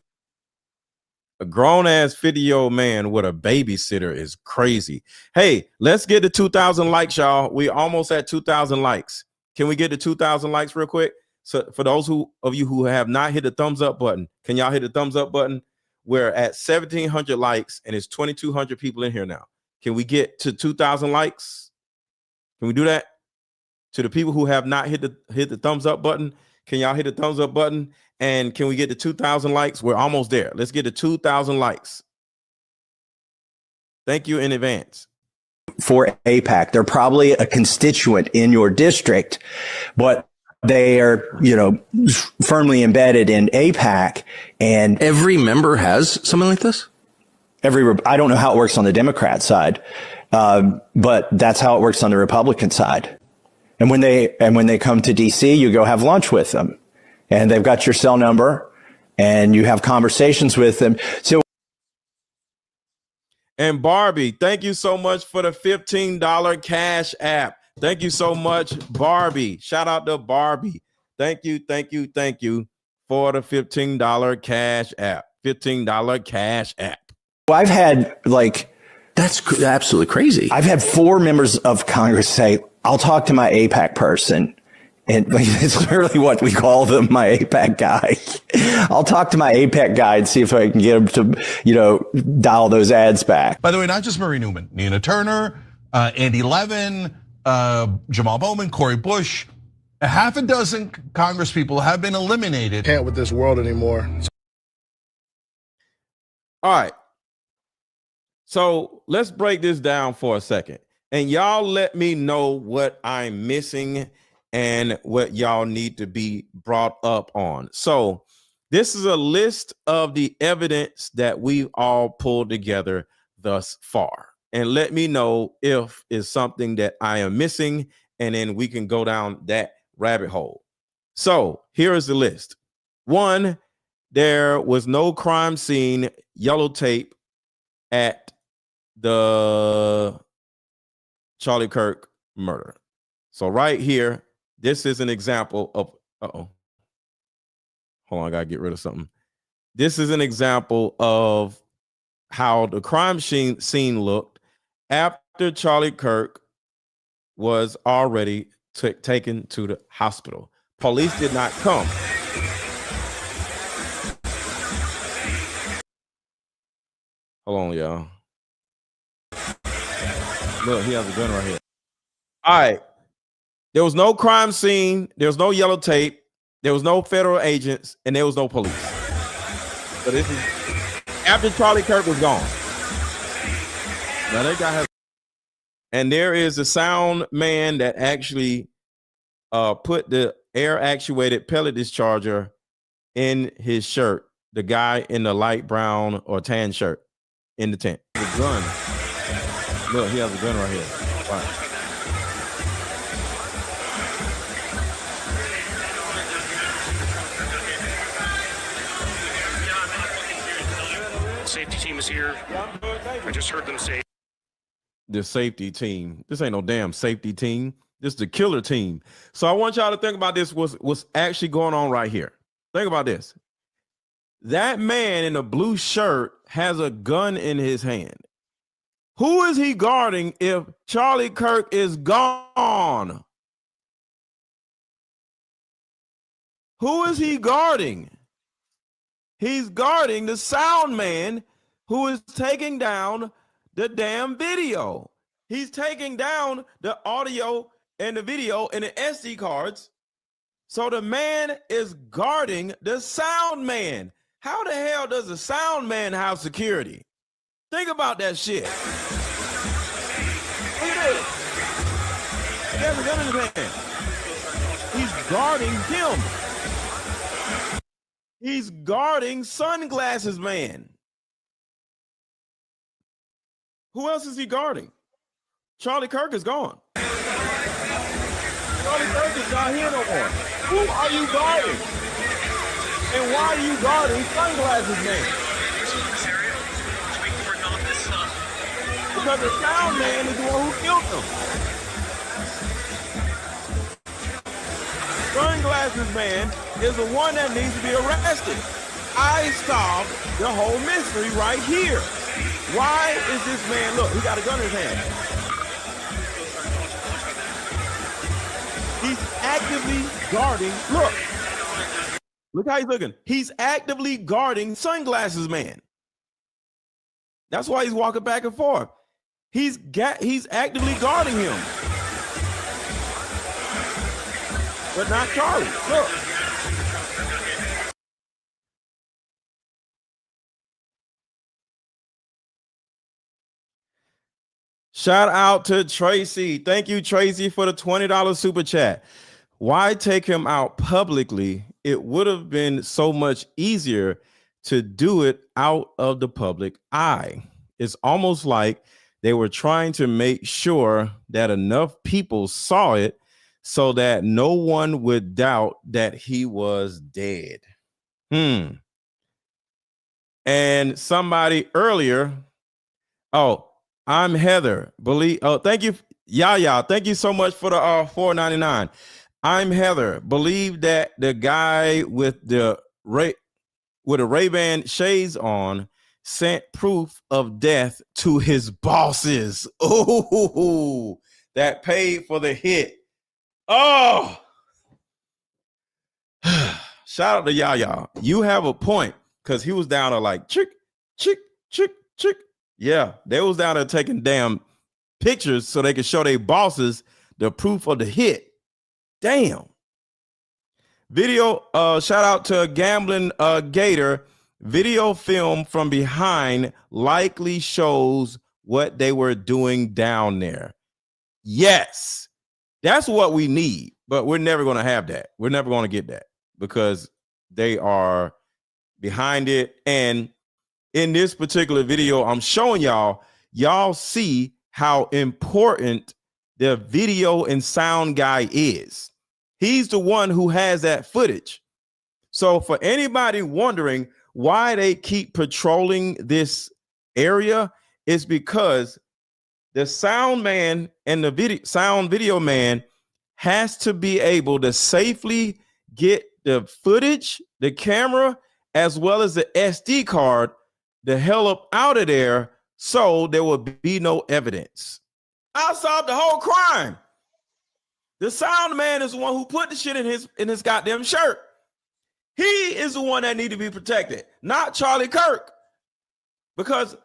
Speaker 3: A grown-ass 50-year-old man with a babysitter is crazy. Hey, let's get to 2,000 likes, y'all. We almost at 2,000 likes. Can we get to 2,000 likes real quick? So for those of you who have not hit the thumbs up button, can y'all hit the thumbs up button? We're at 1,700 likes, and it's 2,200 people in here now. Can we get to 2,000 likes? Can we do that? To the people who have not hit the thumbs up button, can y'all hit the thumbs up button? And can we get to 2,000 likes? We're almost there. Let's get to 2,000 likes. Thank you in advance.
Speaker 8: For AIPAC, they're probably a constituent in your district, but they are, firmly embedded in AIPAC. And
Speaker 9: every member has something like this?
Speaker 8: I don't know how it works on the Democrat side, but that's how it works on the Republican side. And when they come to DC, you go have lunch with them, and they've got your cell number, and you have conversations with them. So.
Speaker 3: And Barbie, thank you so much for the $15 Cash App. Thank you so much, Barbie. Shout out to Barbie. Thank you for the $15 Cash App. $15 Cash App.
Speaker 8: Well, I've had
Speaker 9: that's absolutely crazy.
Speaker 8: I've had 4 members of Congress say, I'll talk to my AIPAC person. And it's literally what we call them, my AIPAC guy. I'll talk to my AIPAC guy and see if I can get him to, dial those ads back.
Speaker 10: By the way, not just Marie Newman, Nina Turner, Andy Levin, Jamal Bowman, Cori Bush, a half a dozen Congress people have been eliminated.
Speaker 11: Can't with this world anymore.
Speaker 3: All right. So let's break this down for a second. And y'all let me know what I'm missing and what y'all need to be brought up on. So this is a list of the evidence that we've all pulled together thus far. And let me know if it's something that I am missing, and then we can go down that rabbit hole. So here is the list. 1, there was no crime scene yellow tape at the Charlie Kirk murder. So right here, this is an example of, hold on, I gotta get rid of something. This is an example of how the crime scene looked after Charlie Kirk was already taken to the hospital. Police did not come. Hold on, y'all. Look, he has a gun right here. All right. There was no crime scene. There was no yellow tape. There was no federal agents, and there was no police. So this is after Charlie Kirk was gone. Now they got, and there is a sound man that actually put the air actuated pellet discharger in his shirt. The guy in the light brown or tan shirt in the tent. The gun. Look, he has a gun right here. Right.
Speaker 12: Safety team is here. I just heard them say.
Speaker 3: The safety team. This ain't no damn safety team. This is the killer team. So I want y'all to think about this. What's actually going on right here. Think about this. That man in a blue shirt has a gun in his hand. Who is he guarding if Charlie Kirk is gone? Who is he guarding? He's guarding the sound man who is taking down the damn video. He's taking down the audio and the video and the SD cards. So the man is guarding the sound man. How the hell does a sound man have security? Think about that shit. Look at this. He has a gun in his hand. He's guarding him. He's guarding Sunglasses Man. Who else is he guarding? Charlie Kirk is gone. Charlie Kirk is not here no more. Who are you guarding? And why are you guarding Sunglasses Man? Because the sound man is the one who killed him. Sunglasses Man is the one that needs to be arrested. I solved the whole mystery right here. Why is this man, look, he got a gun in his hand. He's actively guarding, look how he's looking. He's actively guarding Sunglasses Man. That's why he's walking back and forth. He's actively guarding him. But not Charlie, look. Shout out to Tracy. Thank you, Tracy, for the $20 super chat. Why take him out publicly? It would have been so much easier to do it out of the public eye. It's almost like they were trying to make sure that enough people saw it so that no one would doubt that he was dead. And somebody earlier, I'm Heather. Thank you, Yaya. Thank you so much for the $4.99. I'm Heather. Believe that the guy with the Ray-Ban shades on sent proof of death to his bosses. Oh, that paid for the hit. Oh, shout out to Yaya. You have a point, because he was down to like chick. Yeah, they was down there taking damn pictures so they could show their bosses the proof of the hit. Damn. Video, shout out to Gambling Gator. Video film from behind likely shows what they were doing down there. Yes, that's what we need, but we're never going to have that. We're never going to get that because they are behind it. And in this particular video, I'm showing y'all see how important the video and sound guy is. He's the one who has that footage. So for anybody wondering why they keep patrolling this area, it's because the sound man and the video man has to be able to safely get the footage, the camera, as well as the SD card the hell up out of there so there will be no evidence. I solved the whole crime. The sound man is the one who put the shit in his goddamn shirt. He is the one that need to be protected, not Charlie Kirk. Because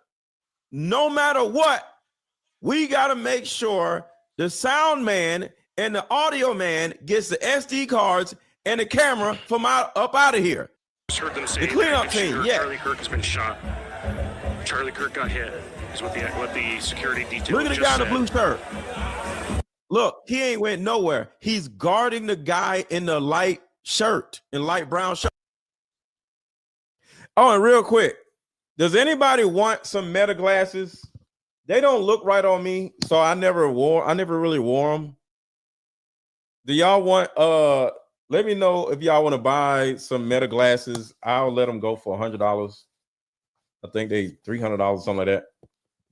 Speaker 3: no matter what, we got to make sure the sound man and the audio man gets the SD cards and the camera from up out of here.
Speaker 12: Just heard them say
Speaker 3: the cleanup team, yeah.
Speaker 12: Charlie Kirk has been shot. Charlie Kirk got hit, is what the security detail.
Speaker 3: Look at the guy in the blue shirt. Look, he ain't went nowhere. He's guarding the guy in the light shirt, in light brown shirt. Oh, and real quick, does anybody want some Meta glasses? They don't look right on me, so I never really wore them. Do y'all want let me know if y'all want to buy some Meta glasses. I'll let them go for $100. I think they $300, something like that.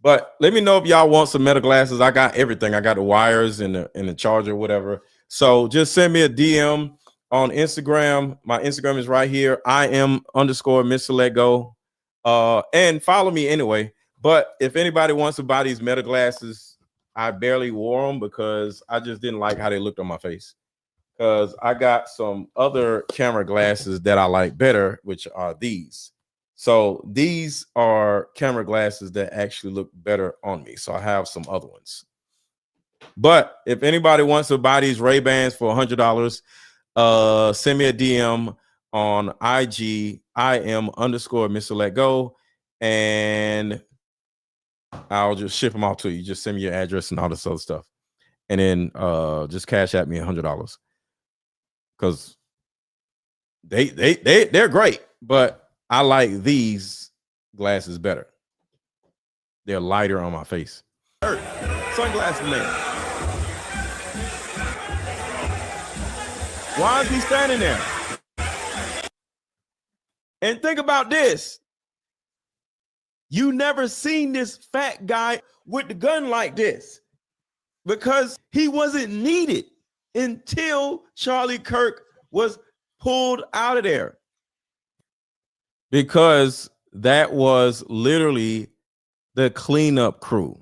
Speaker 3: But let me know if y'all want some Meta glasses. I got everything. I got the wires and the charger, whatever. So just send me a DM on Instagram. My Instagram is right here. I am_Mr. Let Go. And follow me anyway. But if anybody wants to buy these Meta glasses, I barely wore them because I just didn't like how they looked on my face. Because I got some other camera glasses that I like better, which are these. So these are camera glasses that actually look better on me. So I have some other ones. But if anybody wants to buy these Ray-Bans for $100, send me a DM on IG. I am_Mr. Let Go. And I'll just ship them out to you. Just send me your address and all this other stuff. And then just cash at me $100. Because they're great, but I like these glasses better. They're lighter on my face. Sunglasses man. Why is he standing there? And think about this. You never seen this fat guy with the gun like this because he wasn't needed until Charlie Kirk was pulled out of there. because that was literally the cleanup crew.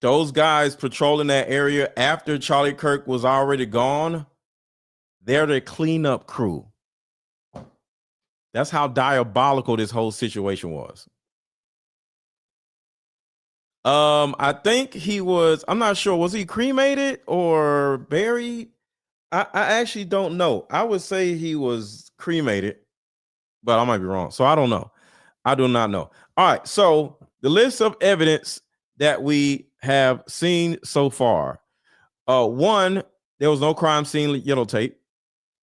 Speaker 3: Those guys patrolling that area after Charlie Kirk was already gone, they're the cleanup crew. That's how diabolical this whole situation was. I think he was, I'm not sure, was he cremated or buried? I actually don't know. I would say he was cremated, but I might be wrong. So I don't know. I do not know. All right. So the list of evidence that we have seen so far. One, there was no crime scene yellow tape.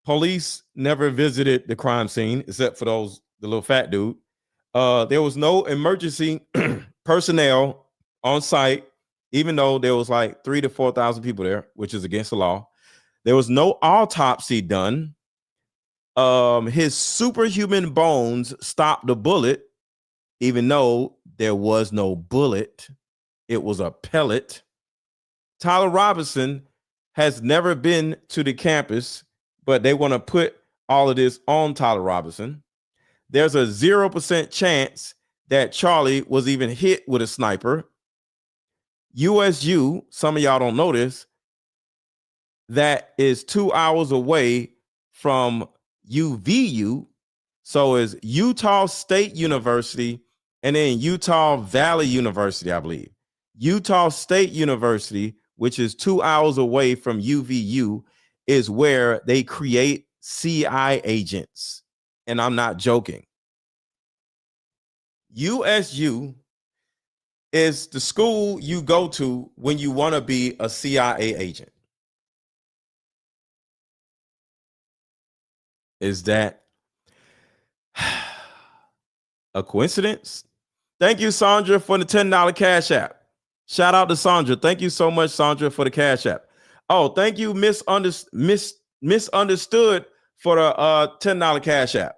Speaker 3: Police never visited the crime scene except for the little fat dude. There was no emergency personnel on site, even though there was like 3,000 to 4,000 people there, which is against the law. There was no autopsy done. His superhuman bones stopped the bullet, even though there was no bullet. It was a pellet. Tyler Robinson has never been to the campus, but they want to put all of this on Tyler Robinson. There's a 0% chance that Charlie was even hit with a sniper. USU, some of y'all don't know this, that is 2 hours away from UVU. So is Utah State University and then Utah Valley University, I believe. Utah State University, which is 2 hours away from UVU, is where they create CI agents. And I'm not joking. USU is the school you go to when you want to be a CIA agent. Is that a coincidence? Thank you, Sandra, for the $10 Cash App. Shout out to Sandra. Thank you so much, Sandra, for the Cash App. Oh, thank you, Misunderstood, for the $10 Cash App.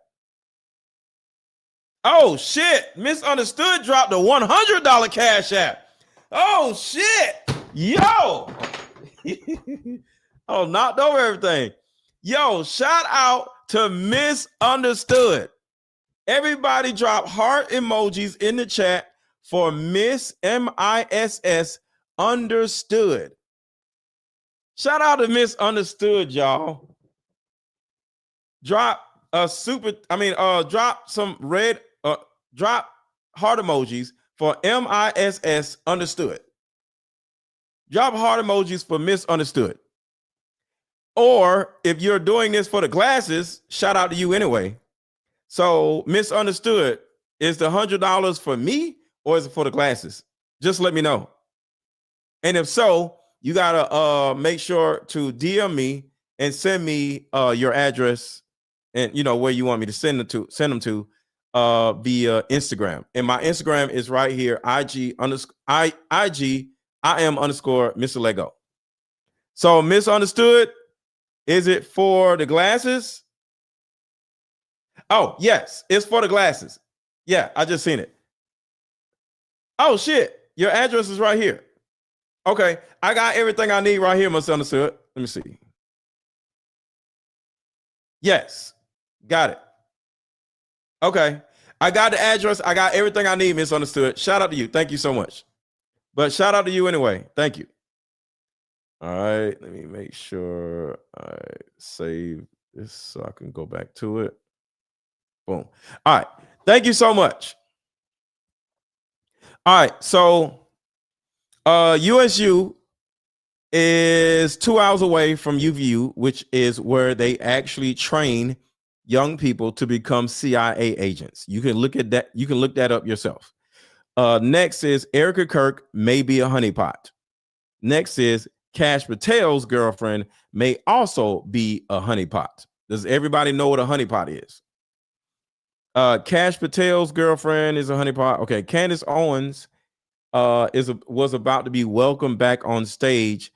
Speaker 3: Oh, shit. Misunderstood dropped the $100 Cash App. Oh, shit. Yo. Oh, knocked over everything. Yo, shout out to Misunderstood. Everybody drop heart emojis in the chat for Miss MISS Understood. Shout out to Misunderstood, y'all. Drop some red, drop heart emojis for MISS Understood. Drop heart emojis for Misunderstood. Or if you're doing this for the glasses, shout out to you anyway. So Misunderstood, is the $100 for me or is it for the glasses? Just let me know. And if so, you gotta make sure to DM me and send me your address and where you want me to send them to via Instagram. And my Instagram is right here, IG I am _ Mr. Lego. So Misunderstood, is it for the glasses? Oh, yes, it's for the glasses. Yeah, I just seen it. Oh, shit. Your address is right here. Okay, I got everything I need right here, Misunderstood. Let me see. Yes, got it. Okay, I got the address. I got everything I need, Misunderstood. Shout out to you. Thank you so much. But shout out to you anyway. Thank you. All right, let me make sure I save this so I can go back to it. Boom. All right. Thank you so much. All right. So USU is 2 hours away from UVU, which is where they actually train young people to become CIA agents. You can look at that. You can look that up yourself. Next is Erika Kirk may be a honeypot. Next is Kash Patel's girlfriend may also be a honeypot. Does everybody know what a honeypot is? Kash Patel's girlfriend is a honeypot. Okay, Candace Owens was about to be welcomed back on stage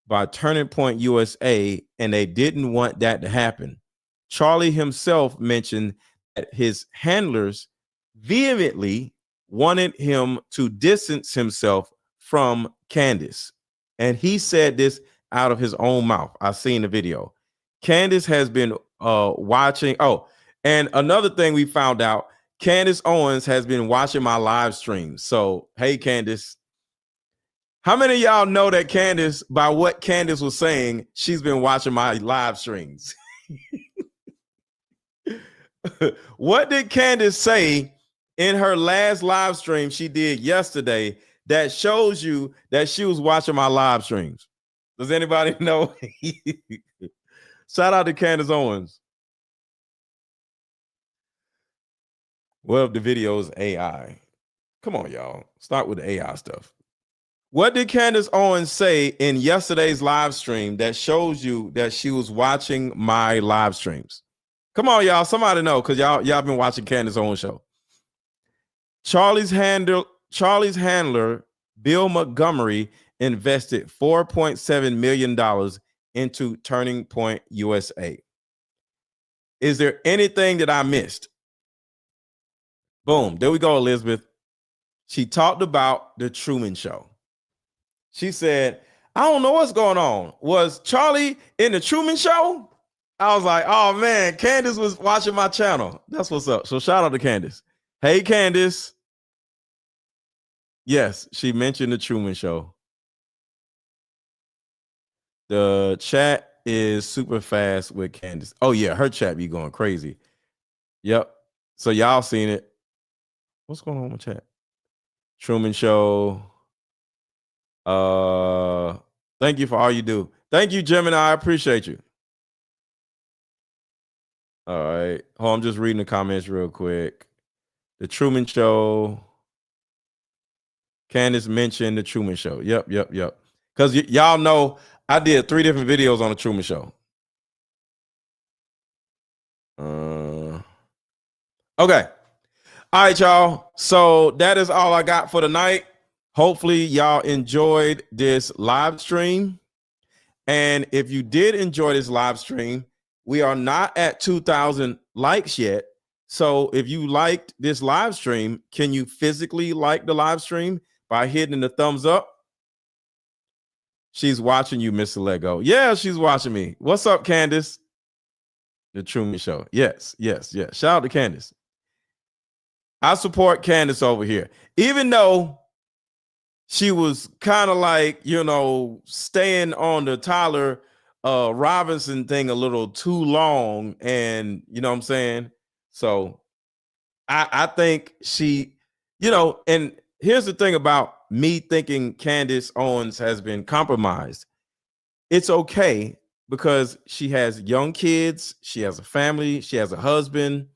Speaker 3: by Turning Point USA, and they didn't want that to happen. Charlie himself mentioned that his handlers vehemently wanted him to distance himself from Candace, and he said this out of his own mouth. I've seen the video. Candace has been watching. Oh, And another thing we found out, Candace Owens has been watching my live streams. So, hey, Candace. How many of y'all know that Candace, by what Candace was saying, she's been watching my live streams? What did Candace say in her last live stream she did yesterday that shows you that she was watching my live streams? Does anybody know? Shout out to Candace Owens. Well, the video is AI. Come on, y'all. Start with the AI stuff. What did Candace Owens say in yesterday's live stream that shows you that she was watching my live streams? Come on, y'all. Somebody know, because y'all been watching Candace Owens show. Charlie's handler, Bill Montgomery, invested $4.7 million into Turning Point USA. Is there anything that I missed? Boom. There we go, Elizabeth. She talked about the Truman Show. She said, I don't know what's going on. Was Charlie in the Truman Show? I was like, oh, man, Candace was watching my channel. That's what's up. So shout out to Candace. Hey, Candace. Yes, she mentioned the Truman Show. The chat is super fast with Candace. Oh, yeah, her chat be going crazy. Yep. So y'all seen it. What's going on with chat? Truman Show. Thank you for all you do. Thank you, Gemini. I appreciate you. All right. Oh, I'm just reading the comments real quick. The Truman Show. Candace mentioned the Truman Show. Yep. Because y'all know I did 3 different videos on the Truman Show. Okay. All right, y'all. So that is all I got for tonight. Hopefully y'all enjoyed this live stream. And if you did enjoy this live stream, we are not at 2,000 likes yet. So if you liked this live stream, can you physically like the live stream by hitting the thumbs up? She's watching you, Mr. Lego. Yeah, she's watching me. What's up, Candace? The Truman Show. Yes. Shout out to Candace. I support Candace over here. Even though she was kind of like, staying on the Tyler Robinson thing a little too long. And you know what I'm saying? So I think she, and here's the thing about me thinking Candace Owens has been compromised. It's okay because she has young kids. She has a family. She has a husband.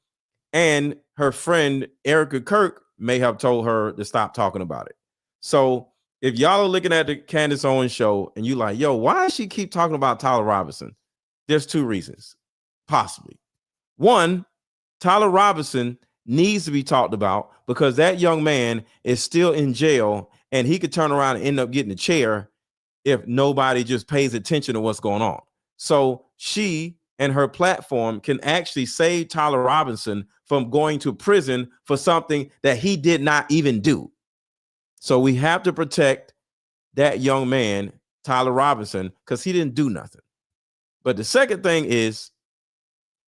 Speaker 3: And her friend, Erika Kirk, may have told her to stop talking about it. So if y'all are looking at the Candace Owens show and you like, yo, why does she keep talking about Tyler Robinson? There's 2 reasons, possibly. One, Tyler Robinson needs to be talked about because that young man is still in jail and he could turn around and end up getting a chair if nobody just pays attention to what's going on. So she and her platform can actually save Tyler Robinson from going to prison for something that he did not even do. So we have to protect that young man, Tyler Robinson, because he didn't do nothing. But the second thing is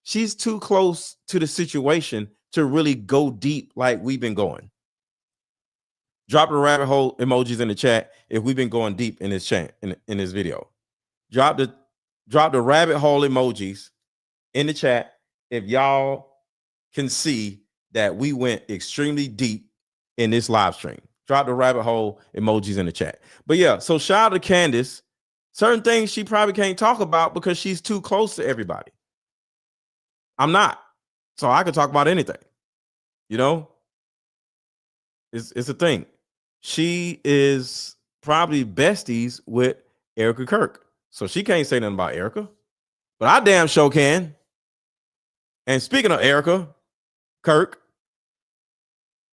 Speaker 3: she's too close to the situation to really go deep like we've been going. Drop the rabbit hole emojis in the chat if we've been going deep in this chat in this video. Drop the rabbit hole emojis in the chat if y'all can see that we went extremely deep in this live stream. Drop the rabbit hole emojis in the chat. But yeah, so shout out to Candace. Certain things she probably can't talk about because she's too close to everybody. I'm not. So I can talk about anything. It's a thing. She is probably besties with Erika Kirk. So she can't say nothing about Erika. But I damn sure can. And speaking of Erika Kirk,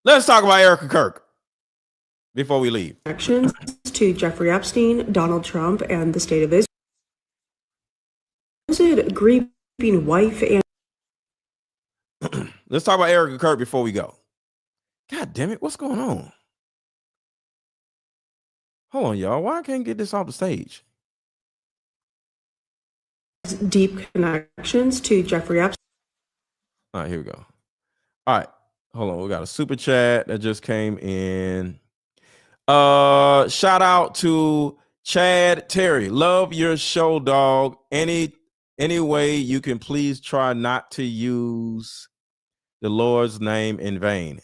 Speaker 3: let's talk about Erika Kirk before we leave.
Speaker 11: Actions to Jeffrey Epstein, Donald Trump, and the state of Israel. Supposed grieving wife and
Speaker 3: let's talk about Erika Kirk before we go. God damn it, what's going on? Hold on, y'all. Why I can't get this off the stage?
Speaker 11: Deep connections to Jeffrey Epstein.
Speaker 3: All right, here we go. All right, hold on. We got a super chat that just came in. Shout out to Chad Terry. Love your show, dog. Any way you can, please try not to use the Lord's name in vain.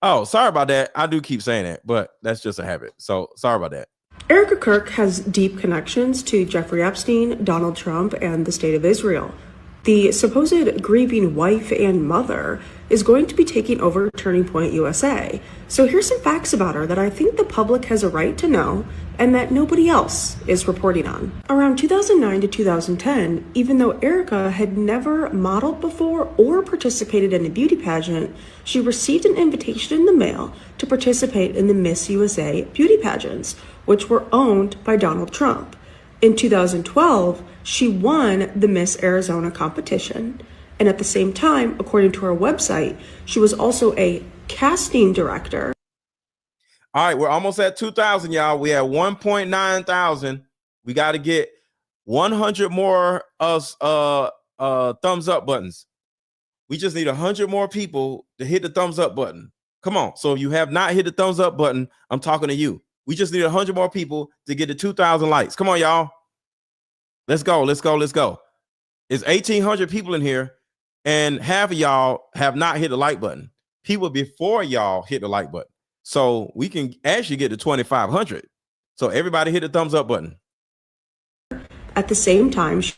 Speaker 3: Oh, sorry about that. I do keep saying that, but that's just a habit. So sorry about that.
Speaker 11: Erika Kirk has deep connections to Jeffrey Epstein, Donald Trump, and the State of Israel. The supposed grieving wife and mother is going to be taking over Turning Point USA. So here's some facts about her that I think the public has a right to know and that nobody else is reporting on. Around 2009 to 2010, even though Erika had never modeled before or participated in a beauty pageant, she received an invitation in the mail to participate in the Miss USA beauty pageants, which were owned by Donald Trump. In 2012, she won the Miss Arizona competition. And at the same time, according to her website, she was also a casting director.
Speaker 3: All right, we're almost at 2,000, y'all. We have 1.9 thousand. We got to get 100 more thumbs up buttons. We just need 100 more people to hit the thumbs up button. Come on. So if you have not hit the thumbs up button, I'm talking to you. We just need 100 more people to get to 2,000 likes. Come on, y'all. Let's go. Let's go. Let's go. It's 1,800 people in here, and half of y'all have not hit the like button. People before y'all hit the like button. So we can actually get to 2,500. So everybody hit the thumbs up button.
Speaker 11: At the same time, she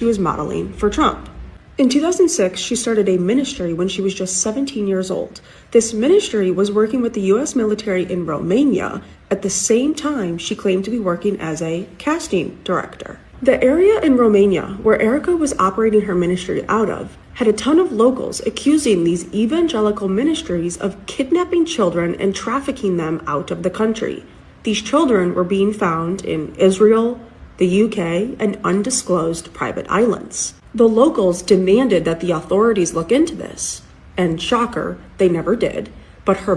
Speaker 11: was modeling for Trump. In 2006, she started a ministry when she was just 17 years old. This ministry was working with the U.S. military in Romania. At the same time, she claimed to be working as a casting director. The area in Romania where Erika was operating her ministry out of had a ton of locals accusing these evangelical ministries of kidnapping children and trafficking them out of the country. These children were being found in Israel, the UK, and undisclosed private islands. The locals demanded that the authorities look into this, and shocker, they never did, but her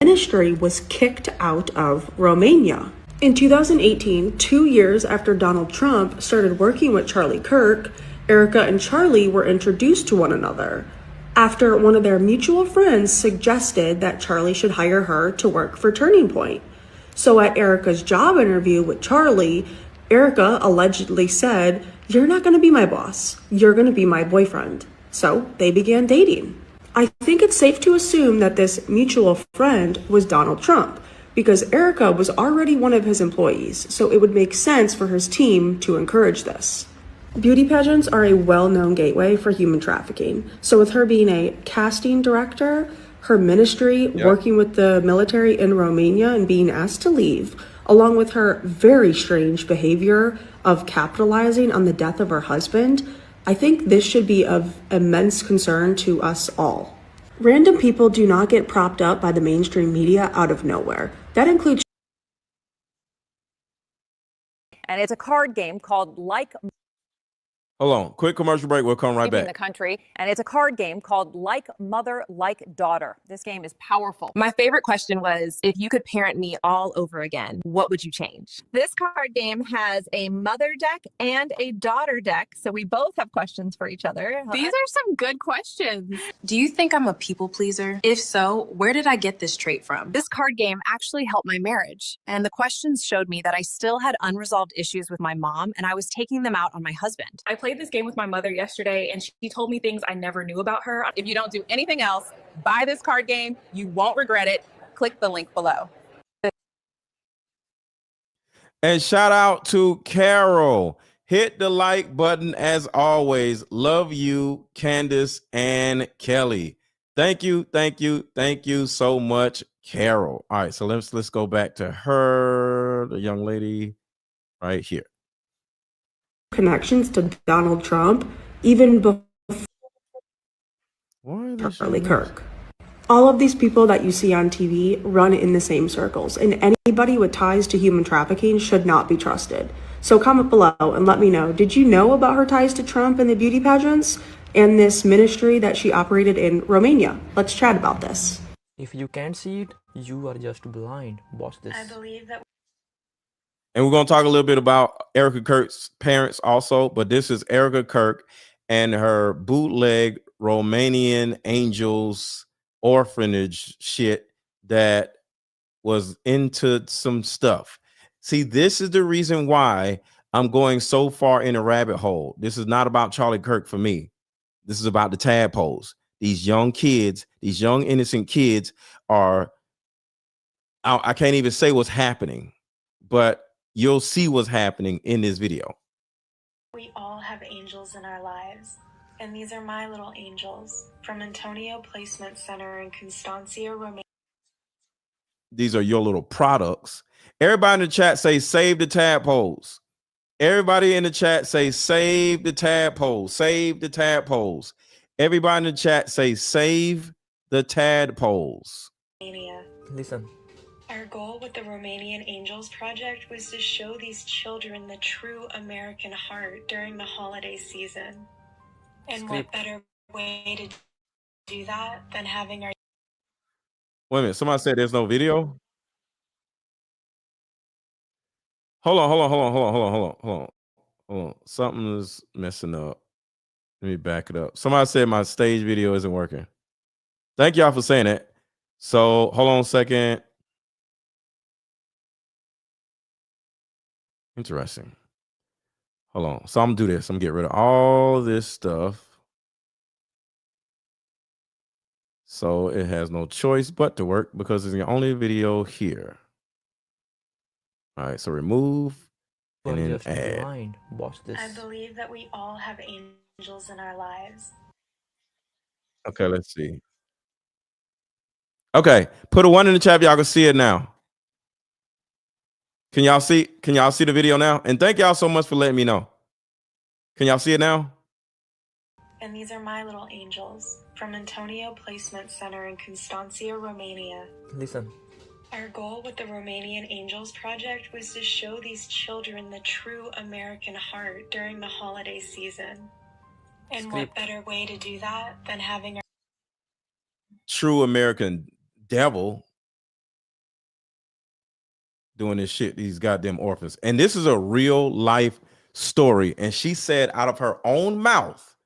Speaker 11: ministry was kicked out of Romania. In 2018, 2 years after Donald Trump started working with Charlie Kirk, Erika and Charlie were introduced to one another after one of their mutual friends suggested that Charlie should hire her to work for Turning Point. So at Erika's job interview with Charlie, Erika allegedly said, "You're not going to be my boss. You're going to be my boyfriend." So they began dating. I think it's safe to assume that this mutual friend was Donald Trump, because Erika was already one of his employees, so it would make sense for his team to encourage this. Beauty pageants are a well-known gateway for human trafficking. So with her being a casting director, her ministry, working with the military in Romania and being asked to leave, along with her very strange behavior of capitalizing on the death of her husband, I think this should be of immense concern to us all. Random people do not get propped up by the mainstream media out of nowhere. That includes...
Speaker 13: And it's a card game called Like...
Speaker 3: Hold on. Quick commercial break. We'll come right back.
Speaker 13: The country, and it's a card game called Like Mother, Like Daughter. This game is powerful.
Speaker 14: My favorite question was, if you could parent me all over again, what would you change? This card game has a mother deck and a daughter deck, so we both have questions for each other.
Speaker 16: These are some good questions. Do you think I'm a people pleaser? If so, where did I get this trait from?
Speaker 14: This card game actually helped my marriage, and the questions showed me that I still had unresolved issues with my mom, and I was taking them out on my husband.
Speaker 16: I played this game with my mother yesterday, and she told me things I never knew about her.
Speaker 14: If you don't do anything else, buy this card game. You won't regret it. Click the link below.
Speaker 3: And shout out to Carol. Hit the like button as always. Love you, Candace and Kelly. Thank you, thank you, thank you so much, Carol. All right, so let's go back to her, the young lady right here.
Speaker 11: Connections to Donald Trump, even before Charlie Kirk. All of these people that you see on TV run in the same circles, and anybody with ties to human trafficking should not be trusted. So comment below and let me know, did you know about her ties to Trump and the beauty pageants and this ministry that she operated in Romania? Let's chat about this.
Speaker 17: If you can't see it, you are just blind. Watch this.
Speaker 18: I believe that.
Speaker 3: And we're going to talk a little bit about Erika Kirk's parents also, but this is Erika Kirk, and her bootleg Romanian Angels orphanage shit that was into some stuff. See, this is the reason why I'm going so far in a rabbit hole. This is not about Charlie Kirk for me. This is about the tadpoles. These young kids, these young innocent kids are, I can't even say what's happening, but you'll see what's happening in this video.
Speaker 18: We all have angels in our lives, and these are my little angels from Antonio Placement Center in Constancia, Romania.
Speaker 3: These are your little products. Everybody in the chat say save the tadpoles. Everybody in the chat say save the tadpoles. Save the tadpoles. Everybody in the chat say save the tadpoles.
Speaker 17: Listen.
Speaker 18: Our goal with the Romanian Angels Project was to show these children the true American heart during the holiday season. And what better way to do that than having our...
Speaker 3: Wait a minute. Somebody said there's no video. Hold on. Something is messing up. Let me back it up. Somebody said my stage video isn't working. Thank y'all for saying that. So hold on a second. Interesting. Hold on. So I'm gonna do this. I'm gonna get rid of all this stuff. So it has no choice but to work because it's the only video here. All right, so remove and then add.
Speaker 17: Watch this.
Speaker 18: I believe that we all have angels in our lives.
Speaker 3: Okay, let's see. Okay, put a 1 in the chat if y'all can see it now. Can y'all see the video now? And thank y'all so much for letting me know. Can y'all see it now?
Speaker 18: And these are my little angels from Antonio Placement Center in Constancia, Romania.
Speaker 17: Listen.
Speaker 18: Our goal with the Romanian Angels Project was to show these children the true American heart during the holiday season. And what better way to do that than having our
Speaker 3: True American devil doing this shit, these goddamn orphans. And this is a real life story. And she said out of her own mouth,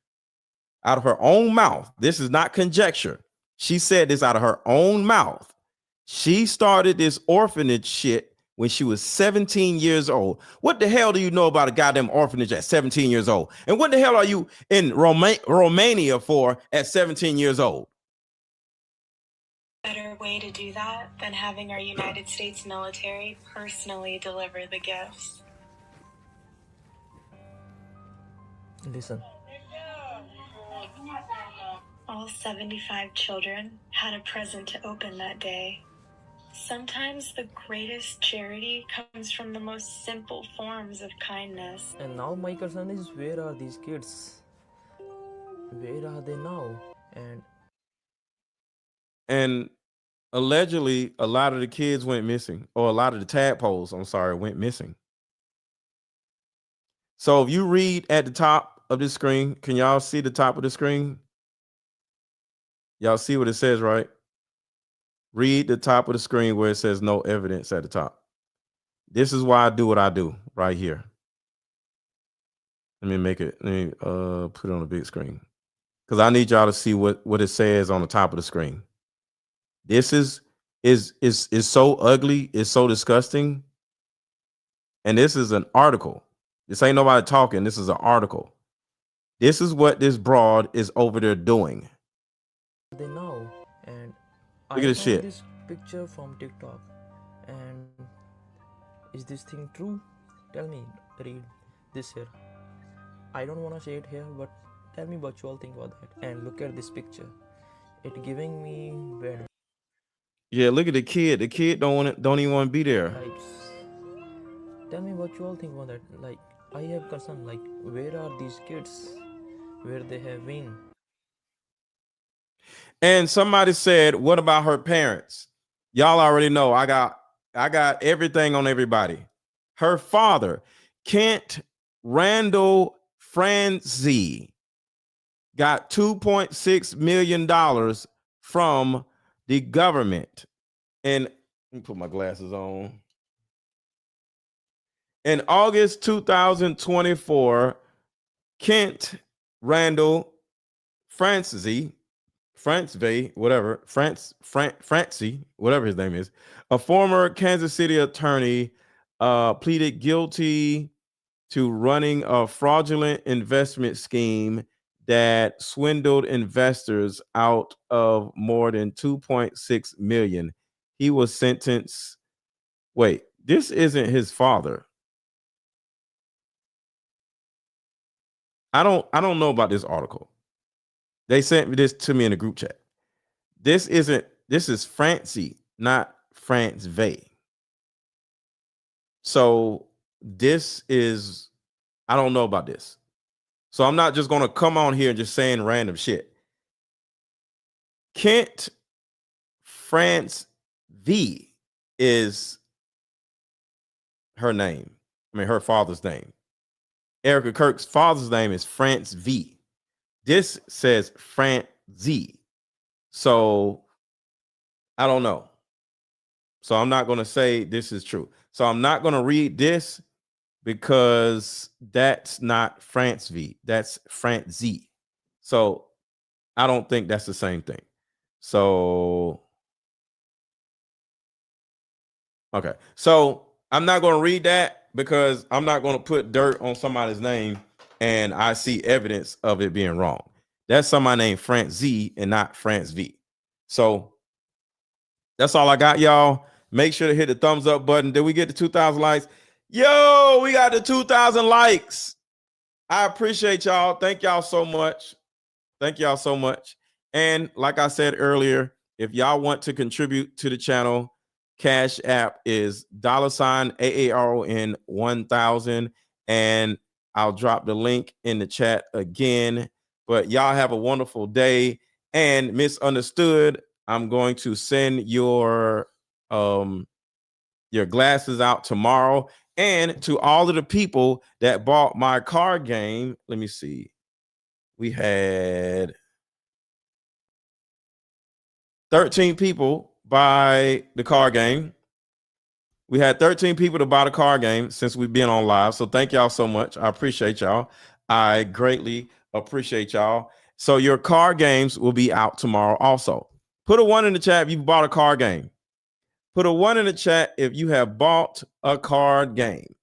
Speaker 3: this is not conjecture. She said this out of her own mouth. She started this orphanage shit when she was 17 years old. What the hell do you know about a goddamn orphanage at 17 years old? And what the hell are you in Romania for at 17 years old?
Speaker 18: better way to do that than having our United States military personally deliver the gifts?
Speaker 17: Listen.
Speaker 18: All 75 children had a present to open that day. Sometimes the greatest charity comes from the most simple forms of kindness.
Speaker 17: And now my concern is, where are these kids? Where are they now?
Speaker 3: And allegedly, a lot of the kids went missing, or a lot of the tadpoles, went missing. So if you read at the top of the screen, can y'all see the top of the screen? Y'all see what it says, right? Read the top of the screen where it says no evidence at the top. This is why I do what I do right here. Let me put it on the big screen, because I need y'all to see what it says on the top of the screen. This is so ugly, it's so disgusting. And this is an article. This ain't nobody talking. This is an article. This is what this broad is over there doing.
Speaker 17: They know. And
Speaker 3: look at this shit.
Speaker 17: This picture from TikTok. And is this thing true? Tell me, read this here. I don't want to say it here, but tell me what you all think about that. And look at this picture. It giving me bad.
Speaker 3: Yeah, look at the kid. The kid don't even want to be there.
Speaker 17: Like, tell me what you all think about that. Like, I have concern. Like, where are these kids? Where they have been?
Speaker 3: And somebody said, "What about her parents?" Y'all already know. I got everything on everybody. Her father, Kent Randall Franzi, got $2.6 million from the government. And let me put my glasses on. In August 2024, Kent Randall Francie, whatever his name is, a former Kansas City attorney, pleaded guilty to running a fraudulent investment scheme that swindled investors out of more than 2.6 million. He was sentenced. Wait, this isn't his father. I don't know about this article. They sent this to me in a group chat. This is Francie, not France Vay. So this is, I don't know about this. So I'm not just going to come on here and just saying random shit. Kent France V is her name. I mean, her father's name. Erika Kirk's father's name is France V. This says France Z. So I don't know. So I'm not going to say this is true. So I'm not going to read this because that's not France V. That's France Z. So I don't think that's the same thing. So, okay. So I'm not going to read that because I'm not going to put dirt on somebody's name and I see evidence of it being wrong. That's somebody named France Z and not France V. So that's all I got, y'all. Make sure to hit the thumbs up button. Did we get to 2,000 likes? Yo, we got the 2,000 likes. I appreciate y'all. Thank y'all so much. Thank y'all so much. And like I said earlier, if y'all want to contribute to the channel, Cash App is $AARON1000, and I'll drop the link in the chat again. But y'all have a wonderful day. And Misunderstood, I'm going to send your glasses out tomorrow. And to all of the people that bought my card game, let me see. We had 13 people buy the card game. We had 13 people to buy the card game since we've been on live. So thank y'all so much. I appreciate y'all. I greatly appreciate y'all. So your card games will be out tomorrow also. Put a 1 in the chat if you bought a card game. Put a 1 in the chat if you have bought a card game.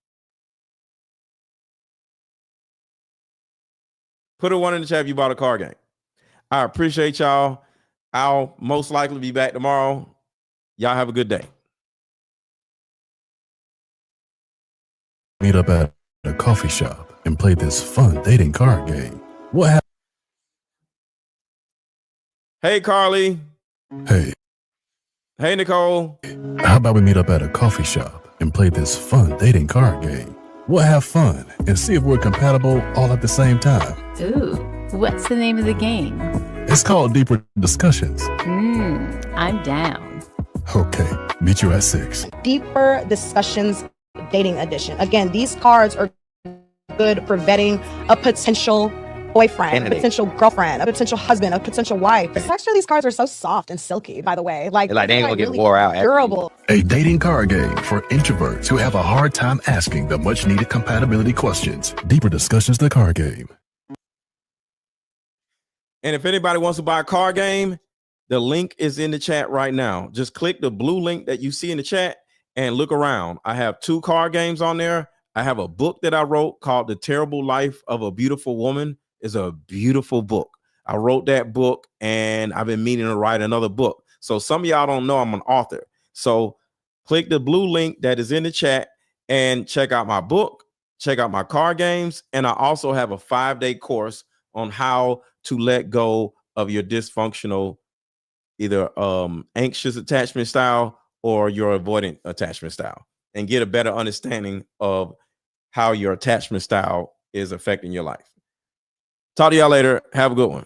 Speaker 3: Put a 1 in the chat if you bought a card game. I appreciate y'all. I'll most likely be back tomorrow. Y'all have a good day.
Speaker 19: Meet up at a coffee shop and play this fun dating card game. What happened?
Speaker 3: Hey, Carly.
Speaker 19: Hey.
Speaker 3: Hey, Nicole.
Speaker 19: How about we meet up at a coffee shop and play this fun dating card game? We'll have fun and see if we're compatible all at the same time.
Speaker 20: Ooh, what's the name of the game?
Speaker 19: It's called Deeper Discussions.
Speaker 20: I'm down.
Speaker 19: Okay, meet you at 6.
Speaker 21: Deeper Discussions Dating Edition. Again, these cards are good for vetting a potential boyfriend, a potential girlfriend, a potential husband, a potential wife. The texture of these cards are so soft and silky, by the way. Like
Speaker 22: they ain't gonna get
Speaker 21: really
Speaker 22: wore out.
Speaker 21: Durable.
Speaker 19: A dating card game for introverts who have a hard time asking the much needed compatibility questions. Deeper Discussions, the card game.
Speaker 3: And if anybody wants to buy a card game, the link is in the chat right now. Just click the blue link that you see in the chat and look around. I have 2 card games on there. I have a book that I wrote called The Terrible Life of a Beautiful Woman. It's a beautiful book. I wrote that book and I've been meaning to write another book. So some of y'all don't know I'm an author. So click the blue link that is in the chat and check out my book, check out my card games. And I also have a 5-day course on how to let go of your dysfunctional, either anxious attachment style or your avoidant attachment style, and get a better understanding of how your attachment style is affecting your life. Talk to y'all later. Have a good one.